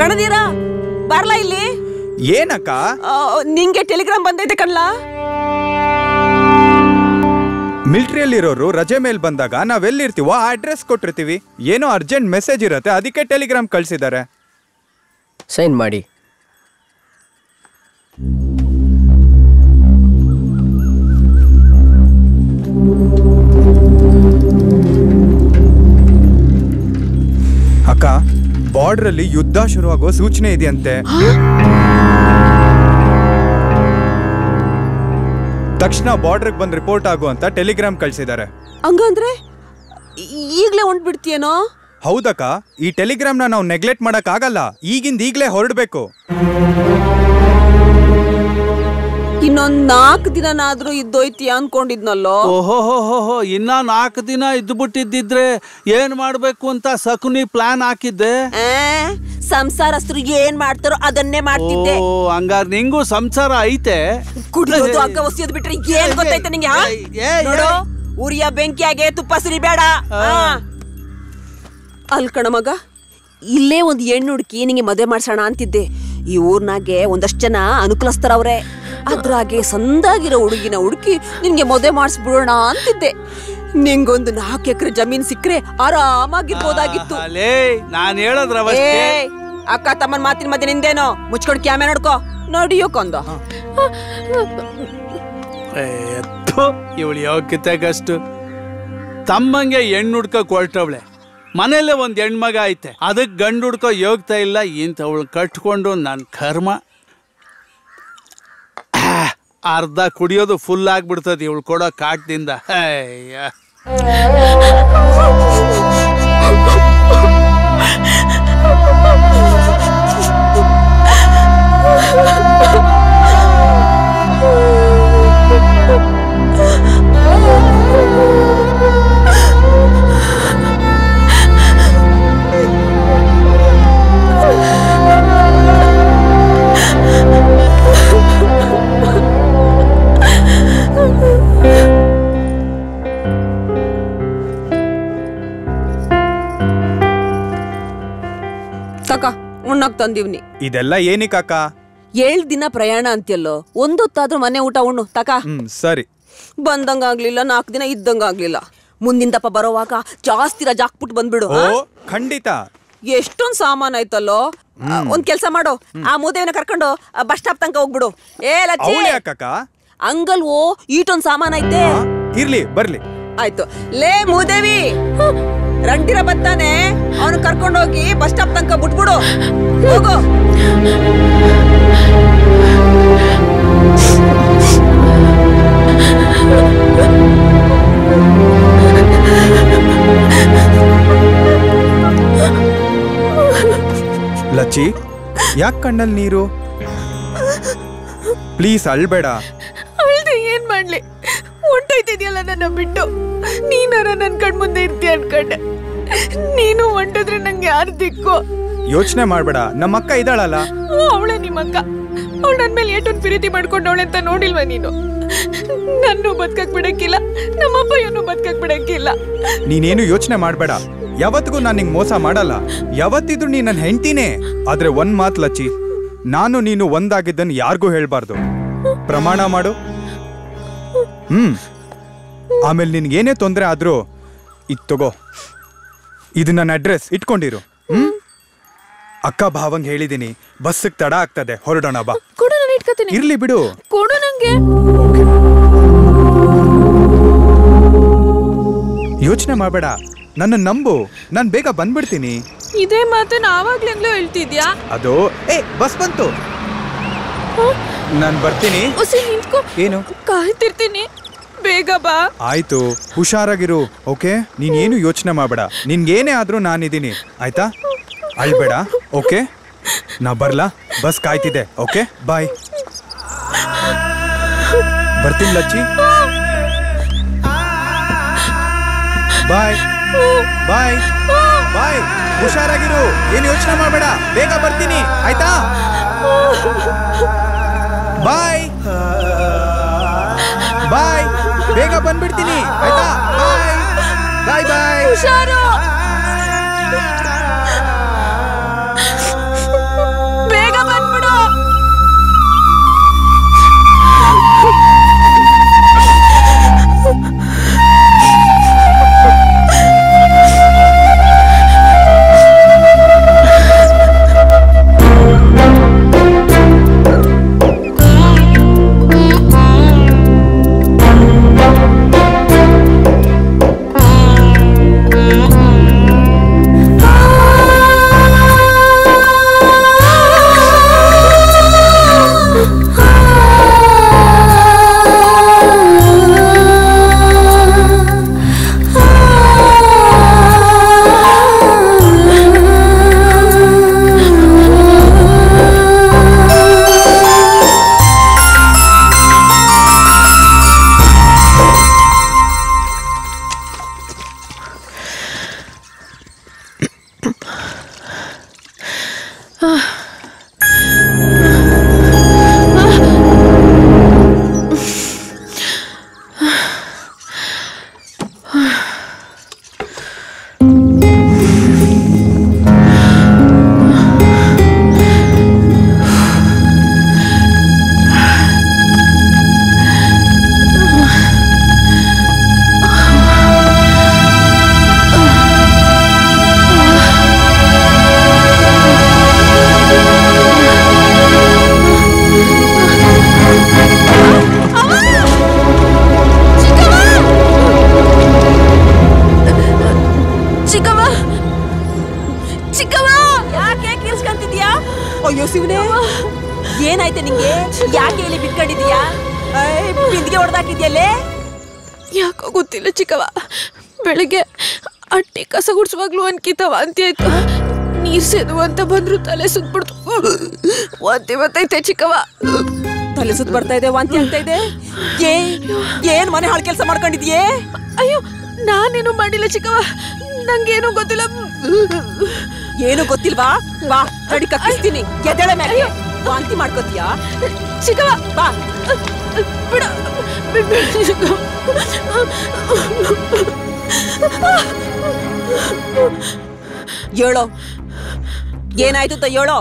ರಣಧೀರ ಬರ್ಲಾ ಇಲ್ಲಿ. ಏನಕ್ಕ? ನಿಂಗೆ ಟೆಲಿಗ್ರಾಮ್ ಬಂದೈತೆ ಕಣ್ಲಾ. ಮಿಲಿಟರಿಯಲ್ಲಿರೋರು ರಜೆ ಮೇಲೆ ಬಂದಾಗ ನಾವೆಲ್ಲಿರ್ತೀವೋ ಆ ಅಡ್ರೆಸ್ ಕೊಟ್ಟಿರ್ತೀವಿ. ಏನೋ ಅರ್ಜೆಂಟ್ ಮೆಸೇಜ್ ಇರುತ್ತೆ, ಅದಕ್ಕೆ ಟೆಲಿಗ್ರಾಮ್ ಕಳಿಸಿದ್ದಾರೆ. ಸೈನ್ ಮಾಡಿ. ಅಕ್ಕ, ಬಾರ್ಡರ್ ಅಲ್ಲಿ ಯುದ್ಧ ಶುರುವಾಗೋ ಸೂಚನೆ ಇದೆಯಂತೆ. ತಕ್ಷಣ ಬಾರ್ಡರ್ ಬಂದ್ ರಿಪೋರ್ಟ್ ಆಗು ಅಂತ ಟೆಲಿಗ್ರಾಮ್ ಕಳ್ಸಿದ್ದಾರೆ. ಹಂಗಂದ್ರೆ ಈಗ್ಲೇ ಹೊಂಟ್ಬಿಡ್ತೀಯೇನೋ? ಹೌದಕ್ಕ, ಈ ಟೆಲಿಗ್ರಾಮ್ ನಾವು ನೆಗ್ಲೆಕ್ಟ್ ಮಾಡಕ್ ಆಗಲ್ಲ. ಈಗಿಂದ ಈಗ್ಲೇ ಹೊರಡ್ಬೇಕು. ಇನ್ನೊಂದ್ 4 ದಿನನಾದ್ರೂ ಇದ್ದೋಯ್ತೀಯ ಅನ್ಕೊಂಡಿದ್ನಲ್ಲೋ. ಓಹೋ, ಇನ್ನ 4 ದಿನ ಇದ್ದು ಬಿಟ್ಟಿದ್ದಿದ್ರೆ ಏನ್ ಮಾಡ್ಬೇಕು ಅಂತ ಸಕುನಿ ಪ್ಲಾನ್ ಹಾಕಿದ್ದೆ. ಸಂಸಾರಸ್ಥರು ಏನ್ ಮಾಡ್ತಾರೋ ಅದನ್ನೇ ಮಾಡ್ತಿದ್ದೆ. ಹಂಗಾರ ನಿಂಗೂ ಸಂಸಾರ ಐತೆ? ಕುಡಿಯೋದು ಅಗ್ಗ ಒಸಿಯೋದು ಬಿಟ್ರೆ ಏನ್ ಗೊತ್ತೈತೆ ನಿಂಗೆ? ನೋಡು, ಉರಿಯ ಬೆಂಕಿಯಾಗೆ ತುಪ್ಪ ಸುರಿಬೇಡ. ಅಲ್ ಕಣ ಮಗ, ಇಲ್ಲೇ ಒಂದ್ ಹೆಣ್ಣು ಹುಡುಕಿ ನಿಂಗೆ ಮದುವೆ ಮಾಡ್ಸೋಣ ಅಂತಿದ್ದೆ. ಈ ಊರ್ನಾಗೆ ಒಂದಷ್ಟು ಜನ ಅನುಕೂಲಸ್ಥರವ್ರೆ. ಅದ್ರಾಗೆ ಸಂದಾಗಿರೋ ಹುಡುಗಿನ ಹುಡುಕಿ ನಿನ್ಗೆ ಮದುವೆ ಮಾಡಿಸ್ಬಿಡೋಣ ಅಂತಿದ್ದೆ. ನಿಂಗೊಂದು 4 ಎಕರೆ ಜಮೀನ್ ಸಿಕ್ಕ್ರೆ ಆರಾಮಾಗಿರ್ಬೋದಾಗಿತ್ತು. ನಾನ್ ಹೇಳದ್ರ ಅಕ್ಕ ತಮ್ಮನ್ ಮಾತಿನ ಮಧ್ಯೆ ನಿಂದೇನೋ ಮುಚ್ಕೊಂಡು ಕ್ಯಾಮೆ ನೋಡ್ಕೋ. ನಡಿಯೋಕೊಂದ ಇವಳು ಯೋಗ್ಯತೆಗಷ್ಟು ತಮ್ಮಂಗೆ ಹೆಣ್ಣು ಹುಡ್ಕಕ್ ಹೊರಟವಳೆ. ಮನೇಲೆ ಒಂದ್ ಹೆಣ್ಮಗ ಐತೆ, ಅದಕ್ ಗಂಡು ಹುಡ್ಕೋ ಯೋಗ್ತಾ ಇಲ್ಲ. ಇಂಥವಳು ಕಟ್ಕೊಂಡು ನನ್ ಕರ್ಮ. ಅರ್ಧ ಕುಡಿಯೋದು ಫುಲ್ ಆಗ್ಬಿಡ್ತದೆ ಇವಳು ಕೊಡೋ ಕಾಟದಿಂದ. ತಕ ಉಣ್ಣಕ್ ತಂದಿವ್ನಿ. ಇದೆಲ್ಲ ಏನಿಕಕ್ಕ? 7 ದಿನ ಪ್ರಯಾಣ ಅಂತ್ಯಲ್ಲೋ, ಒಂದೊತ್ತಾದ್ರೂ ಮನೆ ಊಟ ಉಣ್ಣು. ತಕ ಸರಿ. ಬಂದಂಗಾಗ್ಲಿಲ್ಲ, 4 ದಿನ ಇದ್ದಂಗಾಗ್ಲಿಲ್ಲ. ಮುಂದಿಂದಪ್ಪ ಬರೋವಾಗ ಜಾಸ್ತಿ ರಜಾ ಹಾಕ್ಬಿಟ್ಟು ಬಂದ್ಬಿಡು. ಖಂಡಿತ. ಎಷ್ಟೊಂದ್ ಸಾಮಾನ್ ಆಯ್ತಲ್ಲೋ. ಒಂದ್ ಕೆಲ್ಸ ಮಾಡು, ಆ ಮೂದೇವಿನ ಕರ್ಕೊಂಡು ಬಸ್ ಸ್ಟಾಪ್ ತನಕ ಹೋಗ್ಬಿಡು. ಏ ಲಚ್ಚಿ, ಅಂಗಲ್ವೋ ಈಟೊಂದ್ ಸಾಮಾನ್ ಐತೆ. ಇರ್ಲಿ ಬರ್ಲಿ. ಆಯ್ತು. ಲೇ ಮೂದೇವಿ, ರಂಟಿರ ಬತ್ತಾನೆ, ಅವನು ಕರ್ಕೊಂಡೋಗಿ ಬಸ್ ಸ್ಟಾಪ್ ತನಕ ಬಿಟ್ಬಿಡು. ಹೋಗು. ಲಚ್ಚಿ, ಯಾಕೆ ಕಣ್ಣಲ್ಲಿ ನೀರು? ಪ್ಲೀಸ್ ಅಳ್ಬೇಡ. ಅಳ್ದೆ ಏನ್ ಮಾಡ್ಲಿ? ಹೊಂಟೋಯ್ತಿದ್ಯಲ್ಲ ನನ್ನ ಬಿಟ್ಟು. ನೀನಾರ ನನ್ ಕಣ್ಮುಂದೆ ಇರ್ತೀಯ ಅನ್ಕೊಂಡೆ. ನೀನು ಹೊಂಟಿದ್ರೆ ನಂಗೆ ಯಾರು ದಿಕ್ಕು? ಯೋಚನೆ ಮಾಡ್ಬೇಡ, ನಮ್ಮ ಅಕ್ಕ ಇದ್ದಾಳಲ್ಲ. ಅವಳೆ ನಿಮ್ಮಕ್ಕ. ಅವಳು ನನ್ ಮೇಲೆ ಏಟೊಂದು ಪ್ರೀತಿ ಮಾಡ್ಕೊಂಡವಳೆ ಅಂತ ನೋಡಿಲ್ವ ನೀನು? ನನ್ನೂ ಬದುಕಕ್ ಬಿಡಕ್ಕಿಲ್ಲ, ನಮ್ಮಪ್ಪ ಇವನು ಬದುಕಕ್ ಬಿಡಕ್ಕಿಲ್ಲ. ನೀನೇನು ಯೋಚನೆ ಮಾಡ್ಬೇಡ. ಯಾವತ್ತಿಗೂ ನಾನು ನಿಂಗೆ ಮೋಸ ಮಾಡಲ್ಲ. ಯಾವತ್ತಿದ್ರು ನೀ ನನ್ನ ಹೆಂಡ್ತಿನೇ. ಆದ್ರೆ ಒಂದ್ ಮಾತು ಲಚ್ಚಿ, ನಾನು ನೀನು ಒಂದಾಗಿದ್ದನ್ನು ಯಾರಿಗೂ ಹೇಳ್ಬಾರ್ದು. ಪ್ರಮಾಣ ಮಾಡು. ಆಮೇಲೆ ನಿನ್ಗೇನೇ ತೊಂದರೆ ಆದ್ರೂ ಇದು ತಗೋ, ಇದು ನನ್ನ ಅಡ್ರೆಸ್, ಇಟ್ಕೊಂಡಿರು. ಅಕ್ಕ ಭಾವಂಗ್ ಹೇಳಿದೀನಿ, ಬಸ್ಸಿಗೆ ತಡ ಆಗ್ತದೆ, ಹೊರಡೋಣ ಬಾ. ಇರ್ಲಿ ಬಿಡು. ಕೊಡು ನಂಗೆ. ಯೋಚನೆ ಮಾಡಬೇಡ, ನನ್ನ ನಂಬು, ನಾನು ಬೇಗ ಬಂದ್ಬಿಡ್ತೀನಿ. ಇದೇ ಮಾತನ್ನ ಆವಾಗ್ಲಿಂದಲೂ ಹೇಳ್ತಿದ್ಯಾ? ಅದು ಬಸ್ ಬಂತು, ನಾನು ಬರ್ತೀನಿ. ಏನು? ಕಾಯ್ತಿರ್ತೀನಿ, ಬೇಗ ಬಾ. ಆಯ್ತು, ಹುಷಾರಾಗಿರು. ಓಕೆ, ನೀನೇನು ಯೋಚನೆ ಮಾಡಬೇಡ. ನಿನ್ಗೇನೇ ಆದ್ರೂ ನಾನಿದ್ದೀನಿ, ಆಯ್ತಾ? ಅಳ್ಬೇಡ. ಓಕೆ, ನಾ ಬರ್ಲಾ? ಬಸ್ ಕಾಯ್ತಿದೆ. ಓಕೆ, ಬಾಯ್. ಬರ್ತೀನಿ ಲಚ್ಚಿ. ಬಾಯ್ ಬಾಯ್ ಬಾಯ್. ಹುಷಾರಾಗಿರು, ಏನು ಯೋಚನೆ ಮಾಡಬೇಡ. ಬೇಗ ಬರ್ತೀನಿ, ಆಯ್ತಾ? ಬಾಯ್. ಬಾಯ್, ಬೇಗ ಬಂದ್ಬಿಡ್ತೀನಿ ಆಯ್ತಾ? ಬಾಯ್ ಬಾಯ್ ಬಾಯ್. ಹುಷಾರು, ಬೇಗ ಬಂದ್ಬಿಡು. ಅಯ್ಯೋ ಶಿವನೇ, ಏನಾಯ್ತು ನಿಂಗೆ? ಯಾಕೆ ಇಲ್ಲಿ ಬಿಟ್ಕೊಂಡಿದ್ಯಾ? ಬಿಂದಿಗೆ ಹೊಡೆದಾಕಿದ್ಯಲ್ಲೇ? ಯಾಕೋ ಗೊತ್ತಿಲ್ಲ ಚಿಕ್ಕವ, ಬೆಳಿಗ್ಗೆ ಅಟ್ಟಿ ಕಸ ಗುಡ್ಸುವಾಗ್ಲೂ ಅನ್ಕಿತ ವಾಂತಿ ಆಯ್ತು. ನೀರ್ ಸೇದು ಅಂತ ಬಂದ್ರು ತಲೆ ಸುತ್ಬಿಡ್ತು. ವಾಂತಿ ಬರ್ತೈತೆ ಚಿಕ್ಕವ. ತಲೆ ಸುತ್ತ ಬರ್ತಾ ಇದೆ, ವಾಂತಿ ಆಗ್ತಾ ಇದೆ. ಏನ್ ಮನೆ ಹಾಳು ಕೆಲಸ ಮಾಡ್ಕೊಂಡಿದ್ಯೇ? ಅಯ್ಯೋ, ನಾನೇನು ಮಾಡಿಲ್ಲ ಚಿಕ್ಕವ, ನಂಗೇನು ಗೊತ್ತಿಲ್ಲ. ಏನು ಗೊತ್ತಿಲ್ವಾ? ಬಾ ತಡಿ ಕಕ್ಕಿಸ್ತೀನಿ. ಎದೆಳೆ ಮೇಲೆ ವಾಂತಿ ಮಾಡ್ಕೋತೀಯಾ? ಚಿಕ್ಕವ ಬಾ. ಬಿಡ ಹೇಳೋ, ಏನಾಯ್ತು ಅಂತ ಹೇಳೋ.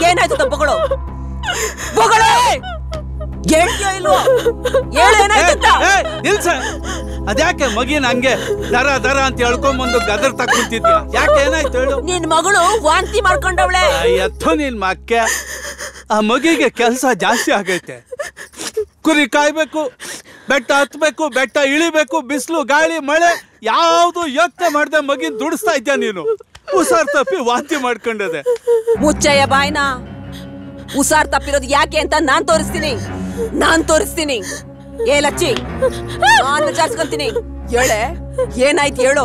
ಏನಾಯ್ತು ಅಂತ ಬಗಳು ಬಗಳೇ. ಹೇಳ್ತೀಯೋ ಇಲ್ವೋ? ನಿಲ್ಸ. ಅದ್ಯಾಕೆ ಮಗಿನ ಹಂಗೆ ದರ ದರ ಅಂತ ಹೇಳ್ಕೊಂಬಂದು ಗದರ್ ತಕ್ಕೊಂತಿದ್ಯಾ? ಯಾಕೆ, ಏನಾಯ್ತು ಹೇಳು? ನಿನ್ ಮಗಳು ವಾಂತಿ ಮಾಡ್ಕೊಂಡವಳೆ. ಎತ್ತೋ ನಿನ್ ಮಕ್ಕೆ, ಆ ಮಗಿಗೆ ಕೆಲಸ ಜಾಸ್ತಿ ಆಗೈತೆ. ಕುರಿ ಕಾಯ್ಬೇಕು, ಬೆಟ್ಟ ಹತ್ಬೇಕು, ಬೆಟ್ಟ ಇಳಿಬೇಕು, ಬಿಸಿಲು ಗಾಳಿ ಮಳೆ ಯಾವ್ದು ಯೋಚನೆ ಮಾಡ್ದೆ ಮಗಿನ ದುಡಿಸ್ತಾ ಇದ್ಯಾ ನೀನು. ಉಸಾರ್ ತಪ್ಪಿ ವಾಂತಿ ಮಾಡ್ಕೊಂಡದೆ. ಮುಚ್ಚಯ್ಯ ಬಾಯ್ನ. ಉಸಾರ್ ತಪ್ಪಿರೋದು ಯಾಕೆ ಅಂತ ನಾನ್ ತೋರಿಸ್ತೀನಿ. ಏ ಲಚ್ಚಿ, ನಾನು ವಿಚಾರಿಸ್ಕೊಂತೀನಿ. ಹೇಳೆ, ಏನಾಯ್ತು ಹೇಳು.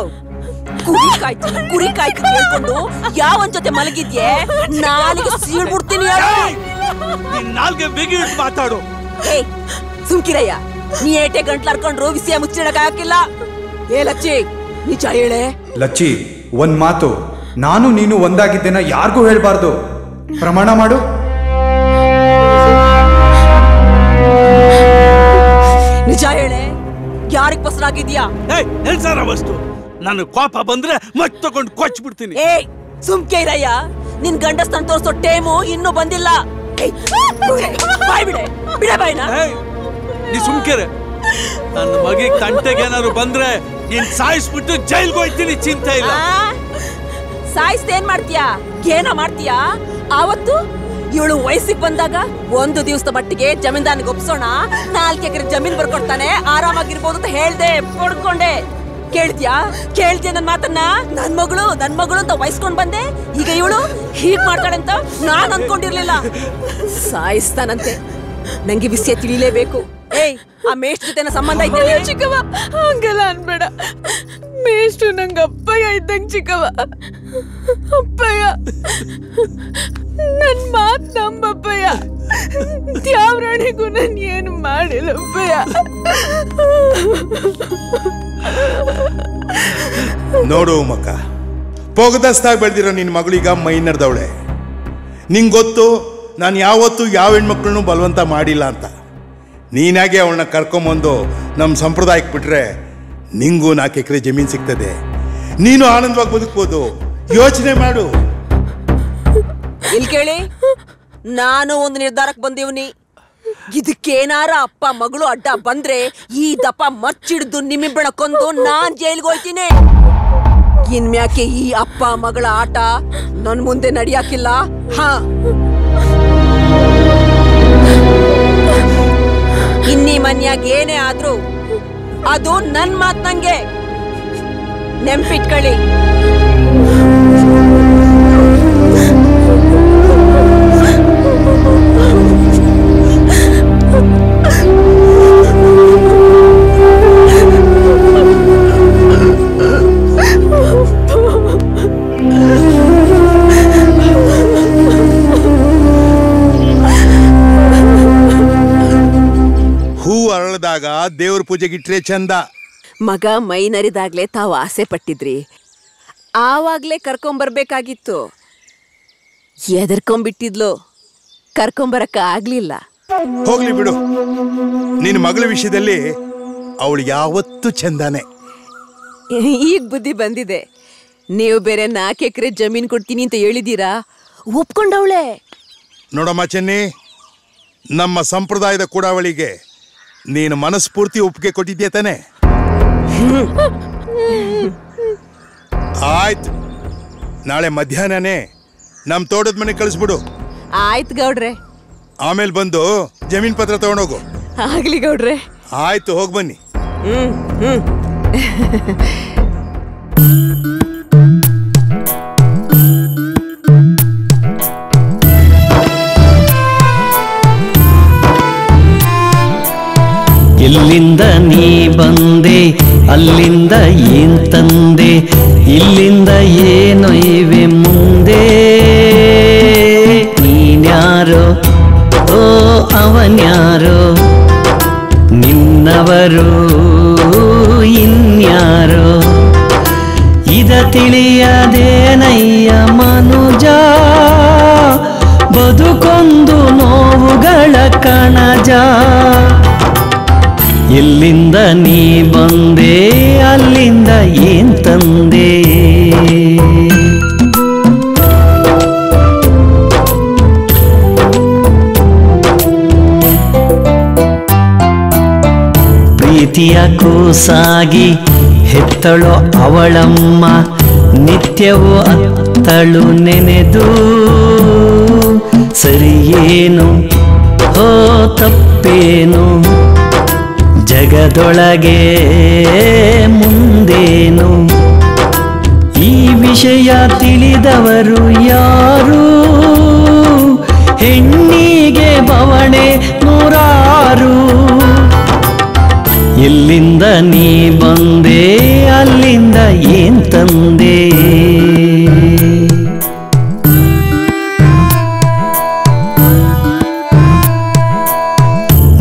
ಕುರಿ ಕಾಯ್ತೀನಿ ಹೇಳ್ಕೊಂಡು ಯಾವನ್ ಜೊತೆ ಮಲಗಿದ್ಯೆ? ನಾಲಿಗೆ ಸೀಳ್ಬಿಡ್ತೀನಿ. ನಾಲ್ಗೆ ಬಿಗಿ ಇಟ್ಟು ಮಾತಾಡು. ಏ ಸುಮ್ಕಿರಯ್ಯ, ನೀ ಏಟೆ ಗಂಟ್ಲಾರ್ಕೊಂಡ್ರು ವಿಷಯ ಮುಚ್ಚಿಡಕ್ ಹಾಕಿಲ್ಲ. ಏ ಲಚ್ಚಿ, ನಿಜ ಹೇಳೆ. ಲಚ್ಚಿ, ಒಂದ್ ಮಾತು, ನಾನು ನೀನು ಒಂದಾಗಿದ್ದೇನ ಯಾರಿಗೂ ಹೇಳ್ಬಾರ್ದು. ಪ್ರಮಾಣ ಮಾಡು. ನಿಜ ಹೇಳೆ, ಯಾರಿಗ್ ಬಸರಾಗಿದ್ಯಾ? ನಿಲ್ಸಾರ ವಸ್ತು. ನಾನು ಕೋಪ ಬಂದ್ರೆ ಮತ್ತೆ ತಗೊಂಡು ಕೊಚ್ಬಿಡ್ತೀನಿ. ಏ ಸುಮ್ಕೆ ಇರಯ್ಯ, ನಿನ್ ಗಂಡಸ್ತನ ತೋರ್ಸೋ ಟೈಮು ಇನ್ನೂ ಬಂದಿಲ್ಲ. ಬಿಡ ಬಾಯ್ನ. ನೀ ಸುಮ್ಕೆರೆ. ನನ್ನ ಮಗಿಗೆ ತಂಟೆಗೆ ಏನಾದ್ರು ಬಂದ್ರೆ ನೀನ್ ಸಾಯಿಸ್ಬಿಟ್ಟು ಜೈಲ್ಗೆ ಹೋಯ್ತೀನಿ, ಚಿಂತೆ ಇಲ್ಲ. ಸಾಯಿಸ್ತೇನ್ ಮಾಡ್ತೀಯಾ? ಏನೋ ಮಾಡ್ತೀಯಾ? ಆವತ್ತು ಇವಳು ವಯಸ್ಸಿಗೆ ಬಂದಾಗ ಒಂದು ದಿವಸದ ಮಟ್ಟಿಗೆ ಜಮೀನ್ದಾರನಿಗೆ ಒಪ್ಸೋಣ, 4 ಎಕರೆ ಜಮೀನ್ ಬರ್ಕೊಡ್ತಾನೆ, ಆರಾಮಾಗಿರ್ಬೋದು ಅಂತ ಹೇಳ್ದೆ, ಪಡ್ಕೊಂಡೆ. ಕೇಳ್ದ್ಯಾ ನನ್ ಮಾತನ್ನ? ನನ್ ಮಗಳು ಅಂತ ವಹಿಸ್ಕೊಂಡ್ ಬಂದೆ. ಈಗ ಇವಳು ಹೀಗ್ ಮಾಡ್ತಾಳೆ ಅಂತ ನಾನ್ ಅನ್ಕೊಂಡಿರ್ಲಿಲ್ಲ. ಸಾಯಿಸ್ತಾನಂತೆ. ನಂಗೆ ವಿಷಯ ತಿಳಿಲೇಬೇಕು. ಏಯ್, ಆ ಮೇಷ್ಟ್ರ ಜೊತೆ ಸಂಬಂಧ ಇದೆಯಾ? ಚಿಕ್ಕವ, ಹಂಗೆಲ್ಲ ಅನ್ಬೇಡ. ಮೇಷ್ಟ್ರು ನಂಗೆ ಅಪ್ಪಯ್ಯ ಇದ್ದಂಗೆ ಚಿಕ್ಕವ. ಅಪ್ಪಯ್ಯ, ನನ್ ಮಾತ್ ನಂಬಪ್ಪಯ್ಯ. ತ್ಯಾವ್ರಾಣಿಗೂ ನಾನು ಏನು ಮಾಡಿಲ್ಲ ಅಪ್ಪಯ್ಯ. ನೋಡು ಮಕ್ಕ, ಪೊಗದಸ್ತಾಗಿ ಬೆಳೆದಿರೋ ನಿನ್ನ ಮಗಳೀಗ ಮೈನರ್ದವಳೆ. ನಿಂಗೆ ಗೊತ್ತು, ನಾನು ಯಾವತ್ತೂ ಯಾವ ಹೆಣ್ಮಕ್ಳನ್ನೂ ಬಲವಂತ ಮಾಡಿಲ್ಲ ಅಂತ. ನೀನಾಗೆ ಅವಳನ್ನ ಕರ್ಕೊಂಬಂದು ನಮ್ಮ ಸಂಪ್ರದಾಯಕ್ಕೆ ಬಿಟ್ರೆ ನಿಂಗೂ 4 ಎಕರೆ ಜಮೀನು ಸಿಗ್ತದೆ. ನೀನು ಆನಂದವಾಗಿ ಬದುಕ್ಬೋದು. ಯೋಚನೆ ಮಾಡು. ಇಲ್ಲಿ ಕೇಳಿ, ನಾನು ಒಂದು ನಿರ್ಧಾರಕ್ಕೆ ಬಂದಿವ್ನಿ. ಇದಕ್ಕೇನಾರ ಅಪ್ಪ ಮಗಳು ಅಡ್ಡ ಬಂದ್ರೆ ಈ ದಪ್ಪ ಮಚ್ಚಿಡ್ದು ನಿಮ್ಮಿಬ್ಬಳ ಕೊಂದು ನಾನ್ ಜೈಲ್ಗೆ ಹೋಯ್ತೀನಿ. ಇನ್ಮ್ಯಾಕೆ ಈ ಅಪ್ಪ ಮಗಳ ಆಟ ನನ್ ಮುಂದೆ ನಡಿಯಾಕಿಲ್ಲ. ಹಾ, ಇನ್ನಿ ಮನ್ಯಾಗ ಏನೇ ಆದ್ರೂ ಅದು ನನ್ ಮಾತ್ ನಂಗೆ ನೆನ್ಪಿಟ್ಕೊಳ್ಳಿ. ಹೂ ಅರಳದಾಗ ದೇವ್ರ ಪೂಜೆಗಿಟ್ರೆ ಚಂದ. ಮಗ ಮೈನರಿದಾಗ್ಲೇ ತಾವು ಆಸೆ ಪಟ್ಟಿದ್ರಿ, ಆವಾಗ್ಲೇ ಕರ್ಕೊಂಬರ್ಬೇಕಾಗಿತ್ತು. ಎದರ್ಕೊಂಬಿಟ್ಟಿದ್ಲು, ಕರ್ಕೊಂಬರಕ್ಕ ಆಗ್ಲಿಲ್ಲ. ಹೋಗ್ಲಿ ಬಿಡು, ನಿನ್ನ ಮಗಳ ವಿಷಯದಲ್ಲಿ ಅವಳು ಯಾವತ್ತೂ ಚಂದಾನೆ. ಈಗ ಬುದ್ಧಿ ಬಂದಿದೆ. ನೀವು ಬೇರೆ 4 ಎಕರೆ ಜಮೀನ್ ಕೊಡ್ತೀನಿ ಅಂತ ಹೇಳಿದೀರಾ, ಒಪ್ಕೊಂಡವಳೆ. ನೋಡಮ್ಮ ಚೆನ್ನಿ, ನಮ್ಮ ಸಂಪ್ರದಾಯದ ಕೂಡಾವಳಿಗೆ ನೀನು ಮನಸ್ಫೂರ್ತಿ ಒಪ್ಪಿಗೆ ಕೊಟ್ಟಿದ್ಯಾ ತಾನೆ? ಆಯ್ತು, ನಾಳೆ ಮಧ್ಯಾಹ್ನನೇ ನಮ್ಮ ತೋಟದ ಮನೆ ಕಳಿಸ್ಬಿಡು. ಆಯ್ತು ಗೌಡ್ರೆ. ಆಮೇಲೆ ಬಂದು ಜಮೀನ್ ಪತ್ರ ತಗೊಂಡೋಗು. ಆಗ್ಲಿ ಗೌಡ್ರೆ. ಆಯ್ತು, ಹೋಗಿ ಬನ್ನಿ. ಎಲ್ಲಿಂದ ನೀ ಬಂದೆ, ಅಲ್ಲಿಂದ ಏನ್ ತಂದೆ, ಇಲ್ಲಿಂದ ಏನೊಯ್ವೆ ಮುಂದೆ. ನೀನ್ಯಾರೋ ಓ ಅವನ್ಯಾರೋ, ನಿನ್ನವರು ಇನ್ಯಾರೋ, ಇದ ತಿಳಿಯದೇನಯ್ಯ ಮನುಜ, ಬದುಕೊಂದು ನೋವುಗಳ ಕಣಜ. ಎಲ್ಲಿಂದ ನೀ ಬಂದೆ, ಅಲ್ಲಿಂದ ಏನ್ ತಂದೆ. ಪ್ರೀತಿಯ ಕೂಸಾಗಿ ಹೆತ್ತಳೋ ಅವಳಮ್ಮ, ನಿತ್ಯವೂ ಅತ್ತಳು ನೆನೆದು. ಸರಿಯೇನು ಹೋ ತಪ್ಪೇನು, ಜಗದೊಳಗೆ ಮುಂದೇನು, ಈ ವಿಷಯ ತಿಳಿದವರು ಯಾರು. ಹೆಣ್ಣಿಗೆ ಬವಣೆ ನೂರಾರು. ಎಲ್ಲಿಂದ ನೀ ಬಂದೆ, ಅಲ್ಲಿಂದ ಏನ್ ತಂದೆ.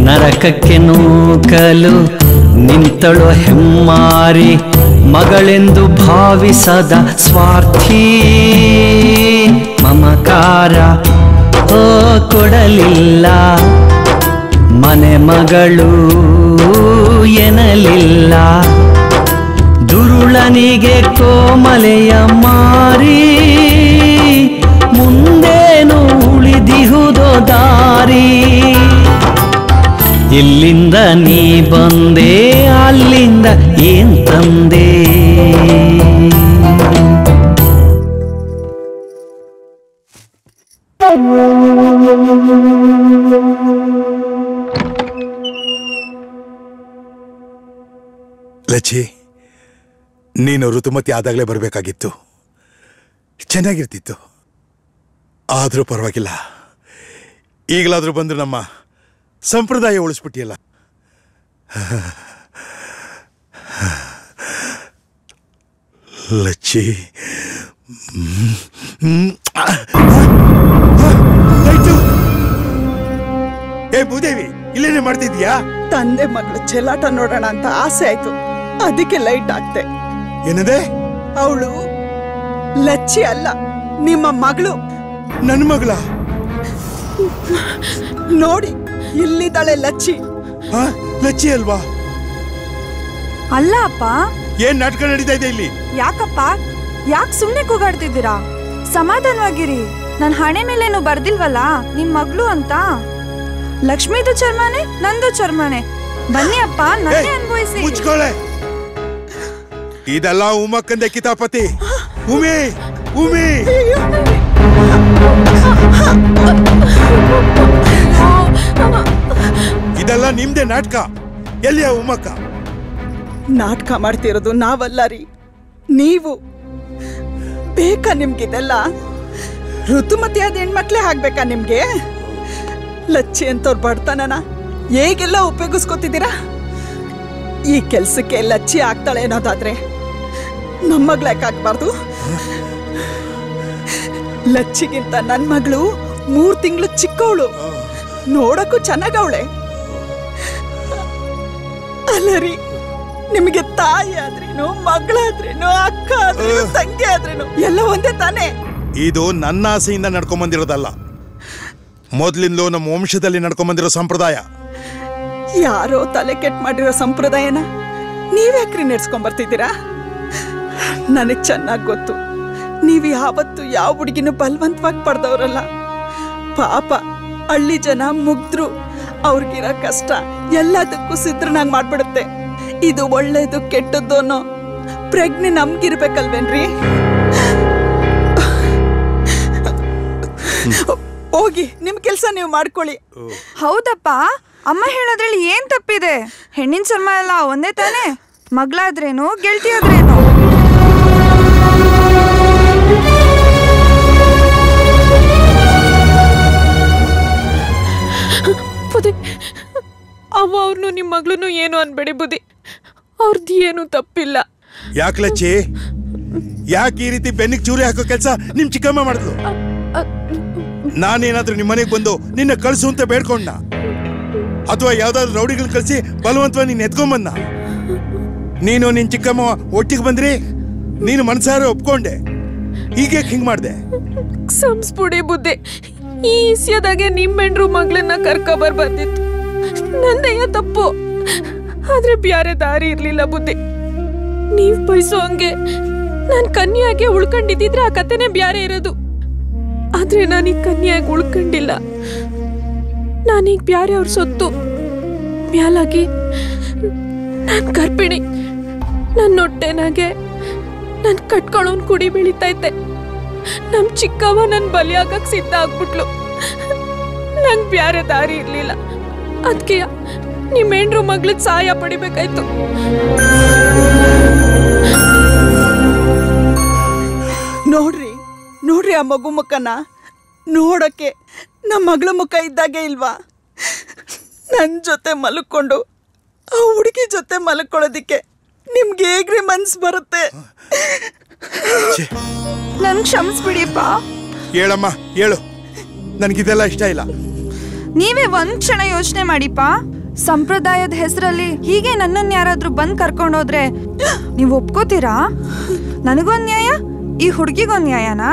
ನರಕಕ್ಕೆ ನೂಕಲು ನಿಂತಳು ಹೆಮ್ಮಾರಿ, ಮಗಳೆಂದು ಭಾವಿಸದ ಸ್ವಾರ್ಥಿ. ಮಮಕಾರ ಓ ಕೊಡಲಿಲ್ಲ, ಮನೆ ಮಗಳು ಎನ್ನಲಿಲ್ಲ. ದುರುಳನಿಗೆ ಕೋಮಲೆಯ ಮಾರಿ, ಮುಂದೇನು ಉಳಿದಿಹುದೋ ದಾರಿ. ಎಲ್ಲಿಂದ ನೀ ಬಂದೆ, ಅಲ್ಲಿಂದ ಏನ್ ತಂದೆ. ಲಚ್ಚಿ, ನೀನು ಋತುಮತಿ ಆದಾಗಲೇ ಬರಬೇಕಾಗಿತ್ತು, ಚೆನ್ನಾಗಿರ್ತಿತ್ತು. ಆದರೂ ಪರವಾಗಿಲ್ಲ, ಈಗಲಾದರೂ ಬಂದು ನಮ್ಮ ಸಂಪ್ರದಾಯ ಉಳಿಸ್ಬಿಟ್ಟಿಯಲ್ಲ. ಲಚ್ಚಿ, ಏ ಭೂದೇವಿ, ಇಲ್ಲೇನೆ ಮಾಡ್ತಿದ್ಯಾ? ತಂದೆ ಮಗಳು ಚೆಲ್ಲಾಟ ನೋಡೋಣ ಅಂತ ಆಸೆ ಆಯ್ತು, ಅದಕ್ಕೆ ಲೈಟ್ ಆಗ್ತೆ. ಏನದೆ? ಅವಳು ಲಚ್ಚಿ ಅಲ್ಲ, ನಿಮ್ಮ ಮಗಳು. ನನ್ನ ಮಗಳ? ನೋಡಿ ಇಲ್ಲಿದ್ದಾಳೆ ಲಚ್ಚಿ. ಲಚ್ಚಿ ಅಲ್ವಾ? ಅಲ್ಲ ಅಪ್ಪ. ಏನ್ ನಾಟಕ ನಡೀತಾ ಇದೆ ಇಲ್ಲಿ? ಯಾಕಪ್ಪ ಯಾಕೆ ಸುಮ್ನೆ ಕೂಗಾಡ್ತಿದ್ದೀರಾ? ಸಮಾಧಾನವಾಗಿರಿ. ನನ್ ಹಣೆ ಮೇಲೇನು ಬರ್ದಿಲ್ವಲ್ಲ ನಿಮ್ ಮಗಳು ಅಂತ. ಲಕ್ಷ್ಮೀದು ಚರ್ಮನೆ ನಂದು ಚರ್ಮನೆ. ಬನ್ನಿ ಅಪ್ಪ ನನ್ನೇ ಅನ್ಭವಿಸಿ. ಮುಚ್ಕೊಳ್ಳೆ. ಇದೆಲ್ಲ ಉಮಕ್ಕಂದೆ ಕಿತಾಪತಿ. ಉಮಿ ಉಮಿ ಇದೆಲ್ಲ ನಿಮ್ದೇ ನಾಟಕ. ಎಲ್ಲಿಯ ಉಮಕ್ಕ? ನಾಟಕ ಮಾಡ್ತಿರೋದು ನಾವಲ್ಲ ರೀ, ನೀವು. ಬೇಕಾ ನಿಮ್ಗಿದೆಲ್ಲ? ಋತುಮತಿಯಾದ ಹೆಣ್ಮಕ್ಳೇ ಆಗ್ಬೇಕಾ ನಿಮ್ಗೆ? ಲಚ್ಚಿ ಅಂತವ್ರ ಬಡ್ತಾನನ ಹೇಗೆಲ್ಲ ಉಪಯೋಗಿಸ್ಕೊತಿದ್ದೀರಾ? ಈ ಕೆಲ್ಸಕ್ಕೆ ಲಚ್ಚಿ ಆಗ್ತಾಳೆ ಅನ್ನೋದಾದ್ರೆ ನಮ್ಮ ಮಗಳು ಯಾಕೆ ಆಗ್ಬಾರ್ದು? ಲಚ್ಚಿಗಿಂತ ನನ್ನ ಮಗಳು 3 ತಿಂಗಳು ಚಿಕ್ಕವಳು, ನೋಡಕ್ಕೂ ಚೆನ್ನಾಗವಳೆ. ಅಲ್ಲರಿ, ನಿಮಗೆ ತಾಯಿ ಆದ್ರೇನು, ಮಗಳಾದ್ರೇನು, ಅಕ್ಕ ಆದ್ರೇನು, ತಂಗಿ ಆದ್ರೇನು ಎಲ್ಲ ಒಂದೇ ತಾನೇ? ಇದು ನನ್ನ ಆಸೆಯಿಂದ ನಡ್ಕೊಂಡ್ ಬಂದಿರೋದಲ್ಲ, ಮೊದ್ಲಿಂದಲೂ ನಮ್ಮ ವಂಶದಲ್ಲಿ ನಡ್ಕೊಂಡ್ ಬಂದಿರೋ ಸಂಪ್ರದಾಯ. ಯಾರೋ ತಲೆ ಕೆಟ್ಟ ಮಾಡಿರೋ ಸಂಪ್ರದಾಯನ ನೀವ್ಯಾಕ್ರಿ ನೆಡ್ಸ್ಕೊಂಡ್ ಬರ್ತಿದ್ದೀರಾ? ನನಗ್ ಚೆನ್ನಾಗ್ ಗೊತ್ತು, ನೀವು ಯಾವತ್ತು ಯಾವ ಹುಡುಗಿನೂ ಬಲವಂತವಾಗಿ ಪಡೆದವ್ರಲ್ಲ. ಪಾಪ ಹಳ್ಳಿ ಜನ ಮುಗ್ದ್ರು, ಅವ್ರಿಗಿರೋ ಕಷ್ಟ ಎಲ್ಲದಕ್ಕೂ ಸಿದ್ರನಾಗ್ ಮಾಡ್ಬಿಡುತ್ತೆ. ಇದು ಒಳ್ಳೇದು ಕೆಟ್ಟದ್ದು ಅನ್ನೋ ಪ್ರಜ್ಞೆ ನಮ್ಗಿರ್ಬೇಕಲ್ವೇನ್ರಿ? ಹೋಗಿ ನಿಮ್ ಕೆಲ್ಸ ನೀವು ಮಾಡ್ಕೊಳ್ಳಿ. ಹೌದಪ್ಪ, ಅಮ್ಮ ಹೇಳೋದ್ರಲ್ಲಿ ಏನ್ ತಪ್ಪಿದೆ? ಹೆಣ್ಣಿನ ಚರ್ಮ ಎಲ್ಲ ಒಂದೇ ತಾನೇ? ಮಗಳಾದ್ರೇನು ಗೆಳತಿಯಾದ್ರೇನು? ಬುದ್ಧಿ, ಅವ್ವ ಅವ್ರನ್ನು ನಿಮ್ಮ ಮಗಳನ್ನು ಏನು ಅನ್ಬೇಡಿ ಬುದ್ಧಿ, ಅವ್ರದ್ದು ಏನು ತಪ್ಪಿಲ್ಲ. ಯಾಕೆ ಲಚ್ಚಿ, ಯಾಕೆ ಈ ರೀತಿ ಬೆನ್ನಿಗೆ ಚೂರಿ ಹಾಕೋ ಕೆಲಸ ನಿಮ್ ಚಿಕ್ಕಮ್ಮ ಮಾಡಿದ್ಲು? ನಾನೇನಾದ್ರೂ ನಿಮ್ಮ ಮನೆಗೆ ಬಂದು ನಿನ್ನ ಕಳ್ಸು ಅಂತ ಬೇಡ್ಕೊಂಡ, ಅಥವಾ ಯಾವ್ದಾದ್ರು ರೌಡಿಗಳನ್ನ ಕಳ್ಸಿ ಬಲವಂತವಾಗಿ ನೀನ್ ಎತ್ಕೊಂಬಂದ? ನೀನು ನಿನ್ ಚಿಕ್ಕಮ್ಮ ಒಟ್ಟಿಗೆ ಬಂದ್ರಿ, ನೀನು ಮನ್ಸಾರ ಒಪ್ಕೊಂಡೆ, ಹೀಗೆ ಹಿಂಗ್ ಮಾಡ್ದೆ? ಸಂಸ್ಬಿಡಿ ಬುದ್ಧಿ, ಈ ಇಸ್ಯದಾಗೆ ನಿಮ್ಮೆಂಡ್ರು ಮಗಳನ್ನ ಕರ್ಕೊಬರ್ ಬಂದಿತ್ತು, ನಂದೆಯ ತಪ್ಪು. ಆದ್ರೆ ಬ್ಯಾರೆ ದಾರಿ ಇರ್ಲಿಲ್ಲ ಬುದ್ಧಿ. ನೀವ್ ಬಯಸೋ ಹಂಗೆ ನಾನ್ ಕನ್ಯಾಗೆ ಉಳ್ಕೊಂಡಿದ್ದಿದ್ರೆ ಆ ಕತೆನೆ ಬ್ಯಾರೆ ಇರೋದು. ಆದ್ರೆ ನಾನೀಗ ಕನ್ಯಾಗಿ ಉಳ್ಕೊಂಡಿಲ್ಲ. ನಾನೀಗ ಬ್ಯಾರೆ ಅವ್ರ ಸೊತ್ತು ಮ್ಯಾಲಾಗಿ ನಾನ್ ಗರ್ಭಿಣಿ. ನನ್ನ ಹೊಟ್ಟೆನಾಗೆ ನನ್ ಕಟ್ಕೊಳ್ಳೋನ್ ಕುಡಿ ಬೆಳಿತೈತೆ. ನಮ್ ಚಿಕ್ಕವ್ವ ನನ್ ಬಲಿಯಾಗಕ್ ಸಿದ್ಧ ಆಗ್ಬಿಟ್ಲು. ನಂಗ್ ಬ್ಯಾರೆ ದಾರಿ ಇರ್ಲಿಲ್ಲ. ಅದ್ಕೆ ನಿಮ್ ಹೆಂಡ್ರು ಮಗ್ಳದ್ ಸಹಾಯ ಪಡಿಬೇಕಾಯ್ತು. ನೋಡ್ರಿ ನೋಡ್ರಿ, ಆ ಮಗು ಮುಖನ ನೋಡಕ್ಕೆ ನಮ್ಮ ಮಗಳ ಮುಖ ಇದ್ದಾಗೆ ಇಲ್ವಾ? ನನ್ನ ಜೊತೆ ಮಲ್ಕೊಂಡು ಆ ಹುಡುಗಿ ಜೊತೆ ಮಲ್ಕೊಳ್ಳೋದಿಕ್ಕೆ ನಿಮ್ಗೆ ಹೇಗ್ರಿ ಮನ್ಸು ಬರುತ್ತೆ? ನನ್ ಕ್ಷಮಿಸ್ಬಿಡಿಯಪ್ಪ. ಹೇಳಮ್ಮ ಹೇಳು, ನನಗಿದೆಲ್ಲ ಇಷ್ಟ ಇಲ್ಲ. ನೀವೇ ಒಂದ್ ಕ್ಷಣ ಯೋಚನೆ ಮಾಡಿಪ್ಪ. ಸಂಪ್ರದಾಯದ ಹೆಸರಲ್ಲಿ ಹೀಗೆ ನನ್ನನ್ನು ಯಾರಾದ್ರೂ ಬಂದ್ ಕರ್ಕೊಂಡೋದ್ರೆ ನೀವು ಒಪ್ಕೋತೀರಾ? ನನಗೊಂದ್ ನ್ಯಾಯ, ಈ ಹುಡುಗಿಗೊಂದ್ ನ್ಯಾಯನಾ?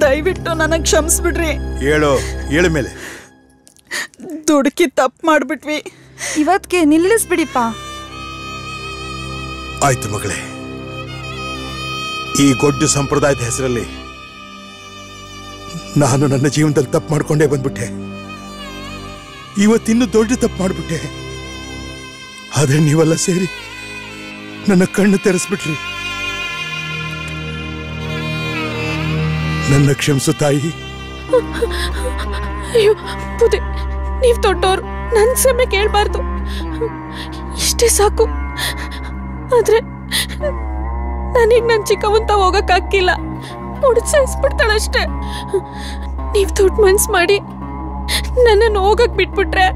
ದಯವಿಟ್ಟು ನನಗೆ ಕ್ಷಮಿಸ್ಬಿಡ್ರಿ. ಹೇಳು ಮೇಲೆ ದುಡುಕಿ ತಪ್ಪು ಮಾಡ್ಬಿಟ್ವಿ. ಇವತ್ಗೆ ನಿಲ್ಲಿಸ್ಬಿಡಿಪ್ಪ. ಆಯ್ತು ಮಗಳೇ, ಈ ಗೊಡ್ಡು ಸಂಪ್ರದಾಯದ ಹೆಸರಲ್ಲಿ ನಾನು ನನ್ನ ಜೀವನದಲ್ಲಿ ತಪ್ಪು ಮಾಡ್ಕೊಂಡೇ ಬಂದ್ಬಿಟ್ಟೆ. ಇವತ್ತಿನ್ನೂ ದೊಡ್ಡ ತಪ್ಪು ಮಾಡ್ಬಿಟ್ಟೆ. ಆದ್ರೆ ನೀವೆಲ್ಲ ಸೇರಿ ನನ್ನ ಕಣ್ಣು ತೆರೆಸ್ಬಿಟ್ರಿ. ನನ್ನ ಕ್ಷಮಿಸು ತಾಯಿ. ಅಯ್ಯೋ ಬುದ್ಧಿ, ನೀವ್ ದೊಡ್ಡೋರು, ನನ್ ಕ್ಷಮೆ ಕೇಳ್ಬಾರ್ದು, ಇಷ್ಟೇ ಸಾಕು. ಆದ್ರೆ ನಾನೀಗ ನನ್ ಚಿಕ್ಕವಂತ ಹೋಗಕ್ ಆಗ್ತಿಲ್ಲ, ಮುಡ್ಸಾಯಿಸ್ಬಿಡ್ತಾಳಷ್ಟೇ. ನೀವ್ ದೊಡ್ಡ ಮನ್ಸ್ ಮಾಡಿ ನನ್ನನ್ನು ಹೋಗಕ್ ಬಿಟ್ಬಿಟ್ರೆ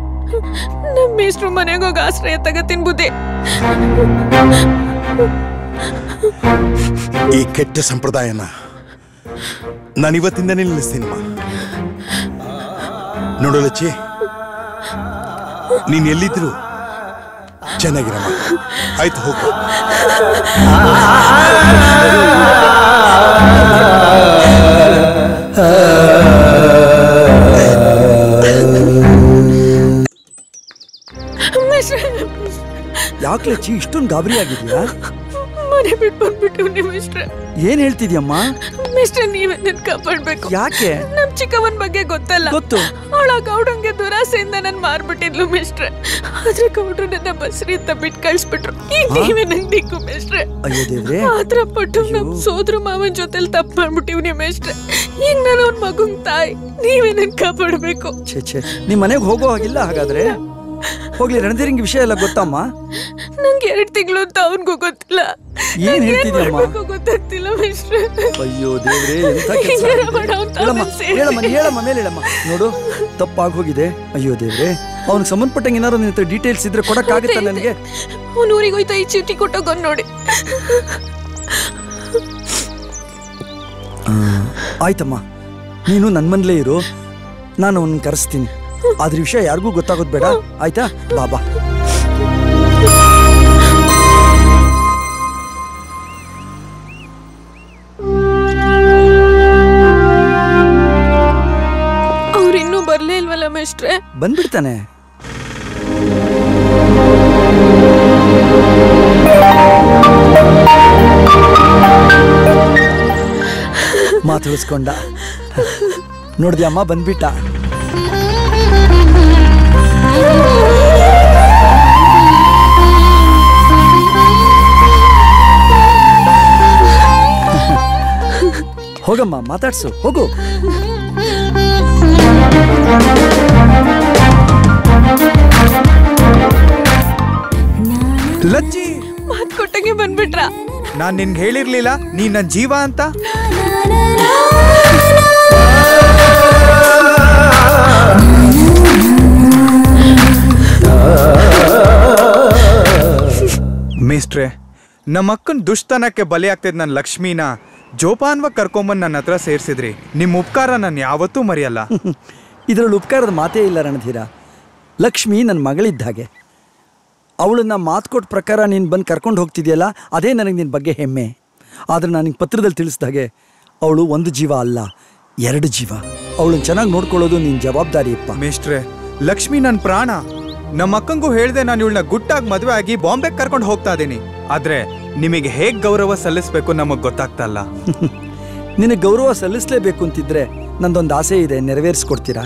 ನಮ್ಮ ಮೇಷ್ಟ್ರು ಮನೆಗೆ ಹೋಗಿ ಆಶ್ರಯ ತಗತೀನಿ ಬುದ್ಧಿ. ಈ ಕೆಟ್ಟ ಸಂಪ್ರದಾಯನ ನಾನು ಇವತ್ತಿಂದನೇ ನಿಲ್ಲಿಸ್ತೀನಮ್ಮ. ನೋಡು ಲಚ್ಚಿ, ನೀನ್ ಎಲ್ಲಿದ್ರು ಚೆನ್ನಾಗಿರಮ್ಮ. ಆಯ್ತು, ಹೋಗು. ಯಾಕೆ ಲಚ್ಚಿ ಇಷ್ಟೊಂದು ಗಾಬರಿ ಆಗಿದ್ಯಾ? ಮನೆ ಬಿಟ್ಟು ಬಂದ್ಬಿಟ್ಟು ಮಿಸ್ಟ್ರೆ. ಏನ್ ಹೇಳ್ತಿದ್ಯಮ್ಮ? ಮಿಸ್ಟ್ರೆ, ನೀವೇ ನನ್ ಕಾಪಾಡ್ಬೇಕು. ಯಾಕೆ? ನಮ್ ಚಿಕ್ಕವನ್ ಬಗ್ಗೆ ಗೊತ್ತಲ್ಲ. ಗೊತ್ತು. ಅವಳ ಗೌಡಂಗೆ ದುರಾಸೆಯಿಂದ ನನ್ ಮಾರ್ಬಿಟ್ಟಿದ್ಲು ಮಿಸ್ಟ್ರೆ. ಆದ್ರೆ ಗೌಡ್ರು ನನ್ನ ಬಸ್ರಿ ಅಂತ ಬಿಟ್ಟು ಕಳ್ಸ್ಬಿಟ್ರು. ಈಗ ನೀವೇ ನನ್ ದಿಕ್ಕು ಮಿಸ್ಟ್ರೆ. ಅಯ್ಯೋ ದೇವ್ರೆ. ಆತರ ಪಟ್ಟು ನಮ್ ಸೋದ್ರ ಮಾವನ್ ಜೊತೆಲಿ ತಪ್ಪು ಮಾಡ್ಬಿಟ್ಟಿವ್ನಿ ಮಿಸ್ಟ್ರೆ. ಈಗ ನಾನು ಅವ್ನ ಮಗುನ್ ತಾಯಿ, ನೀವೇ ನನ್ ಕಾಪಾಡ್ಬೇಕು. ಛೇ, ನಿಮ್ ಮನೆಗೆ ಹೋಗೋ ಹಾಗಿಲ್ಲ ಹಾಗಾದ್ರೆ. ಹೋಗ್ಲಿ, ರಣಧೀರಿಂಗ್ ವಿಷಯ ಎಲ್ಲ ಗೊತ್ತಮ್ಮ? ನಂಗೆ 2 ತಿಂಗಳು ಅಂತ ಅವನ್ಗೂ ಗೊತ್ತಿಲ್ಲ. ಏನ್ ಹೇಳ್ತಿದ್ಯಮ್ಮ? ಗೊತ್ತಾಗ್ತಿಲ್ಲ ಮಿಸ್ಟ್ರೆ. ಅಯ್ಯೋ ದೇವ್ರೆ, ಎಂತ ಕೆಲಸ. ಹೇಳಮ್ಮ ಮೇಲೆ ಹೇಳಮ್ಮ. ನೋಡು, ತಪ್ಪಾಗಿ ಹೋಗಿದೆ. ಅಯ್ಯೋ ದೇವ್ರೆ, ಅವ್ನಿಗೆ ಸಂಬಂಧಪಟ್ಟಂಗೆ ಏನಾದ್ರು ನಿನ್ನ ಹತ್ರ ಡೀಟೇಲ್ಸ್ ಇದ್ರೆ ಕೊಡಕ್ಕಾಗತ್ತಾ ನನಗೆ? ಅವ್ನು ಊರಿಗೆ ಹೋಯ್ತಾ ಈ ಚೀಟಿ ಕೊಟ್ಟೋಗ್ ನೋಡಿ. ಆಯ್ತಮ್ಮ, ನೀನು ನನ್ನ ಮನೇಲೇ ಇರು, ನಾನು ಅವನ್ನ ಕರೆಸ್ತೀನಿ. ಅದ್ರ ವಿಷಯ ಯಾರಿಗೂ ಗೊತ್ತಾಗೋದು ಬೇಡ, ಆಯ್ತಾ? ಬಾಬಾ. ಅವ್ರಿನ್ನೂ ಬರ್ಲೇ ಇಲ್ವಲ್ಲ ಮಿಸ್ಟ್ರೆ? ಬಂದ್ಬಿಡ್ತಾನೆ. ಮಾತಾಡಿಸ್ಕೊಂಡ. ನೋಡ್ದ್ಯಮ್ಮ, ಬಂದ್ಬಿಟ್ಟ. ಹೋಗಮ್ಮ, ಮಾತಾಡ್ಸು, ಹೋಗು. ಲಚ್ಚಿ, ಮಾತ್ ಕೊಟ್ಟಂಗೆ ಬಂದ್ಬಿಟ್ರ. ನಾನ್ ನಿನ್ಗೆ ಹೇಳಿರ್ಲಿಲ್ಲ ನೀನ್ ನನ್ ಜೀವ ಅಂತ. ಮಿಸ್ಟ್ರೆ, ನಮ್ಮ ಅಕ್ಕನ ದುಷ್ಟತನಕ್ಕೆ ಬಲಿಯಾಗ್ತಿದ್ ನನ್ನ ಲಕ್ಷ್ಮೀನ ಜೋಪಾನ್ವಾಗಿ ಕರ್ಕೊಂಬಂದು ನನ್ನ ಹತ್ರ ಸೇರಿಸಿದ್ರಿ. ನಿಮ್ಮ ಉಪಕಾರ ನಾನು ಯಾವತ್ತೂ ಮರೆಯಲ್ಲ. ಇದರಲ್ಲಿ ಉಪಕಾರದ ಮಾತೇ ಇಲ್ಲ ರಣಧೀರ. ಲಕ್ಷ್ಮಿ ನನ್ನ ಮಗಳಿದ್ದ ಹಾಗೆ. ಅವಳನ್ನ ಮಾತು ಕೊಟ್ಟ ಪ್ರಕಾರ ನೀನು ಬಂದು ಕರ್ಕೊಂಡು ಹೋಗ್ತಿದ್ಯಲ್ಲ, ಅದೇ ನನಗೆ ನಿನ್ನ ಬಗ್ಗೆ ಹೆಮ್ಮೆ. ಆದರೆ ನಾನು ನಿಂಗೆ ಪತ್ರದಲ್ಲಿ ತಿಳಿಸ್ದಾಗೆ ಅವಳು 1 ಜೀವ ಅಲ್ಲ, 2 ಜೀವ. ಅವಳನ್ನ ಚೆನ್ನಾಗಿ ನೋಡ್ಕೊಳ್ಳೋದು ನಿನ್ನ ಜವಾಬ್ದಾರಿಯಪ್ಪ. ಮಿಸ್ಟ್ರೆ, ಲಕ್ಷ್ಮಿ ನನ್ನ ಪ್ರಾಣ. ನಮ್ಮ ಅಕ್ಕಂಗೂ ಹೇಳ್ದೆ ನಾನು ಇವಳನ್ನ ಗುಟ್ಟಾಗಿ ಮದುವೆ ಆಗಿ ಬಾಂಬೆಗೆ ಕರ್ಕೊಂಡು ಹೋಗ್ತಾ ಇದ್ದೀನಿ. ಆದ್ರೆ ನಿಮಗೆ ಹೇಗೆ ಗೌರವ ಸಲ್ಲಿಸಬೇಕು ನಮಗೆ ಗೊತ್ತಾಗ್ತಾ ಇಲ್ಲ. ನಿನಗೆ ಗೌರವ ಸಲ್ಲಿಸಲೇಬೇಕು ಅಂತಿದ್ರೆ ನಂದೊಂದು ಆಸೆ ಇದೆ, ನೆರವೇರಿಸ್ಕೊಡ್ತೀರಾ?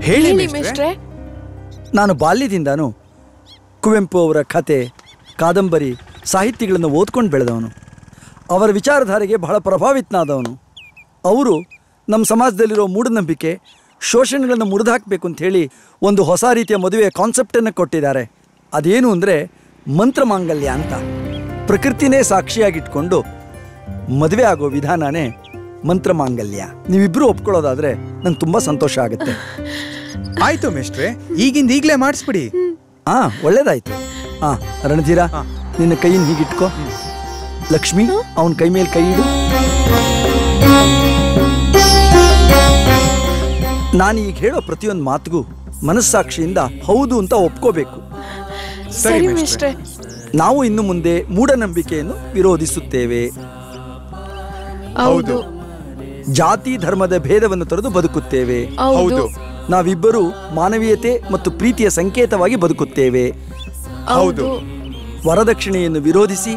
ಹೇಳಿ ಮಿಸ್ಟ್ರೆ. ನಾನು ಬಾಲ್ಯದಿಂದಾನು ಕುವೆಂಪು ಅವರ ಕತೆ, ಕಾದಂಬರಿ, ಸಾಹಿತ್ಯಗಳನ್ನು ಓದ್ಕೊಂಡು ಬೆಳೆದವನು. ಅವರ ವಿಚಾರಧಾರೆಗೆ ಬಹಳ ಪ್ರಭಾವಿತನಾದವನು. ಅವರು ನಮ್ಮ ಸಮಾಜದಲ್ಲಿರೋ ಮೂಢನಂಬಿಕೆ, ಶೋಷಣೆಗಳನ್ನು ಮುರಿದಾಕಬೇಕು ಅಂತ ಹೇಳಿ ಒಂದು ಹೊಸ ರೀತಿಯ ಮದುವೆಯ ಕಾನ್ಸೆಪ್ಟನ್ನು ಕೊಟ್ಟಿದ್ದಾರೆ. ಅದೇನು ಅಂದರೆ ಮಂತ್ರಮಾಂಗಲ್ಯ ಅಂತ. ಪ್ರಕೃತಿನೇ ಸಾಕ್ಷಿಯಾಗಿಟ್ಕೊಂಡು ಮದುವೆ ಆಗೋ ವಿಧಾನನೇ ಮಂತ್ರಮಾಂಗಲ್ಯ. ನೀವಿಬ್ಬರು ಒಪ್ಕೊಳ್ಳೋದಾದ್ರೆ ನಂಗೆ ತುಂಬ ಸಂತೋಷ ಆಗುತ್ತೆ. ಆಯ್ತು ಮಿಸ್ಟ್ರೆ, ಈಗಿಂದ ಈಗಲೇ ಮಾಡಿಸ್ಬಿಡಿ. ಒಳ್ಳೇದಾಯ್ತು. ರಣಧೀರ, ನಿನ್ನ ಕೈಯನ್ನು ಹೀಗಿಟ್ಕೋ. ಲಕ್ಷ್ಮಿ, ಅವನ ಕೈ ಮೇಲೆ ಕೈ ಇಡು. ನಾನು ಈಗ ಹೇಳೋ ಪ್ರತಿಯೊಂದು ಮಾತಿಗೂ ಮನಸ್ಸಾಕ್ಷಿಯಿಂದ ಹೌದು ಅಂತ ಒಪ್ಕೋಬೇಕು. ಸರಿ ಮಿಸ್ಟ್ರೆ. ನಾವು ಇನ್ನು ಮುಂದೆ ಮೂಢನಂಬಿಕೆಯನ್ನು ವಿರೋಧಿಸುತ್ತೇವೆ. ಹೌದು. ಜಾತಿ ಧರ್ಮದ ಭೇದವನ್ನು ತೊರೆದು ಬದುಕುತ್ತೇವೆ. ಹೌದು. ನಾವಿಬ್ಬರು ಮಾನವೀಯತೆ ಮತ್ತು ಪ್ರೀತಿಯ ಸಂಕೇತವಾಗಿ ಬದುಕುತ್ತೇವೆ. ಹೌದು. ವರದಕ್ಷಿಣೆಯನ್ನು ವಿರೋಧಿಸಿ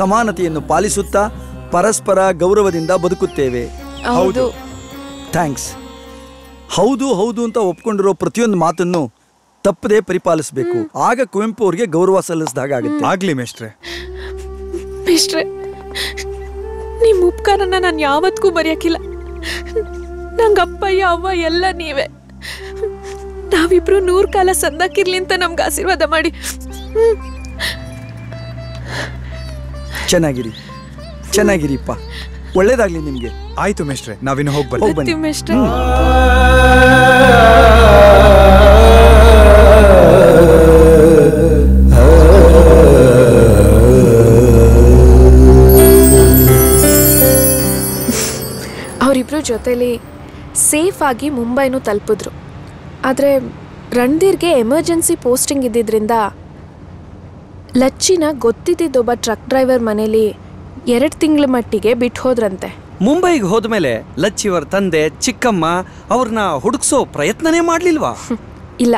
ಸಮಾನತೆಯನ್ನು ಪಾಲಿಸುತ್ತಾ ಪರಸ್ಪರ ಗೌರವದಿಂದ ಬದುಕುತ್ತೇವೆ. ಹೌದು. ಥ್ಯಾಂಕ್ಸ್. ಹೌದು ಹೌದು ಅಂತ ಒಪ್ಕೊಂಡಿರೋ ಪ್ರತಿಯೊಂದು ಮಾತನ್ನು ತಪ್ಪದೆ ಪರಿಪಾಲಿಸಬೇಕು. ಆಗ ಕುವೆಂಪು ಅವರಿಗೆ ಗೌರವ ಸಲ್ಲಿಸಿದಾಗುತ್ತೆ. ಆಗ್ಲಿ ಮಿಸ್ಟ್ರೆ. ಮಿಸ್ಟ್ರೆ, ನಿಮ್ಮ ಉಪಕಾರನ ನಾನು ಯಾವತ್ತಿಗೂ ಮರೆಯಕ್ಕಿಲ್ಲ. ನಂಗೆ ಅಪ್ಪಯ್ಯ ಅವ್ವ ಎಲ್ಲ ನೀವೇ. ನಾವಿಬ್ರು 100 ಕಾಲ ಸಂದಾಕಿರ್ಲಿ ಅಂತ ನಮ್ಗೆ ಆಶೀರ್ವಾದ ಮಾಡಿ. ಚೆನ್ನಾಗಿರಿಪ್ಪ. ಒಳ್ಳೇದಾಗ್ಲಿ ನಿಮ್ಗೆ. ಆಯ್ತು ಮಿಸ್ಟ್ರೆ, ನಾವಿನ್ನು ಹೋಗ್ಬರ್ತೀವಿ. ಮಿಸ್ಟ್ರೆ. ಅವರಿಬ್ರು ಜೊತೆಲಿ ಸೇಫ್ ಆಗಿ ಮುಂಬೈನೂ ತಲುಪಿದ್ರು. ಆದರೆ ರಣಧೀರ್ಗೆ ಎಮರ್ಜೆನ್ಸಿ ಪೋಸ್ಟಿಂಗ್ ಇದ್ದಿದ್ದರಿಂದ ಲಚ್ಚಿನ ಗೊತ್ತಿದ್ದೊಬ್ಬ ಟ್ರಕ್ ಡ್ರೈವರ್ ಮನೇಲಿ 2 ತಿಂಗಳ ಮಟ್ಟಿಗೆ ಬಿಟ್ಟು ಹೋದ್ರಂತೆ. ಮುಂಬೈಗೆ ಹೋದ್ಮೇಲೆ ಲಚ್ಚಿಯವರ ತಂದೆ, ಚಿಕ್ಕಮ್ಮ ಅವ್ರನ್ನ ಹುಡುಕ್ಸೋ ಪ್ರಯತ್ನನೇ ಮಾಡ್ಲಿಲ್ವಾ? ಇಲ್ಲ,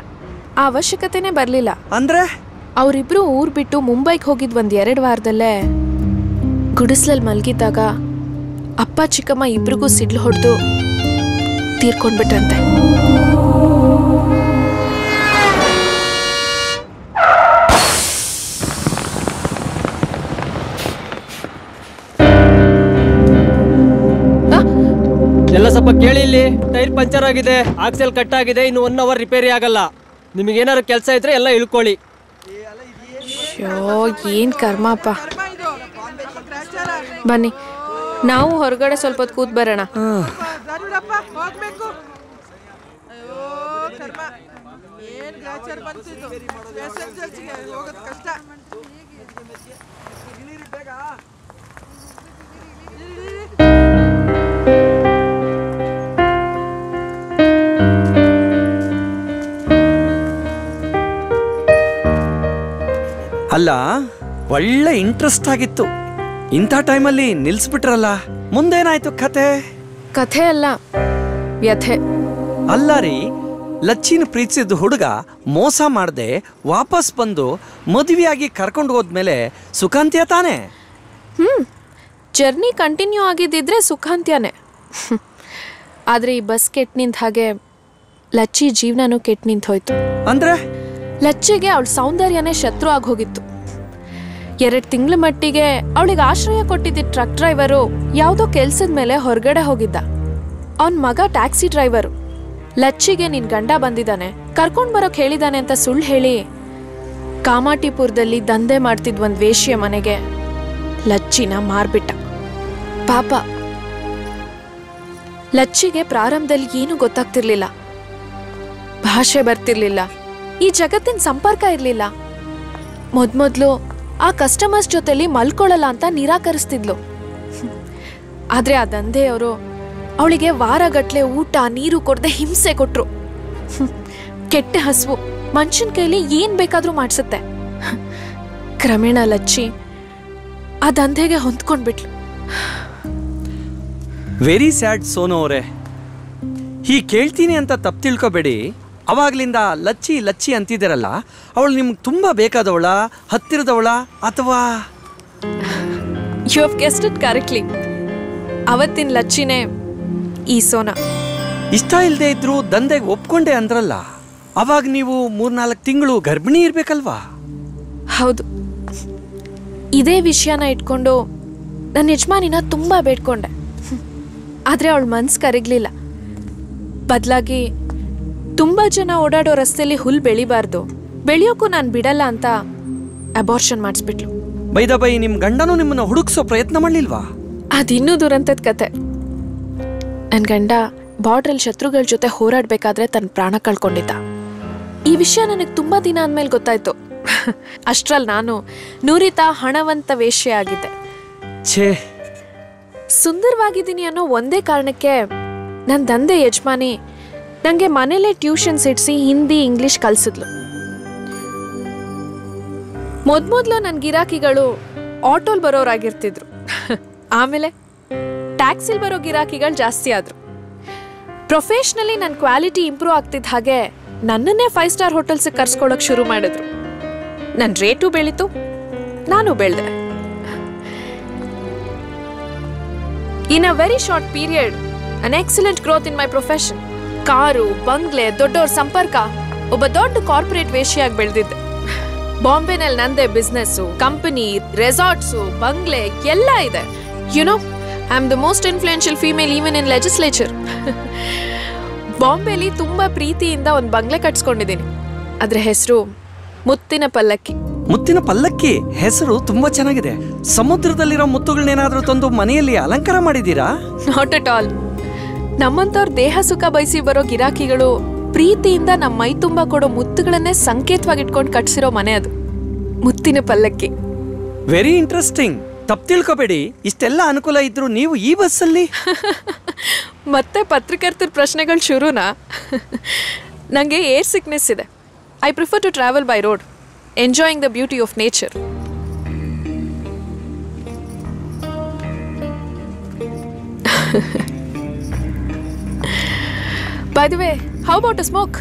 ಆ ಅವಶ್ಯಕತೆನೇ ಬರಲಿಲ್ಲ. ಅಂದ್ರೆ ಅವರಿಬ್ರು ಊರ್ ಬಿಟ್ಟು ಮುಂಬೈಗೆ ಹೋಗಿದ್ 1-2 ವಾರದಲ್ಲೇ ಗುಡಿಸ್ಲಲ್ಲಿ ಮಲಗಿದ್ದಾಗ ಅಪ್ಪ ಚಿಕ್ಕಮ್ಮ ಇಬ್ರಿಗೂ ಸಿಡ್ಲು ಹೊಡೆದು ತೀರ್ಕೊಂಡ್ಬಿಟ್ರಂತೆ. ಎಲ್ಲ ಸ್ವಲ್ಪ ಕೇಳಿ, ಇಲ್ಲಿ ಟೈರ್ ಪಂಚರ್ ಆಗಿದೆ, ಆಕ್ಸೆಲ್ ಕಟ್ ಆಗಿದೆ, ಇನ್ನು 1 ಅವರ್ ರಿಪೇರಿ ಆಗಲ್ಲ. ನಿಮಗೇನಾದ್ರು ಕೆಲಸ ಇದ್ರೆ ಎಲ್ಲ ಇಳ್ಕೊಳ್ಳಿ. ಏನ್ ಕರ್ಮಪ್ಪ. ಬನ್ನಿ ನಾವು ಹೊರಗಡೆ ಸ್ವಲ್ಪ ಹೊತ್ತು ಕೂತ್ ಬರೋಣ. ಅಲ್ಲ, ಒಳ್ಳೆ ಇಂಟ್ರೆಸ್ಟ್ ಆಗಿತ್ತು. ಇಂಥ ಟೈಮಲ್ಲಿ ನಿಲ್ಸ್ಬಿಟ್ರಲ್ಲ, ಮುಂದೇನಾಯ್ತು ಕತೆ? ಕಥೆ ಅಲ್ಲ, ವ್ಯಥೆ. ಅಲ್ಲ ರೀ, ಲಚ್ಚಿನ ಪ್ರೀತಿಸಿದ ಹುಡುಗ ಮೋಸ ಮಾಡದೆ ವಾಪಸ್ ಬಂದು ಮದುವೆಯಾಗಿ ಕರ್ಕೊಂಡು ಹೋದ್ಮೇಲೆ ಸುಖಾಂತ್ಯ ತಾನೆ? ಜರ್ನಿ ಕಂಟಿನ್ಯೂ ಆಗಿದ್ದಿದ್ರೆ ಸುಖಾಂತ್ಯನೇ. ಆದ್ರೆ ಈ ಬಸ್ ಕೆಟ್ಟ ನಿಂತ ಹಾಗೆ ಲಚ್ಚಿ ಜೀವನನೂ ಕೆಟ್ಟ ನಿಂತ ಹೋಯ್ತು. ಅಂದ್ರೆ ಲಚ್ಚಿಗೆ ಅವಳ ಸೌಂದರ್ಯನೇ ಶತ್ರು ಆಗಿ ಹೋಗಿತ್ತು. 2 ತಿಂಗಳ ಮಟ್ಟಿಗೆ ಅವಳಿಗೆ ಆಶ್ರಯ ಕೊಟ್ಟಿದ್ದ ಟ್ರಕ್ ಡ್ರೈವರು ಯಾವುದೋ ಕೆಲ್ಸದ ಮೇಲೆ ಹೊರಗಡೆ ಹೋಗಿದ್ದ. ಅವನ್ ಮಗ ಟ್ಯಾಕ್ಸಿ ಡ್ರೈವರು. ಲಚ್ಚಿಗೆ ನಿನ್ ಗಂಡ ಬಂದಿದ್ದಾನೆ, ಕರ್ಕೊಂಡ್ ಬರೋಕ್ ಹೇಳಿದಾನೆ ಅಂತ ಸುಳ್ಳು ಹೇಳಿ ಕಾಮಾಟಿಪುರದಲ್ಲಿ ದಂಧೆ ಮಾಡ್ತಿದ್ ಒಂದ್ ವೇಶ್ಯ ಮನೆಗೆ ಲಚ್ಚಿನ ಮಾರ್ಬಿಟ್ಟ. ಪಾಪ ಲಚ್ಚಿಗೆ ಪ್ರಾರಂಭದಲ್ಲಿ ಏನೂ ಗೊತ್ತಾಗ್ತಿರ್ಲಿಲ್ಲ. ಭಾಷೆ ಬರ್ತಿರ್ಲಿಲ್ಲ, ಈ ಜಗತ್ತಿನ ಸಂಪರ್ಕ ಇರ್ಲಿಲ್ಲ. ಮೊದ್ಮೊದ್ಲು ಆ ಕಸ್ಟಮರ್ಸ್ ಜೊತೆಲಿ ಮಲ್ಕೊಳ್ಳಲ್ಲ ಅಂತ ನಿರಾಕರಿಸ್ತಿದ್ಲು. ಆದ್ರೆ ಆ ದಂಧೆಯವರು ಅವಳಿಗೆ ವಾರಗಟ್ಲೆ ಊಟ ನೀರು ಕೊಡದೆ ಹಿಂಸೆ ಕೊಟ್ರು. ಕೆಟ್ಟ ಹಸುವು ಮನುಷ್ಯನ ಕೈಲಿ ಏನ್ ಬೇಕಾದ್ರೂ ಮಾಡ್ಸುತ್ತೆ. ಕ್ರಮೇಣ ಲಚ್ಚಿ ಆ ದಂಧೆಗೆ ಹೊಂದ್ಕೊಂಡ್ಬಿಟ್ಲು. ವೆರಿ ಸ್ಯಾಡ್ ಸೋನು ಅವರೇ. ಹೀಗೆ ಕೇಳ್ತೀನಿ ಅಂತ ತಪ್ಪು ತಿಳ್ಕೊಬೇಡಿ. ಅವಾಗ್ಲಿಂದ ಲಚ್ಚಿ ಲಚ್ಚಿ ಅಂತಿದ್ದೀರಲ್ಲ, ಅವಳು ನಿಮ್ಗೆ ತುಂಬಾ ಬೇಕಾದವಳ, ಹತ್ತಿರದವಳ, ಅಥವಾ? You have guessed it correctly. ಅವತ್ತಿನ ಲಚ್ಚಿನೇ ಈ ಸೋನಾ. ಇಷ್ಟ ಇಲ್ಲದೆ ಇದ್ರು ದಂಧೆಗೆ ಒಪ್ಕೊಂಡೆ ಅಂದ್ರಲ್ಲ, ಅವಾಗ ನೀವು 3-4 ತಿಂಗಳು ಗರ್ಭಿಣಿ ಇರ್ಬೇಕಲ್ವಾ? ಹೌದು. ಇದೇ ವಿಷಯನ ಇಟ್ಕೊಂಡು ನನ್ನ ಯಜಮಾನಿನ ತುಂಬಾ ಬೇಡ್ಕೊಂಡೆ. ಆದ್ರೆ ಅವಳ ಮನ್ಸು ಕರಗ್ಲಿಲ್ಲ. ಬದಲಾಗಿ ತುಂಬಾ ಜನ ಓಡಾಡೋ ರಸ್ತೆಯಲ್ಲಿ ಹುಲ್ ಬೆಳಿಬಾರ್ದು, ಬೆಳೆಯೋಕ್ಕೂ ನಾನು ಬಿಡಲ್ಲ ಅಂತ ಅಬಾರ್ಷನ್ ಮಾಡಿಸ್ಬಿಟ್ಲು. ಬೈದ ಬೈ, ನಿಮ್ ಗಂಡನೂ ನಿಮ್ಮನ್ನ ಹುಡುಕ್ಸೋ ಪ್ರಯತ್ನ ಮಾಡ್ಲಿಲ್ವಾ? ಅದಿನ್ನೂ ದುರಂತದ ಕತೆ. ನನ್ನ ಗಂಡ ಬಾರ್ಡ್ರಲ್ಲಿ ಶತ್ರುಗಳ ಜೊತೆ ಹೋರಾಡ್ಬೇಕಾದ್ರೆ ತನ್ನ ಪ್ರಾಣ ಕಳ್ಕೊಂಡಿದ್ದ. ಈ ವಿಷಯ ನನಗೆ ತುಂಬಾ ದಿನ ಆದ್ಮೇಲೆ ಗೊತ್ತಾಯ್ತು. ಅಷ್ಟ್ರಲ್ಲಿ ನಾನು ನುರಿತ ಹಣವಂತ ವೇಶ್ಯೆ ಆಗಿದ್ದೆ. ಸುಂದರವಾಗಿದ್ದೀನಿ ಅನ್ನೋ ಒಂದೇ ಕಾರಣಕ್ಕೆ ನನ್ನ ದಂಧೆ ಯಜಮಾನಿ ನನಗೆ ಮನೇಲೆ ಟ್ಯೂಷನ್ಸ್ ಇಡ್ಸಿ ಹಿಂದಿ ಇಂಗ್ಲಿಷ್ ಕಲಿಸಿದ್ಲು. ಮೊದ್ಮೊದ್ಲು ನನ್ನ ಗಿರಾಕಿಗಳು ಆಟೋಲ್ ಬರೋರಾಗಿರ್ತಿದ್ರು. ಆಮೇಲೆ ಟ್ಯಾಕ್ಸಿಲ್ ಬರೋ ಗಿರಾಕಿಗಳು ಜಾಸ್ತಿ ಆದ್ರು. ಪ್ರೊಫೆಷ್ನಲಿ ನನ್ನ ಕ್ವಾಲಿಟಿ ಇಂಪ್ರೂವ್ ಆಗ್ತಿದ್ದ ಹಾಗೆ ನನ್ನನ್ನೇ 5 ಸ್ಟಾರ್ ಹೋಟೆಲ್ಸ್ ಕರ್ಸ್ಕೊಳಕ್ ಶುರು ಮಾಡಿದ್ರು. ನನ್ನ ರೇಟು ಬೆಳೀತು, ನಾನು ಬೆಳೆದೆ. In a very short period an excellent growth in my profession. Car, ಬಂಗ್ಲೆ, ದೊಡ್ಡವ್ರ ಸಂಪರ್ಕ, ಒಬ್ಬ ದೊಡ್ಡ ಕಾರ್ಪೊರೇಟ್ ವೇಶ್ಯಾಗಿ ಬೆಳೆದಿದ್ದೆ. ಬಾಂಬೆನಲ್ಲಿ ನಂದೇ ಬಿಸ್ನೆಸ್ಸು, ಕಂಪನಿ, ರೆಸಾರ್ಟ್ಸು, ಬಂಗ್ಲೆ ಎಲ್ಲ ಇದೆ. You know, I am the most influential female even in legislature. ಬಾಂಬೆಲಿ ತುಂಬಾ ಪ್ರೀತಿಯಿಂದ ಒಂದು ಬಂಗ್ಲೆ ಕಟ್ಸ್ಕೊಂಡಿದ್ದೀನಿ. ಅದ್ರ ಹೆಸರು ಮುತ್ತಿನ ಪಲ್ಲಕ್ಕಿ. ಮುತ್ತಿನ ಪಲ್ಲಕ್ಕಿ ಹೆಸರು ತುಂಬಾ ಚೆನ್ನಾಗಿದೆ. ಸಮುದ್ರದಲ್ಲಿರೋ ಮುತ್ತುಗಳನ್ನೇನಾದ್ರೂ ತಂದು ಮನೆಯಲ್ಲಿ ಅಲಂಕಾರ ಮಾಡಿದೀರಾ? Not at all. ನಮ್ಮಂತವ್ರ ದೇಹ ಸುಖ ಬಯಸಿ ಬರೋ ಗಿರಾಕಿಗಳು ಪ್ರೀತಿಯಿಂದ ನಮ್ಮ ಮೈ ತುಂಬಾ ಕೊಡೋ ಮುತ್ತುಗಳನ್ನೇ ಸಂಕೇತವಾಗಿ ಇಟ್ಕೊಂಡು ಕಟ್ಸಿರೋ ಮನೆ ಅದು. ಮುತ್ತಿನ ಪಲ್ಲಕ್ಕಿ. Very interesting. ತಪ್ಪು ತಿಳ್ಕೊಬೇಡಿ, ಇಷ್ಟೆಲ್ಲ ಅನುಕೂಲ ಇದ್ರು ನೀವು ಈ ಬಸ್ಸಲ್ಲಿ? ಮತ್ತೆ ಪತ್ರಕರ್ತರ ಪ್ರಶ್ನೆಗಳು ಶುರುನಾ? ನನಗೆ ಏರ್ ಸಿಕ್ನೆಸ್ ಇದೆ. I prefer to travel by road, enjoying the beauty of nature. By the way, how about a smoke?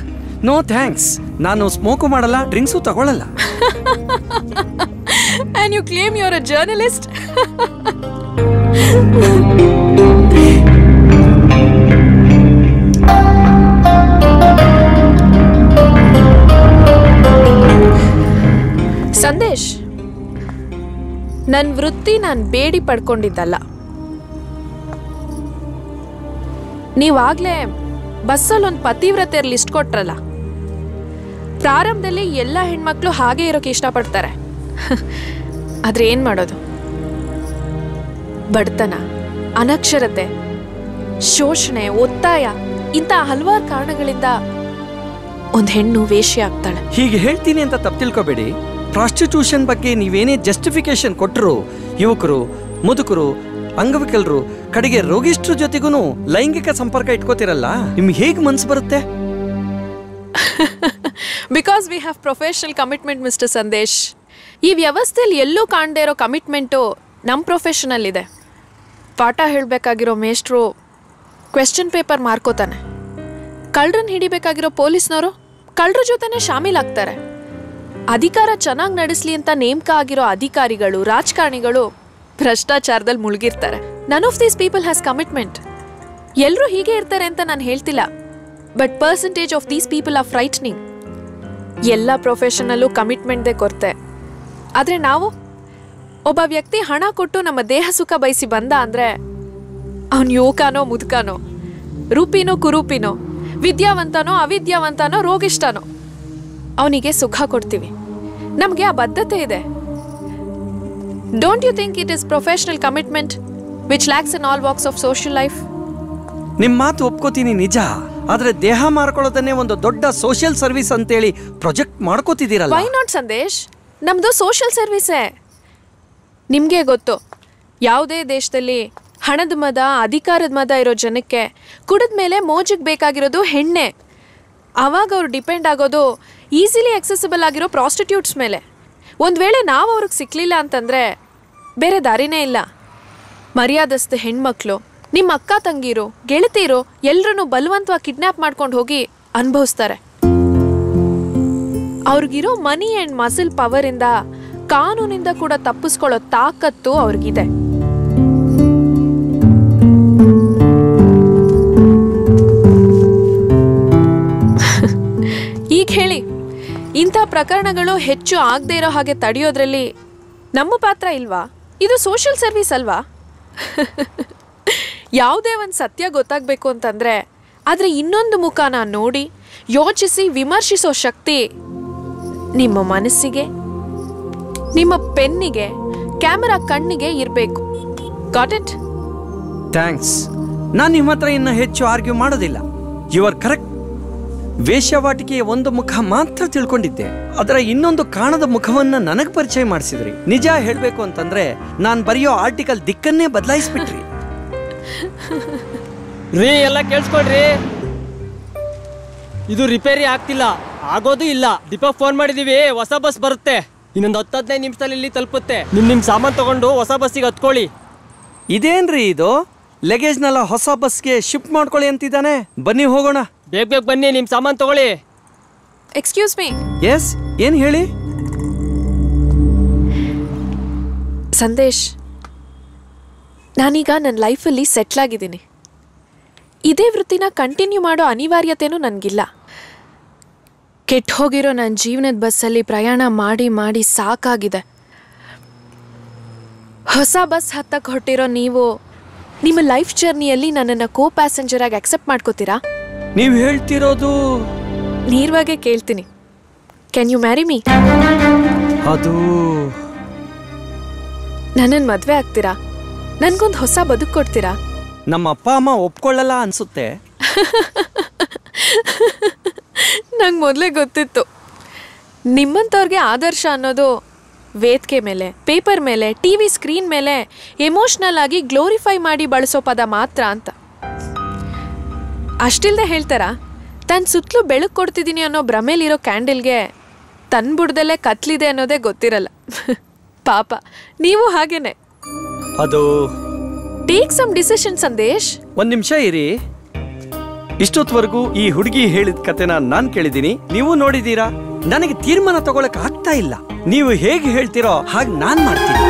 No thanks. ನಾನು ಸ್ಮೋಕು ಮಾಡಲ್ಲ, ಡ್ರಿಂಕ್ಸು ತಗೊಳ್ಳಲ್ಲ. And you claim you're a journalist? Sandesh, ನನ್ನ ವೃತ್ತಿ ನಾನು ಬೇಡಿ ಪಡ್ಕೊಂಡಿದ್ದಲ್ಲ. ನೀವಾಗ್ಲೇ ಬಸ್ಸಲ್ಲಿ ಒಂದು ಪತಿವ್ರತೆಯರ್ ಲಿಸ್ಟ್ ಕೊಟ್ರಲ್ಲ, ಪ್ರಾರಂಭದಲ್ಲಿ ಎಲ್ಲ ಹೆಣ್ಮಕ್ಳು ಹಾಗೆ ಇರೋಕೆ ಇಷ್ಟಪಡ್ತಾರೆ. ಆದ್ರೆ ಏನ್ ಮಾಡೋದು? ಬಡತನ, ಅನಕ್ಷರತೆ, ಶೋಷಣೆ, ಒತ್ತಾಯ ಇಂಥ ಹಲವಾರು ಕಾರಣಗಳಿಂದ ಒಂದು ಹೆಣ್ಣು ವೇಶ್ಯೆ ಆಗ್ತಾಳೆ. ಹೀಗೆ ಹೇಳ್ತೀನಿ ಅಂತ ತಪ್ಪು ತಿಳ್ಕೊಬೇಡಿ. ಪ್ರಾಸ್ಟಿಟ್ಯೂಷನ್ ಬಗ್ಗೆ ನೀವೇನೇ ಜಸ್ಟಿಫಿಕೇಶನ್ ಕೊಟ್ಟರು ಯುವಕರು, ಮುದುಕರು, ಅಂಗವಿಕಲರು, ಕಡೆಗೆ ರೋಗಿಷ್ಟ್ರ ಜೊತೆಗೂ ಲೈಂಗಿಕ ಸಂಪರ್ಕ ಇಟ್ಕೋತಿರಲ್ಲ, ನಿಮ್ಗೆ ಹೇಗೆ ಮನ್ಸು ಬರುತ್ತೆ? Because we have professional commitment mister Sandesh. ಈ ವ್ಯವಸ್ಥೆಯಲ್ಲಿ ಎಲ್ಲೂ ಕಾಣದೇ ಇರೋ ಕಮಿಟ್ಮೆಂಟು ನಮ್ಮ ಪ್ರೊಫೆಷನಲ್ ಇದೆ. ಪಾಠ ಹೇಳಬೇಕಾಗಿರೋ ಮೇಷ್ಟ್ರು ಕ್ವೆಶ್ಚನ್ ಪೇಪರ್ ಮಾರ್ಕೋತಾನೆ. ಕಳ್ಳರನ್ನ ಹಿಡಿಬೇಕಾಗಿರೋ ಪೊಲೀಸ್ನವರು ಕಳ್ಳರ ಜೊತೆನೆ ಶಾಮೀಲಾಗ್ತಾರೆ. ಅಧಿಕಾರ ಚೆನ್ನಾಗಿ ನಡೆಸಲಿ ಅಂತ ನೇಮಕ ಆಗಿರೋ ಅಧಿಕಾರಿಗಳು, ರಾಜಕಾರಣಿಗಳು ಭ್ರಷ್ಟಾಚಾರದಲ್ಲಿ ಮುಳುಗಿರ್ತಾರೆ. None of these people has commitment. ಎಲ್ಲರೂ ಹೀಗೆ ಇರ್ತಾರೆ ಅಂತ ನಾನು ಹೇಳ್ತಿಲ್ಲ, but percentage of these people are frightening. ಎಲ್ಲ ಪ್ರೊಫೆಷನಲ್ಲೂ ಕಮಿಟ್ಮೆಂಟ್ದೇ ಕೊರತೆ. ಆದರೆ ನಾವು ಒಬ್ಬ ವ್ಯಕ್ತಿ ಹಣ ಕೊಟ್ಟು ನಮ್ಮ ದೇಹ ಸುಖ ಬಯಸಿ ಬಂದ ಅಂದರೆ ಅವನು ಯುವಕನೋ ಮುದುಕನೋ, ರೂಪಿನೋ ಕುರೂಪಿನೋ, ವಿದ್ಯಾವಂತನೋ ಅವಿದ್ಯಾವಂತನೋ, ರೋಗಿಷ್ಠನೋ, ಅವನಿಗೆ ಸುಖ ಕೊಡ್ತೀವಿ. ನಮಗೆ ಆ ಬದ್ಧತೆ ಇದೆ. Don't you think it is professional commitment which lacks in all walks of social life? ನಿಮ್ಮ ಮಾತು ಒಪ್ಕೋತೀನಿ ನಿಜ, ಆದ್ರೆ ದೇಹ ಮಾರ್ಕೊಳ್ಳೋದನ್ನೇ ಒಂದು ದೊಡ್ಡ ಸೋಷಿಯಲ್ ಸರ್ವಿಸ್ ಅಂತೇಳಿ ಪ್ರೊಜೆಕ್ಟ್ ಮಾಡ್ಕೋತಿದ್ದೀರಲ್ಲ. Why not Sandesh? ನಮ್ದು ಸೋಷಿಯಲ್ ಸರ್ವಿಸೇ. ನಿಮಗೆ ಗೊತ್ತು, ಯಾವುದೇ ದೇಶದಲ್ಲಿ ಹಣದ ಮದ, ಅಧಿಕಾರದ ಮದ ಇರೋ ಜನಕ್ಕೆ ಕುಡಿದ ಮೇಲೆ ಮೋಜಿಗೆ ಬೇಕಾಗಿರೋದು ಹೆಣ್ಣೆ. ಆವಾಗ ಅವ್ರು ಡಿಪೆಂಡ್ ಆಗೋದು ಈಸಿಲಿ ಆಕ್ಸೆಸಿಬಲ್ ಆಗಿರೋ ಪ್ರಾಸ್ಟಿಟ್ಯೂಟ್ಸ್ ಮೇಲೆ. ಒಂದು ವೇಳೆ ನಾವು ಅವ್ರಿಗೆ ಸಿಕ್ಕಲಿಲ್ಲ ಅಂತಂದರೆ ಬೇರೆ ದಾರಿನೇ ಇಲ್ಲ. ಮರ್ಯಾದಸ್ಥ ಹೆಣ್ಮಕ್ಳು, ನಿಮ್ಮ ಅಕ್ಕ ತಂಗಿರು, ಗೆಳತಿರು ಎಲ್ಲರನ್ನೂ ಬಲವಂತವಾಗಿ ಕಿಡ್ನ್ಯಾಪ್ ಮಾಡ್ಕೊಂಡು ಹೋಗಿ ಅನುಭವಿಸ್ತಾರೆ. ಅವ್ರಿಗಿರೋ ಮನಿ ಆ್ಯಂಡ್ ಮಸಲ್ ಪವರಿಂದ ಕಾನೂನಿಂದ ಕೂಡ ತಪ್ಪಿಸ್ಕೊಳ್ಳೋ ತಾಕತ್ತು ಅವ್ರಿಗಿದೆ. ಈಗ ಹೇಳಿ, ಇಂಥ ಪ್ರಕರಣಗಳು ಹೆಚ್ಚು ಆಗದೆ ಇರೋ ಹಾಗೆ ತಡೆಯೋದ್ರಲ್ಲಿ ನಮ್ಮ ಪಾತ್ರ ಇಲ್ವಾ? ಇದು ಸೋಷಿಯಲ್ ಸರ್ವಿಸ್ ಅಲ್ವಾ? ಯಾವುದೇ ಒಂದು ಸತ್ಯ ಗೊತ್ತಾಗಬೇಕು ಅಂತಂದರೆ ಅದರ ಇನ್ನೊಂದು ಮುಖನ ನೋಡಿ ಯೋಚಿಸಿ ವಿಮರ್ಶಿಸೋ ಶಕ್ತಿ ನಿಮ್ಮ ಮನಸ್ಸಿಗೆ, ನಿಮ್ಮ ಪೆನ್ನಿಗೆ, ಕ್ಯಾಮರಾ ಕಣ್ಣಿಗೆ ಇರಬೇಕು. Got it? ಥ್ಯಾಂಕ್ಸ್. ನಾನು ನಿಮ್ಮ ಹತ್ರ ಇನ್ನು ಹೆಚ್ಚು ಆರ್ಗ್ಯೂ ಮಾಡೋದಿಲ್ಲ. You are correct. ವೇಶ್ಯಾವಾಟಿಕೆಯ ಒಂದು ಮುಖ ಮಾತ್ರ ತಿಳ್ಕೊಂಡಿದ್ದೆ, ಅದರ ಇನ್ನೊಂದು ಕಾಣದ ಮುಖವನ್ನ ನನಗೆ ಪರಿಚಯ ಮಾಡಿಸಿದ್ರಿ. ನಿಜ ಹೇಳಬೇಕು ಅಂತಂದ್ರೆ ನಾನು ಬರೆಯೋ ಆರ್ಟಿಕಲ್ ದಿಕ್ಕನ್ನೇ ಬದಲಾಯಿಸ್ಬಿಟ್ರಿ. ರೀ, ಎಲ್ಲ ಕೇಳಿಸ್ಕೊಳ್ರಿ, ಇದು ರಿಪೇರಿ ಆಗ್ತಿಲ್ಲ, ಆಗೋದು ಇಲ್ಲ. ದೀಪಕ್ ಫೋನ್ ಮಾಡಿದೀವಿ, ಹೊಸ ಬಸ್ ಬರುತ್ತೆ, ಇನ್ನೊಂದು 10-15 ನಿಮಿಷದಲ್ಲಿ ಇಲ್ಲಿ ತಲುಪುತ್ತೆ. ನಿಮ್ ಸಾಮಾನು ತಗೊಂಡು ಹೊಸ ಬಸ್ಸಿಗೆ ಹತ್ಕೊಳ್ಳಿ. ಇದೇನ್ರಿ ಇದು? ಲಗೇಜ್ನೆಲ್ಲ ಹೊಸ ಬಸ್ಗೆ ಶಿಫ್ಟ್ ಮಾಡ್ಕೊಳ್ಳಿ ಅಂತಿದ್ದಾನೆ. ಬನ್ನಿ ಹೋಗೋಣ. ಬೇಗ ಬನ್ನಿ, ನಿಮ್ ಸಾಮಾನು ತಗೊಳ್ಳಿ. Excuse me. ಎಸ್, ಏನ್ ಹೇಳಿ? ಸಂದೇಶ್, ನಾನೀಗ ನನ್ನ ಲೈಫಲ್ಲಿ ಸೆಟ್ಲ್ ಆಗಿದ್ದೀನಿ. ಇದೇ ವೃತ್ತಿನ ಕಂಟಿನ್ಯೂ ಮಾಡೋ ಅನಿವಾರ್ಯತೆನೂ ನನಗಿಲ್ಲ. ಕೆಟ್ಟು ಹೋಗಿರೋ ನನ್ನ ಜೀವನದ ಬಸ್ಸಲ್ಲಿ ಪ್ರಯಾಣ ಮಾಡಿ ಮಾಡಿ ಸಾಕಾಗಿದೆ. ಹೊಸ ಬಸ್ ಹತ್ತಕ್ಕೆ ಹೊರಟಿರೋ ನೀವು ನಿಮ್ಮ ಲೈಫ್ ಜರ್ನಿಯಲ್ಲಿ ನನ್ನನ್ನು ಕೋ ಪ್ಯಾಸೆಂಜರ್ ಆಗಿ ಅಕ್ಸೆಪ್ಟ್ ಮಾಡ್ಕೋತೀರಾ? ನೀವು ಹೇಳ್ತಿರೋದು? ನೇರವಾಗೇ ಕೇಳ್ತೀನಿ, ಕ್ಯಾನ್ ಯು ಮ್ಯಾರಿ ಮೀ? ಅದು ನನ್ನನ್ನು ಮದುವೆ ಆಗ್ತೀರಾ? ನನ್ಗೊಂದು ಹೊಸ ಬದುಕು ಕೊಡ್ತೀರಾ? ನಮ್ಮ ಅಪ್ಪ ಅಮ್ಮ ಒಪ್ಕೊಳ್ಳಲ್ಲ ಅನ್ಸುತ್ತೆ. ನಂಗೆ ಮೊದಲೇ ಗೊತ್ತಿತ್ತು, ನಿಮ್ಮಂಥವ್ರಿಗೆ ಆದರ್ಶ ಅನ್ನೋದು ವೇದಿಕೆ ಮೇಲೆ, ಪೇಪರ್ ಮೇಲೆ, ಟಿವಿ ಸ್ಕ್ರೀನ್ ಮೇಲೆ ಎಮೋಷ್ನಲ್ ಆಗಿ ಗ್ಲೋರಿಫೈ ಮಾಡಿ ಬಳಸೋ ಪದ ಮಾತ್ರ ಅಂತ. ಅಷ್ಟಿಲ್ದೆ ಹೇಳ್ತಾರಾ, ತನ್ನ ಸುತ್ತಲೂ ಬೆಳಕು ಕೊಡ್ತಿದ್ದೀನಿ ಅನ್ನೋ ಭ್ರಮೇಲಿರೋ ಕ್ಯಾಂಡಲ್ಗೆ ತನ್ನ ಬುಡದಲ್ಲೇ ಕತ್ಲಿದೆ ಅನ್ನೋದೇ ಗೊತ್ತಿರಲ್ಲ. ಪಾಪ ನೀವು ಹಾಗೇನೆ. ಅದು ಟೇಕ್ ಸಮ್ ಡಿಸಿಷನ್ ಸಂದೇಶ್. ಒಂದ್ ನಿಮಿಷ ಇರಿ. ಇಷ್ಟೊತ್ತವರೆಗೂ ಈ ಹುಡುಗಿ ಹೇಳಿದ ಕತೆನ ನಾನ್ ಕೇಳಿದೀನಿ, ನೀವು ನೋಡಿದೀರಾ. ನನಗೆ ತೀರ್ಮಾನ ತಗೊಳಕ್ ಆಗ್ತಾ ಇಲ್ಲ. ನೀವು ಹೇಗೆ ಹೇಳ್ತೀರೋ ಹಾಗೆ ನಾನು ಮಾಡ್ತೀನಿ.